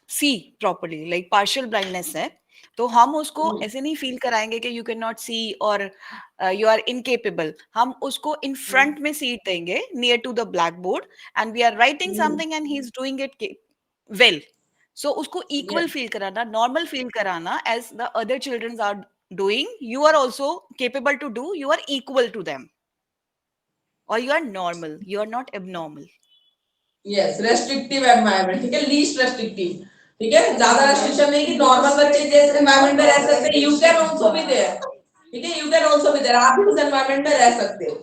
see properly, like partial blindness है, तो हम उसको ऐसे नहीं फील कराएंगे कि यू कैन नॉट सी और यू आर इनकेपेबल। हम उसको इन फ्रंट में सीट देंगे near to the black board, and we are writing something and he is doing it well. So उसको इक्वल फील कराना, नॉर्मल फील कराना, as the other children are doing, you are also capable to do, you are equal to them, or you are normal, you are not abnormal. Yes, restrictive environment. ठीक है, लीस्ट रेस्ट्रिक्टिव। ठीक है, ज्यादा रेस्ट्रिक्शन नहीं कि नॉर्मल बच्चे जैसे एनवायरनमेंट में रह सकते हैं, you can also be there. ठीक है, you can also be there, आप भी उस एनवायरनमेंट में रह सकते हो।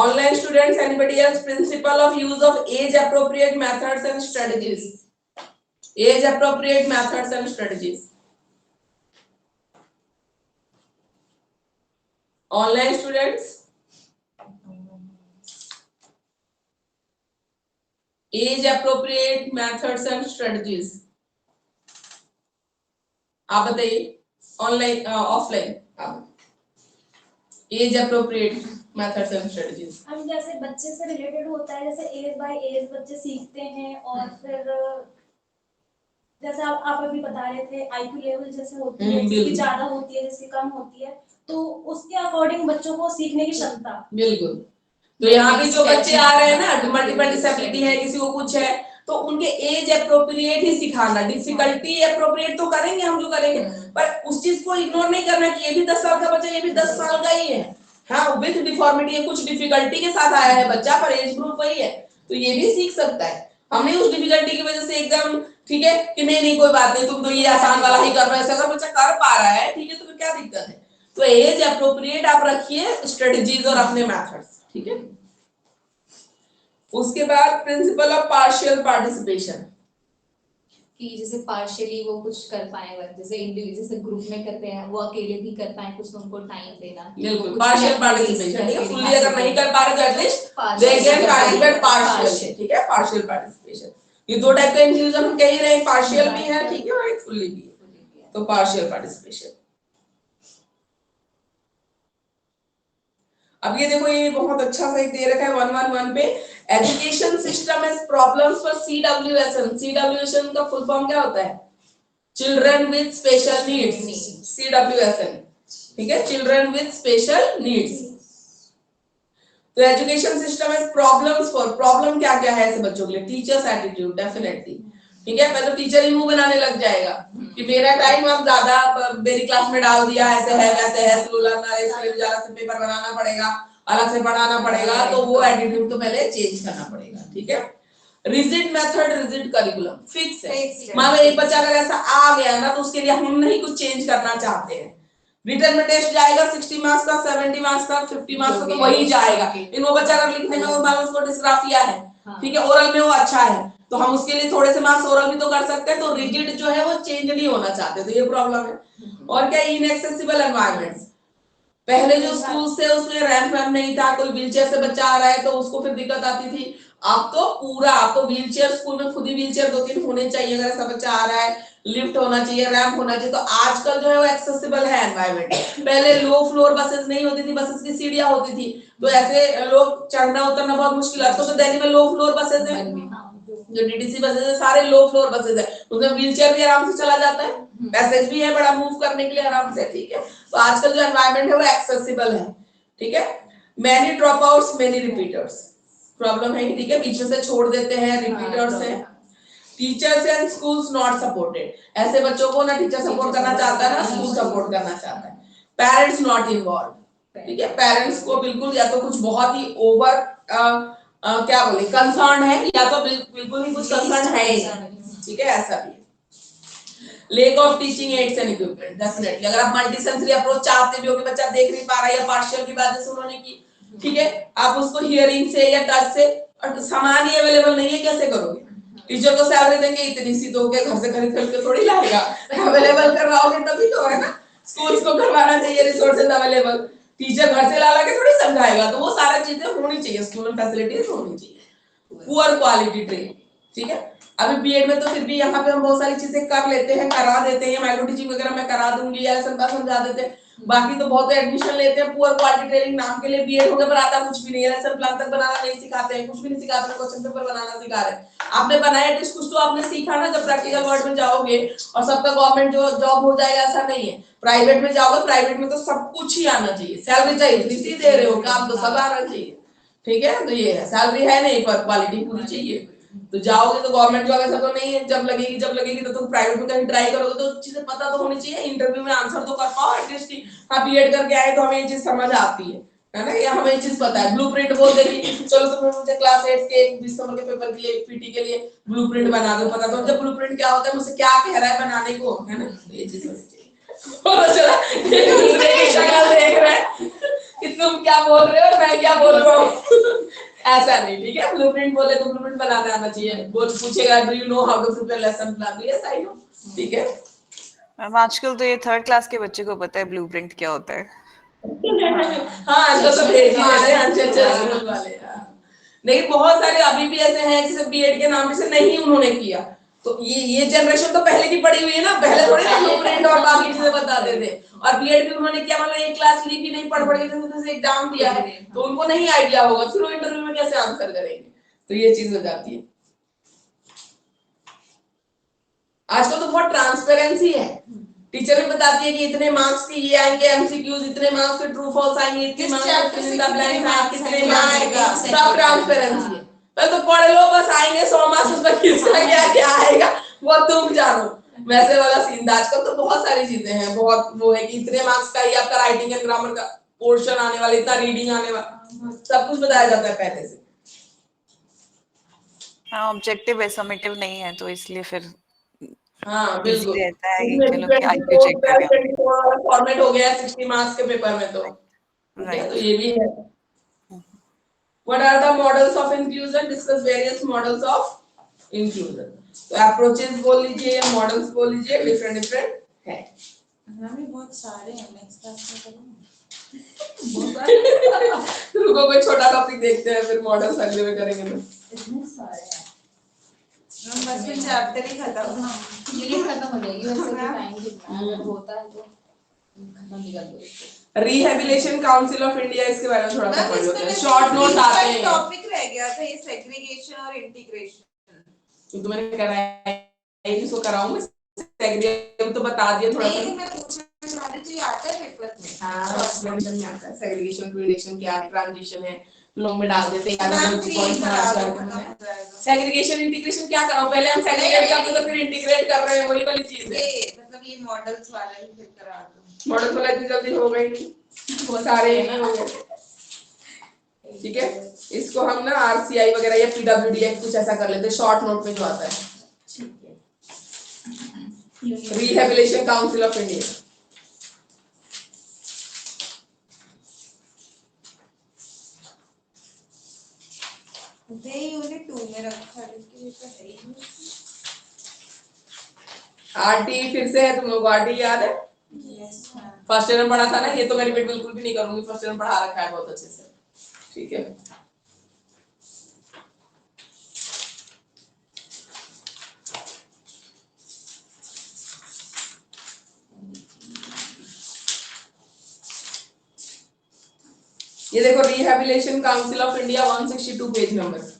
Online students, anybody else? Principle of use of age appropriate methods and strategies. Age appropriate methods and strategies, online students, age appropriate methods and strategies. आप बताइए, online offline, age appropriate methods and strategies. हम जैसे बच्चे से रिलेटेड होता है, जैसे एज बाय एज बच्चे सीखते हैं, और फिर जैसे आप अभी बता रहे थे आईक्यू लेवल जैसे होती है, जिसकी बिल्कुल। ज्यादा होती है, जिसकी कम होती है, तो उसके अकॉर्डिंग बच्चों को सीखने की क्षमता। बिल्कुल। तो यहाँ पे जो बच्चे आ रहे हैं ना, मल्टीपल डिसेबिलिटी है, किसी को कुछ है, तो उनके एज एप्रोप्रिएट ही सिखाना। डिफिकल्टी एप्रोप्रिएट तो करेंगे हम जो करेंगे, पर उस चीज को इग्नोर नहीं करना कि ये भी 10 साल का बच्चा, ये भी 10 साल का ही है। हाँ, विद डिफॉर्मिटी है, कुछ डिफिकल्टी के साथ आया है बच्चा, पर एज ग्रुप वही है, तो ये भी सीख सकता है। हमने उस डिफिकल्टी की वजह से एकदम ठीक है कि नहीं नहीं कोई बात नहीं, तुम तो ये आसान वाला ही कर रहे हो, अगर बच्चा कर पा रहा है ठीक है, तो फिर क्या दिक्कत है? तो एज एप्रोप्रिएट आप रखिए स्ट्रेटजीज और अपने मेथड्स। ठीक है, उसके बाद प्रिंसिपल ऑफ पार्शियल पार्टिसिपेशन, कि जैसे पार्शियली वो कुछ कर पाए, जैसे इंडिविजुअल जैसे ग्रुप में करते हैं वो अकेले भी कर पाए, कुछ तो उनको टाइम देना। बिल्कुल पार्शियल पार्टिसिपेशन। ठीक है, फुल्ली अगर नहीं कर पा रहे तो at least they can participate partial. ठीक है, पार्शियल पार्टिसिपेशन, ये दो टाइप का इंक्लूजन हम कह ही रहे हैं, पार्शियल भी है ठीक है, और एक फुल्ली भी है, तो पार्शियल पार्टिसिपेशन। अब ये देखो, ये बहुत अच्छा सा एक दे रखा है 111 पे, education system has problems for CWSN. CWSN का फुल फॉर्म क्या होता है? Children with special needs, CWSN, ठीक है, चिल्ड्रन विद स्पेशल नीड्स। तो एजुकेशन सिस्टम है प्रॉब्लम्स फॉर, प्रॉब्लम क्या क्या है ऐसे बच्चों के लिए, टीचर्स एटीट्यूड डेफिनेटली, ठीक है, मैं तो टीचर ही मुंह बनाने लग जाएगा कि मेरा टाइम अब ज्यादा मेरी क्लास में डाल दिया, ऐसे है वैसे है, स्लो लर्नर है, इसके लिए ज्यादा से पेपर बनाना पड़ेगा, अलग से पढ़ाना पड़ेगा, तो वो एटीट्यूड तो पहले चेंज करना पड़ेगा, ठीक है। Rigid method, rigid curriculum, fix है। मान लो एक बच्चा अगर ऐसा आ गया ना तो उसके लिए हम नहीं कुछ चेंज करना चाहते हैं। रिटर्न में टेस्ट जाएगा 60 मार्क्स का, 70 मार्क्स का, 50 मार्क्स का, तो वही जाएगा। इन वो बच्चा अगर लिखने में मान लो उसको डिस्ग्राफिया है, ठीक है, ओरल में वो अच्छा है, तो हम उसके लिए थोड़े से मार्क्स ओरल भी तो कर सकते हैं। तो रिजिड जो है वो चेंज नहीं होना चाहते, तो ये प्रॉब्लम है। और क्या, इनएक्सेसिबल एनवायरनमेंट्स, पहले जो स्कूल थे उसमें रैंप वैम्प नहीं था, कोई व्हीलचेयर से बच्चा आ रहा है तो उसको फिर दिक्कत आती थी। अब तो पूरा, अब तो व्हीलचेयर स्कूल में खुद ही व्हीलचेयर 2-3 होने चाहिए, अगर ऐसा बच्चा आ रहा है, लिफ्ट होना चाहिए, रैंप होना चाहिए। तो आजकल जो है वो एक्सेसिबल है एनवायरनमेंट। पहले लो फ्लोर बसेस नहीं होती थी, बसेस की सीढ़ियां होती थी, तो ऐसे लोग चढ़ना उतरना बहुत मुश्किल है। तो दिल्ली में लो फ्लोर बसेस है, जो डीटीसी बसेस है सारे लो फ्लोर बसेस है, उसमें व्हीलचेयर भी आराम से चला जाता है, पैसेज भी है बड़ा मूव करने के लिए आराम से, ठीक है। तो आजकल जो एनवायरनमेंट है वो एक्सेसिबल है, ठीक है। Many drop outs, many repeaters, problem है, ठीक है, बीच में से छोड़ देते हैं, रिपीटर्स है। Teachers and schools not supported, ऐसे बच्चों को ना टीचर सपोर्ट करना चाहता है ना स्कूल सपोर्ट करना चाहता है। पेरेंट्स नॉट इन्वॉल्व, ठीक है, पेरेंट्स को बिल्कुल या तो कुछ बहुत ही ओवर क्या बोले कंसर्न है, या तो बिल्कुल ही कुछ कंसर्न है ही, ठीक है, ऐसा भी। Lake of teaching ads and equipment, definitely अगर आप मल्टी सेंसरी अप्रोच चाहते भी हो कि बच्चा देख नहीं पा रहा है या पार्शियल की बात जैसे उन्होंने की, ठीक है, आप उसको हियरिंग से या टच से, और सामान ही अवेलेबल नहीं है, कैसे करोगे? टीचर को सैलरी देंगे इतनी सी, तो के घर से खरीद के थोड़ी लाएगा, अवेलेबल करवाओगे तभी तो, है ना। स्कूल्स को करवाना चाहिए रिसोर्सेज अवेलेबल, टीचर घर से ला के थोड़ी समझाएगा। तो वो सारी चीजें होनी चाहिए, स्कूल में फैसिलिटीज होनी चाहिए। पुअर क्वालिटी ट्रेनिंग, ठीक है। अभी बीएड में तो फिर भी यहाँ पे हम बहुत सारी चीजें कर लेते हैं, करा देते हैं, माइक्रो टीचिंग वगैरह मैं करा दूंगी या समझा देते हैं। बाकी तो बहुत एडमिशन लेते हैं पुअर क्वालिटी ट्रेनिंग नाम के लिए, बीएड हो गया पर आता कुछ भी नहीं है, लेसन प्लान तक बनाना नहीं सिखाते हैं, कुछ भी नहीं सिखाते हैं, क्वेश्चन पेपर बनाना सिखा रहे हैं। आपने बनाया टेस्ट, कुछ तो आपने सीखा ना, जब प्रैक्टिकल वर्ल्ड में जाओगे। और सबका गवर्नमेंट जो जॉब हो जाएगा ऐसा नहीं है, प्राइवेट में जाओगे, प्राइवेट में तो सब कुछ ही आना चाहिए, सैलरी चाहिए इतनी सी दे रहे हो, काम तो सब आना चाहिए, ठीक है। तो ये है, सैलरी है नहीं पर क्वालिटी पूरी चाहिए। तो जाओगे तो गवर्नमेंट जॉब ऐसा तो नहीं है जब लगेगी तो तुम प्राइवेट में कहीं ट्राई करोगे, तो चीजें पता तो होनी चाहिए, इंटरव्यू में आंसर तो कर पाओ एटलीस्ट। हाँ बीएड करके आए तो हमें ये चीज समझ आती है ना, या हमें ये चीज पता है। ब्लूप्रिंट बोल देगी, चलो तुम मुझे क्लास 8 के 20 नंबर के पेपर के लिए पीटी के लिए ब्लूप्रिंट बना दो, पता तो जब ब्लूप्रिंट क्या होता है, मुझसे क्या कह रहा है बनाने को, है ना, ये चीज होनी चाहिए। और चला एक दूसरे की शक्ल देख रहे हैं कि तुम क्या बोल रहे हो और मैं क्या बोल रहा हूँ, ऐसा नहीं, ठीक है। ब्लूप्रिंट बोले तो ब्लूप्रिंट बनाना आना चाहिए। बोल पूछेगा do you know how to prepare lesson plan, yes I know, ठीक है। मैम आजकल तो ये 3rd क्लास के बच्चे को पता है ब्लूप्रिंट क्या होता है। हाँ आजकल तो भेज ही दे रहे हैं अच्छे स्कूल वाले। लेकिन बहुत सारे अभी भी ऐसे हैं जिसे बीएड के नाम से नहीं उन्होंने किया। तो ये जनरेशन तो पहले की पड़ी हुई है ना, पहले थोड़ी ना ब्लूप्रिंट और बाकी चीजें बताते थे। और बीएड भी उन्होंने किया, मतलब एक क्लास ली भी नहीं, पढ़ के जैसे एग्जाम दिया है तो उनको नहीं आइडिया होगा, फिर वो इंटरव्यू में कैसे आंसर करेंगे। तो ये चीज हो जाती है। आजकल तो बहुत ट्रांसपेरेंसी है, टीचर भी बताती है कि इतने मार्क्स की ये आएंगे एमसीक्यूज, इतने मार्क्स के ट्रू फॉल्स आएंगे, इतने मार्क्स के फिल इन द ब्लैंक्स आएंगे, कितने में आएगा, सब ट्रांसपेरेंसी है। तो पढ़ लो बस, आएंगे 100 मार्क्स, उसमें किसका क्या आएगा वो तुम जानो, वैसे वाला सीन। आजकल तो बहुत सारी चीजें हैं, बहुत वो है कि इतने मार्क्स का ही आपका राइटिंग एंड ग्रामर का पोर्शन आने वाला, इतना रीडिंग आने वाला, सब कुछ बताया जाता है पहले से। हाँ ऑब्जेक्टिव है, समेटिव नहीं है, तो इसलिए फिर हाँ बिल्कुल, रहता है कि चलो कि आईक्यू चेक करें। फॉर्मेट हो गया 60 मार्क्स के पेपर में, तो ठीक है, तो ये भी है। What are the models of inclusion? Discuss various models of inclusion. तो approaches बोल लीजिए या models बोल लीजिए, different है। हमें बहुत सारे हैं, नेक्स्ट क्लास में करूँगा। रुको कोई छोटा टॉपिक देखते हैं, फिर मॉडल्स अगले में करेंगे। तो इतने सारे हैं, हम बस में चैप्टर ही खत्म, यूनिट खत्म हो जाएगी वैसे भी, टाइम कितना अगर होता है तो खत्म ही कर दो इसको। रिहेबिलिटेशन काउंसिल ऑफ इंडिया, इसके बारे में थोड़ा सा पढ़ लेते हैं, शॉर्ट नोट आते हैं। टॉपिक रह गया था ये सेग्रीगेशन और इंटीग्रेशन, तो मैंने कराया, इसको कराऊंगा। सेग्रीगेशन तो बता दिया थोड़ा सा। नहीं मैं पूछना चाह रही थी आता है पेपर में? हाँ, सेग्रीगेशन में आता है, सेग्रीगेशन फ्लूइडेशन क्या है, ट्रांजिशन है, लोग में डाल देते हैं, मैम अलग-अलग थ्री पॉइंट्स बता बना दो करके। खत्म हो जाएगा। सेग्रीगेशन इंटीग्रेशन क्या करो, पहले हम सेग्रीगेट करते तो फिर इंटीग्रेट कर रहे हैं, वही वाली चीज है। ये मतलब ये मॉडल्स वाला ही फिर करा दो। मॉडल वाला इतनी जल्दी होगा ही नहीं, वो सारे ही हो गए। ठीक है, इसको हम ना आरसीआई वगैरह या पीडब्ल्यूडी एक्ट कुछ ऐसा कर लेते हैं, शॉर्ट नोट में जो आता है। Rehabilitation council of India. ये यूनिट 2 में रखा है लेकिन इसका है ही नहीं। आरटी फिर से है, तुम लोग को आरटी याद है? Yes ma'am. फर्स्ट ईयर में पढ़ा था ना, ये तो मैं रिपीट बिल्कुल भी नहीं करूंगी, फर्स्ट ईयर में पढ़ा रखा है बहुत अच्छे से। ठीक है, ये देखो rehabilitation council of India 162 page number.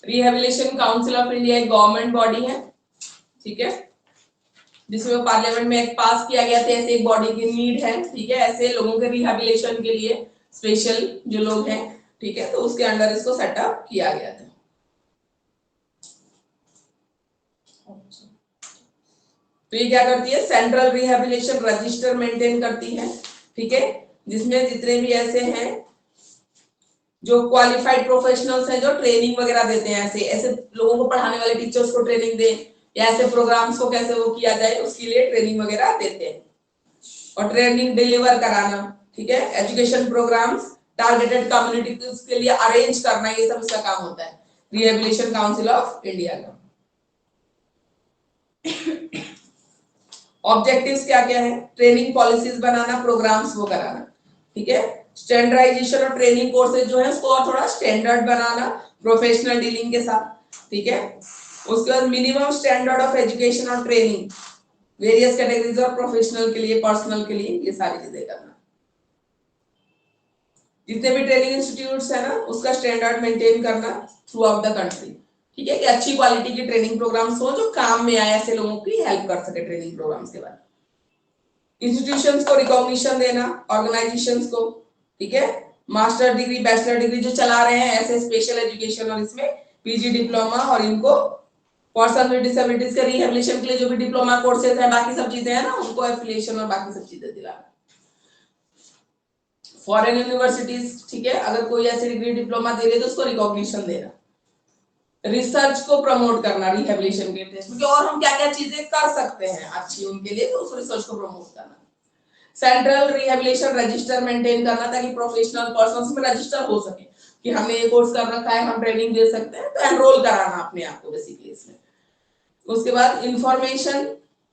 Rehabilitation council of India एक गवर्नमेंट बॉडी है, ठीक है, जिसमें पार्लियामेंट में एक पास किया गया था, ऐसे एक बॉडी की नीड है। ठीक है, ऐसे लोगों के रिहेबिलिटेशन के लिए स्पेशल जो लोग हैं, ठीक है, तो उसके अंडर इसको सेटअप किया गया था। तो ये क्या करती है, सेंट्रल रिहेबिलिटेशन रजिस्टर मेंटेन करती है। ठीक है, जिसमें जितने भी ऐसे हैं जो क्वालिफाइड प्रोफेशनल्स हैं, जो ट्रेनिंग वगैरह देते हैं, ऐसे ऐसे लोगों को पढ़ाने वाले टीचर्स को ट्रेनिंग दे, या ऐसे प्रोग्राम्स को कैसे वो किया जाए, उसके लिए ट्रेनिंग वगैरह देते हैं और ट्रेनिंग डिलीवर कराना। ठीक है, एजुकेशन प्रोग्राम्स टारगेटेड कम्युनिटीज के लिए अरेंज करना, ये सब इसका काम होता है रिहेबिलिटेशन काउंसिल ऑफ इंडिया का। ऑब्जेक्टिव्स क्या क्या है, ट्रेनिंग पॉलिसीज बनाना, प्रोग्राम्स वो कराना। ठीक है, स्टैंडर्डाइजेशन और ट्रेनिंग कोर्सेज जो है उसको और थोड़ा स्टैंडर्ड बनाना प्रोफेशनल डीलिंग के साथ। ठीक है, उसके बाद मिनिमम स्टैंडर्ड ऑफ एजुकेशन और ट्रेनिंग वेरियस कैटेगरीज और प्रोफेशनल के लिए, पर्सनल के लिए, ये सारी चीजें करना। जितने भी ट्रेनिंग इंस्टीट्यूट्स है ना, उसका स्टैंडर्ड मेंटेन करना थ्रू आउट द कंट्री। ठीक है, कि अच्छी क्वालिटी की ट्रेनिंग प्रोग्राम्स हो जो काम में आए, ऐसे लोगों की हेल्प कर सके ट्रेनिंग प्रोग्राम्स के बाद। इंस्टीट्यूशंस को रिकॉग्निशन देना, ऑर्गेनाइजेशंस को। ठीक है, मास्टर डिग्री बैचलर डिग्री जो चला रहे हैं ऐसे स्पेशल एजुकेशन और इसमें पीजी डिप्लोमा, और इनको पर्सन विद डिसेबिलिटीज के रिहेबिलिटेशन के लिए जो भी डिप्लोमा कोर्सेज है, बाकी सब चीजें हैं ना, उनको एफिलिएशन और बाकी सब चीजें दिलाना। फॉरेन यूनिवर्सिटीज, ठीक है, अगर कोई ऐसी डिग्री डिप्लोमा दे रही है तो उसको रिकॉग्निशन देना। रिसर्च को प्रमोट करना रिहेबिलिटेशन के लिए, क्योंकि और हम क्या क्या चीजें कर सकते हैं अच्छी उनके लिए, तो उस रिसर्च को प्रमोट करना। सेंट्रल रिहेबिलिटेशन रजिस्टर मेंटेन करना, ताकि प्रोफेशनल पर्सन्स में रजिस्टर हो सके कि हमने ये कोर्स कर रखा है, हम ट्रेनिंग दे सकते हैं, तो एनरोल कराना अपने आप को बेसिकली इसमें। उसके बाद इंफॉर्मेशन,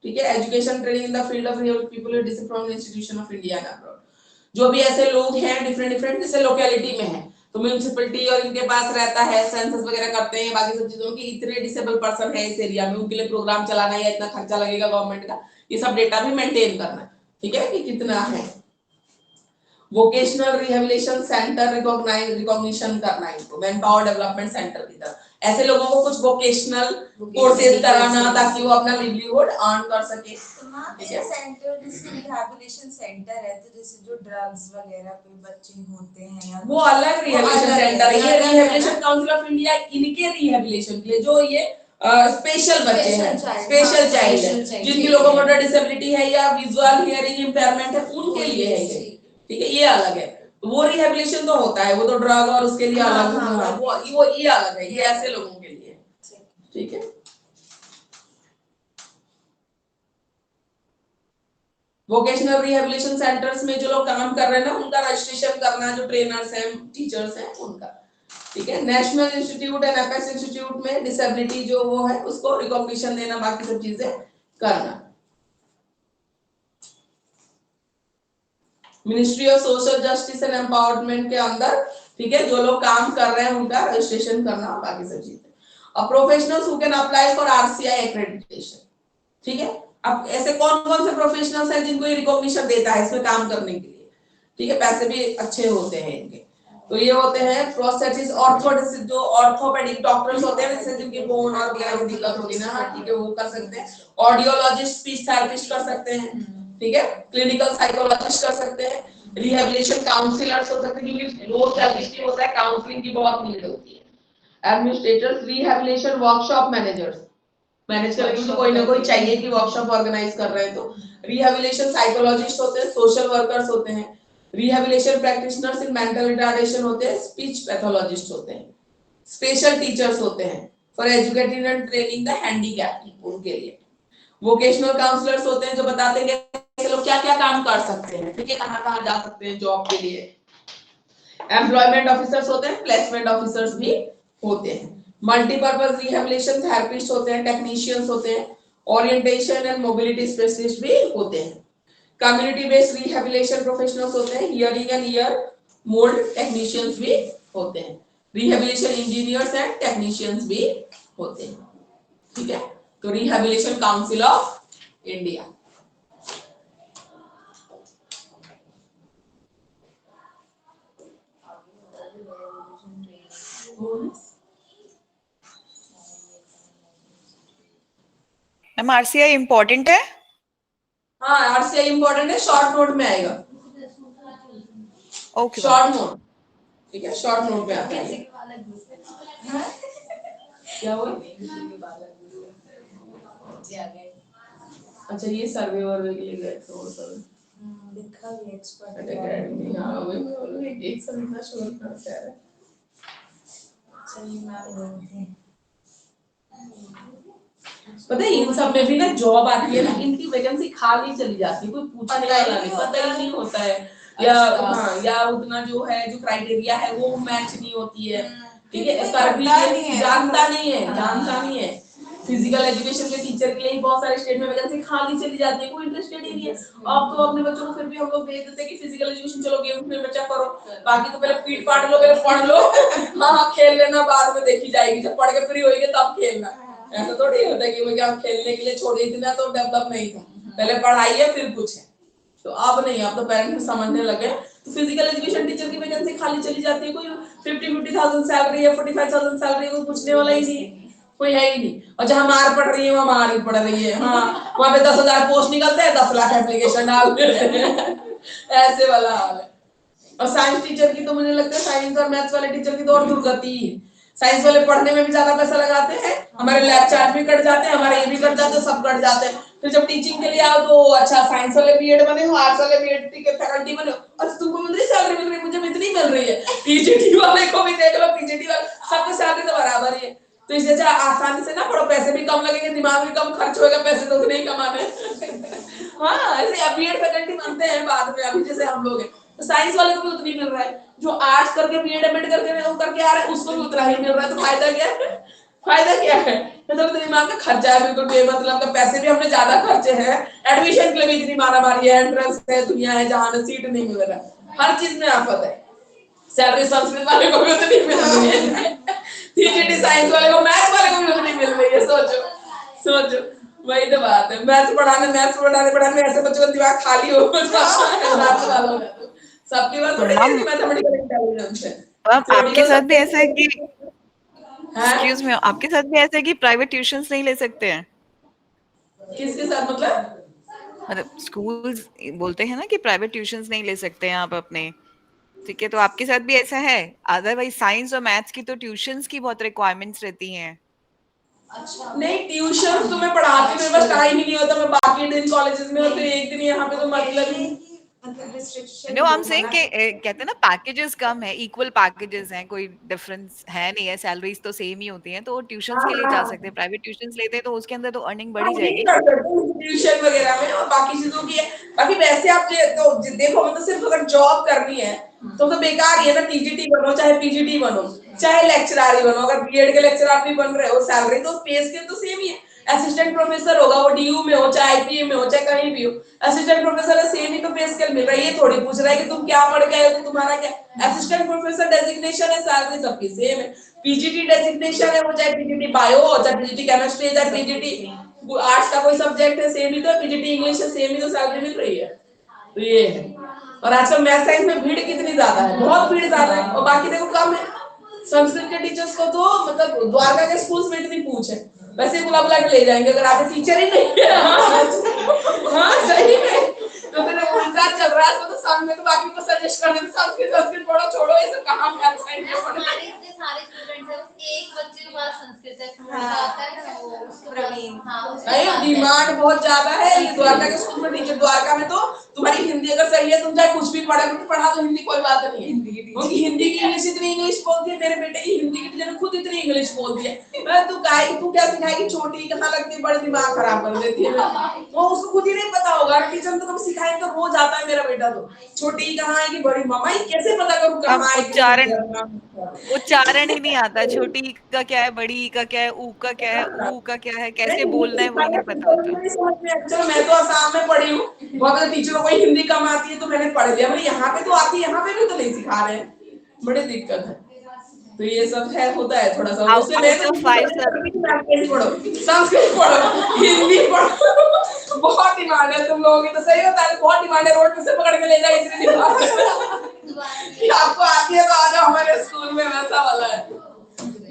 ठीक है, education training in the field of real people with different institution of India and abroad. जो भी ऐसे लोग हैं डिफरेंट डिफरेंट जैसे लोकेलिटी में है, तो म्युनिसिपैलिटी और इनके पास रहता है, सेंसस वगैरह करते हैं, बाकी सब चीजों की, इतने डिसेबल पर्सन है इस एरिया में, उनके लिए प्रोग्राम चलाना है, इतना खर्चा लगेगा गवर्नमेंट का, ये सब डेटा भी मेंटेन करना। ठीक है, कि कितना है। वोकेशनल रिहेबिलिटेशन सेंटर रिकॉग्निशन करना, इनको मैन पावर डेवलपमेंट सेंटर की तरह, ऐसे लोगों को कुछ वोकेशनल कोर्सेज कराना ताकि वो अपना लिवलीहुड अर्न कर सके। तो मैम ये सेंटर जैसे रिहैबिलिटेशन सेंटर है, तो जैसे जो ड्रग्स वगैरह पे बच्चे होते हैं या वो अलग रिहेबिलिटेशन सेंटर है, ये रिहेबिलिटेशन काउंसिल ऑफ इंडिया इनके रिहेबिलिटेशन के लिए, जो ये स्पेशल बच्चे हैं, स्पेशल चाइल्ड है, जिनकी लोकोमोटर डिसेबिलिटी है या विजुअल हियरिंग इंपेयरमेंट है, उनके लिए है ये। ठीक है, ये अलग है, वो रिहेबिलिटेशन तो होता है, वो तो ड्रग और उसके लिए अलग, वो ये अलग है, ये ऐसे लोगों के लिए। ठीक है, वोकेशनल रिहेबिलिटेशन सेंटर्स में जो लोग काम कर रहे हैं ना, उनका रजिस्ट्रेशन करना, जो ट्रेनर्स हैं, टीचर्स हैं, उनका। ठीक है, national institute and apex institute में डिसेबिलिटी जो वो है उसको रिकॉग्निशन देना, बाकी सब चीजें करना। Ministry of social justice and empowerment के अंदर, ठीक है, जो लोग काम कर रहे हैं उनका रजिस्ट्रेशन करना, बाकी सब चीजें। और professionals who can apply for RCI accreditation, ठीक है। अब ऐसे कौन कौन से प्रोफेशनल्स हैं जिनको ये रिकॉग्निशन देता है इसमें काम करने के लिए, ठीक है, पैसे भी अच्छे होते हैं इनके। तो ये होते हैं प्रोस्थेटिस्ट, ऑर्थोडिस्ट, जो ऑर्थोपेडिक डॉक्टर्स होते हैं जैसे जिनकी बोन और वगैरह की दिक्कत होती है ना, ठीक है, वो कर सकते हैं। ऑडियोलॉजिस्ट, स्पीच थेरेपिस्ट कर सकते हैं, ठीक है। क्लिनिकल साइकोलॉजिस्ट कर सकते हैं। रिहैबिलिटेशन काउंसलर्स हो सकते हैं, क्योंकि लो सैलरी होता है, काउंसलिंग की बहुत नीड होती है। Administrators, rehabilitation workshop managers, manage करने के लिए तो कोई ना कोई चाहिए कि वर्कशॉप ऑर्गेनाइज कर रहे हैं, तो रिहैबिलिटेशन साइकोलॉजिस्ट होते हैं, सोशल वर्कर्स होते हैं, rehabilitation practitioners in mental retardation होते हैं, स्पीच पैथोलॉजिस्ट होते हैं, स्पेशल टीचर्स होते हैं for educating and training the handicapped, उनके लिए वोकेशनल काउंसलर्स होते हैं जो बताते हैं कि लोग क्या क्या काम कर सकते हैं, ठीक है, कहाँ कहाँ जा सकते हैं जॉब के लिए। एम्प्लॉयमेंट ऑफिसर्स होते हैं, प्लेसमेंट ऑफिसर्स भी होते हैं। मल्टीपर्पज रिहैबिलिटेशन थेरेपिस्ट होते हैं, टेक्नीशियंस होते हैं, ओरिएंटेशन एंड मोबिलिटी स्पेशलिस्ट भी होते हैं। कम्युनिटी बेस्ड रिहैबिलिटेशन प्रोफेशनल्स होते हैं, hearing and year mould technicians भी होते हैं, रिहैबिलिटेशन इंजीनियर्स एंड टेक्नीशियंस भी होते हैं, ठीक है। तो rehabilitation council of India. Ma'am RCI important है? हाँ, आरसीआई इंपॉर्टेंट है, शॉर्ट नोट में आएगा, ओके शॉर्ट नोट, ठीक है, शॉर्ट नोट में आता है। क्या हुआ? अच्छा, ये सर्वे वर्वे के लिए गए थे वो सब लिखा भी एक्सपर्ट अकेडमी। हाँ, वही एक सब इतना शोर कहाँ से आ रहा है? चलिए मैम बोलते हैं। पता है इन सब में भी ना जॉब आती है ना, इनकी वैकेंसी खाली चली जाती है, कोई पूछने वाला नहीं, पता ही नहीं होता है, या हाँ, या उतना जो है जो क्राइटेरिया है वो मैच नहीं होती है, ठीक है, कर भी जानता नहीं है, जानता नहीं है। फिजिकल एजुकेशन के टीचर के लिए बहुत सारे स्टेट में वैकेंसी खाली चली जाती है, कोई इंटरेस्टेड ही नहीं है। अब तो अपने बच्चों को फिर भी हम लोग भेज देते हैं कि फिजिकल एजुकेशन चलो गेम में बच्चा करो, बाकी तो पहले पीट पाट लो, पहले पढ़ लो, हाँ खेल लेना बाद में देखी जाएगी, जब पढ़ के फ्री होएंगे तब खेलना। ऐसा थोड़ी होता है कि मैं क्या खेलने के लिए छोड़ दी थी ना, तो डेवलप नहीं था, पहले पढ़ाई है फिर कुछ है। तो अब नहीं, अब तो पेरेंट्स समझने लगे। तो फिजिकल एजुकेशन टीचर की वैकेंसी खाली चली जाती है, कोई 50,000 सैलरी है, 45,000 सैलरी, कोई पूछने वाला ही नहीं, कोई है ही नहीं। और जहाँ मार पड़ रही है वहाँ मार ही पड़ रही है, हाँ वहाँ पे 10,000 पोस्ट निकलते हैं, 10 लाख एप्लीकेशन डालते हैं, ऐसे वाला हाल है। और साइंस टीचर की तो मुझे लगता है, साइंस और मैथ्स वाले टीचर की तो और दुर्गति है। साइंस वाले पढ़ने में भी ज्यादा पैसा लगाते हैं, हमारे लैब चार्ज भी कट जाते हैं, हमारे ये भी कट जाते हैं, सब कट जाते हैं। फिर जब टीचिंग के लिए आओ तो अच्छा साइंस वाले बीएड बने हो, आर्ट्स वाले बीएड के फैकल्टी बने हो, अच्छा तुमको मिल रही सैलरी, मिल रही, मुझे इतनी मिल रही है। पीजीटी वाले को भी देख लो, पीजीटी वाले सबकी सैलरी तो बराबर ही है। तो इससे अच्छा आसानी से ना पढ़ो, पैसे भी कम लगेंगे, दिमाग भी कम खर्च होगा, पैसे तो नहीं कमाने। हाँ, ऐसे बीएड फैकल्टी बनते हैं बाद में, अभी जैसे हम लोग हैं। तो साइंस वाले को भी उतनी मिल रहा है, जो आर्ट्स करके बीएड एमएड करके आ रहा है उसको भी उतना ही मिल रहा है। तो फायदा क्या है? फायदा क्या है? मतलब दिमाग का खर्चा है बिल्कुल बेमतलब का, पैसे भी हमने ज्यादा खर्चे हैं, एडमिशन के लिए भी इतनी मारामारी है, एंट्रेंस है, दुनिया है जहाँ सीट नहीं मिल रहा, हर चीज में आफत है। सैलरी संस्कृत वाले को भी उतनी मिल रही है, पीजीटी साइंस वाले को, मैथ्स वाले को भी उतनी मिल रही है। सोचो सोचो, वही तो बात है। मैथ्स पढ़ाने ऐसे बच्चों का दिमाग खाली हो, सबकी बात थोड़ी मैम है मैथमेटिकल इंटेलिजेंस है। आपके साथ भी ऐसा है कि हाँ? एक्सक्यूज मी, आपके साथ भी ऐसा है कि प्राइवेट ट्यूशंस नहीं ले सकते हैं? किसके साथ मतलब? मतलब स्कूल्स बोलते हैं ना कि प्राइवेट ट्यूशंस नहीं ले सकते हैं आप अपने, ठीक है, तो आपके साथ भी ऐसा है? अदरवाइज साइंस और मैथ्स की तो ट्यूशंस की बहुत रिक्वायरमेंट्स रहती हैं। नहीं, ट्यूशन तो मैं पढ़ाती हूँ, मेरे पास टाइम ही नहीं होता, मैं बाकी दिन कॉलेजेस में और फिर एक दिन यहाँ पे, तो मतलब ही मतलब restriction no I am saying कि कहते हैं ना पैकेजेस कम है, इक्वल पैकेजेस हैं, कोई डिफरेंस है नहीं है, सैलरीज तो सेम ही होती हैं, तो ट्यूशंस के लिए जा सकते हैं। प्राइवेट ट्यूशंस लेते हैं तो उसके अंदर तो अर्निंग बढ़ी जाएगी। ट्यूशन वगैरह में और बाकी चीजों की है। बाकी वैसे आप तो देखो, मतलब सिर्फ अगर जॉब करनी है तो बेकार ही है ना, टीजीटी बनो चाहे पीजीटी बनो चाहे लेक्चरर ही बनो, अगर बीएड के लेक्चरर भी बन रहे हो, सैलरी तो पे स्केल तो सेम ही है। असिस्टेंट प्रोफेसर होगा वो डीयू में हो चाहे आईपीए में हो चाहे कहीं भी हो, असिस्टेंट प्रोफेसर है, सेम ही तो पे स्केल मिल रहा है। ये थोड़ी पूछ रहा है कि तुम क्या पढ़ के आए हो, तो तुम्हारा क्या असिस्टेंट प्रोफेसर डेजिग्नेशन है, सैलरी सबकी सेम है। पीजीटी डेजिग्नेशन है, वो चाहे पीजीटी बायो हो चाहे पीजीटी केमिस्ट्री चाहे पीजीटी आर्ट्स का कोई सब्जेक्ट है सेम ही तो, पीजीटी इंग्लिश है सेम ही तो, सैलरी मिल रही है। तो ये है। और आजकल मैथ साइंस में भीड़ कितनी ज्यादा है, बहुत भीड़ ज्यादा है, और बाकी देखो कम है। संस्कृत के टीचर्स को तो मतलब द्वारका के स्कूल्स में इतनी पूछ है, वैसे बुला बुला के ले जाएंगे अगर आपके टीचर ही नहीं है। हाँ सही में, तो मेरा उल्टा चल रहा है, तो सामने तो बाकी को सजेस्ट कर देते संस्कृत संस्कृत पढ़ो, छोड़ो ये सब कहाँ मैथ साइंस में पढ़ना। हमारे इतने सारे स्टूडेंट्स हैं, एक बच्चे के पास संस्कृत है, हाँ। आता है ना वो, उसके पास- प्रवीण। हाँ, उसके नहीं पास है। डिमांड बहुत ज्यादा है, ये द्वारका के स्कूल में टीचर, द्वारका में तो तुम्हारी हिंदी अगर सही है तुम चाहे कुछ भी पढ़ा तो पढ़ा तो हिंदी कोई बात नहीं है, क्योंकि हिंदी की इंग्लिश इतनी इंग्लिश बोलती है, मेरे बेटे की हिंदी की टीचर ने खुद इतनी इंग्लिश बोलती है, मैं तू गाय तू क्या सिखाएगी, छोटी कहाँ लगती है, बड़े दिमाग खराब कर देती है, वो उसको खुद ही नहीं पता होगा, टीचर तो कभी सिखाएंगे तो रोज आता है मेरा बेटा, तो छोटी कहाँ आएगी, बड़ी मामा ये कैसे पता करूँ अब कहाँ आएगी। उच्चारण ही नहीं आता, छोटी ई का क्या है, बड़ी ई का क्या है, ऊ का क्या है, ऊ का क्या है, कैसे बोलना है वही नहीं पता होता। चलो मैं तो आसाम में पढ़ी हूँ, बहुत सारे टीचरों को हिंदी कम आती है तो मैंने पढ़ लिया, मैंने यहाँ पे तो आती है, यहाँ पे भी तो नहीं सिखा रहे हैं, बड़ी दिक्कत है। तो ये सब है, होता है थोड़ा सा, Out- इसलिए मैं out तो of 5 sir, पढ़ो, संस्कृत पढ़ो, हिंदी पढ़ो, बहुत डिमांड है तुम लोगों की, तो सही होता है, बहुत डिमांड है, रोड पे से पकड़ के ले जाए इतनी डिमांड है कि आपको आती है तो आ जाओ हमारे स्कूल में, वैसा वाला है।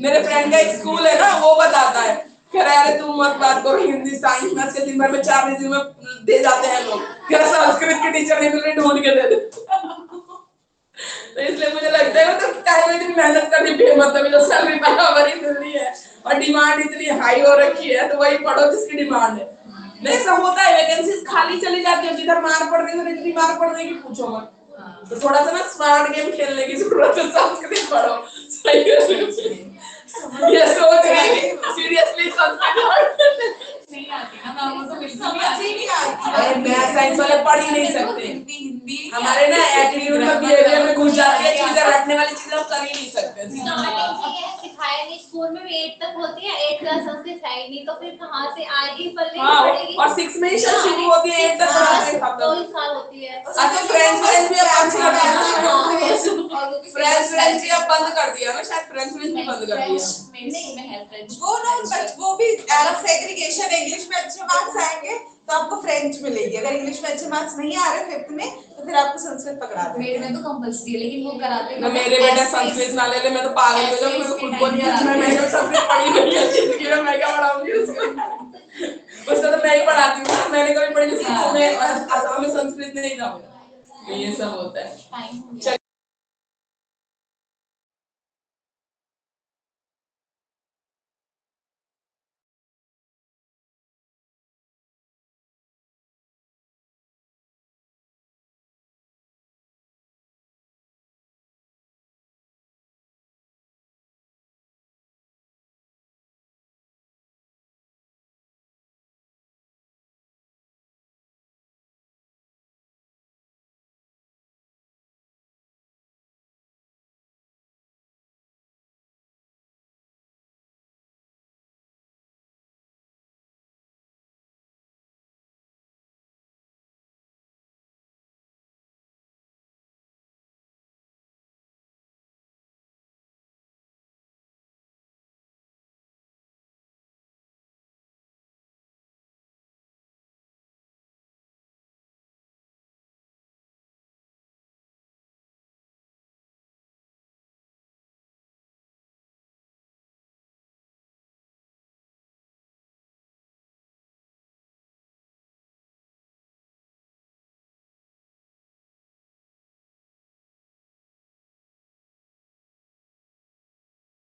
मेरे फ्रेंड का एक स्कूल है ना, वो बताता है, कह रहा है अरे तुम मत बात करो, हिंदी साइंस मैथ्स के दिन भर में 4 रिज्यूमे दे जाते हैं लोग, कह रहा संस्कृत के टीचर नहीं मिल रहे, ढूंढ के दे दे। तो इसलिए मुझे लगता है तो काहे में इतनी मेहनत करनी बेमतलब जो सैलरी बराबर ही मिल रही है और डिमांड इतनी हाई हो रखी है, तो वही पढ़ो जिसकी डिमांड है। नहीं ऐसा होता है, वैकेंसीज खाली चली जाती है, जिधर मार पड़ रही है इतनी मार पड़ रही है कि पूछो मत। तो थोड़ा सा ना स्मार्ट गेम खेलने की जरूरत है, संस्कृत पढ़ो, सही है। ये सोच रही सीरियसली संस्कृत नहीं आती ना मैम, वो तो बिल्कुल नहीं आती। अरे मैथ साइंस वाले पढ़ ही नहीं सकते, हिंदी हमारे ना एटीट्यूड में बिहेवियर में घुस जाती है चीजें, रटने वाली चीजें हम कर ही नहीं सकते। सिखाया नहीं, स्कूल में भी 8 तक होती है, 8 क्लास संस्कृत है ही नहीं, तो फिर कहाँ से आगे पढ़ेगी, हाँ, पढ़ेगी। और 6 में ही शायद शुरू होती है, 8 तक पढ़ाते हैं खत्म। 2 साल होती है। अच्छा फ्रेंच भी अब बंद कर दिया ना, फ्रेंच भी अब बंद कर दिया ना, शायद फ्रेंच भी बंद कर दिया। वो ना वो भी अलग सेग्रीगेशन, इंग्लिश में अच्छे मार्क्स आएंगे तो आपको फ्रेंच मिलेगी, अगर इंग्लिश में अच्छे मार्क्स नहीं आ रहे 5th में तो फिर आपको संस्कृत पकड़ा देंगे। मेरे में तो कंपल्सरी है, लेकिन वो कराते ना मेरे बेटा संस्कृत ना ले ले, मैं तो पागल हो जाऊं, मुझे खुद को नहीं आता, मैं जब संस्कृत पढ़ी नहीं है जिंदगी में, मैं क्या पढ़ाऊंगी उसको, उसको तो मैं ही पढ़ाती हूँ ना, मैंने कभी पढ़ी नहीं, मैं असम में संस्कृत नहीं था, तो ये सब होता है।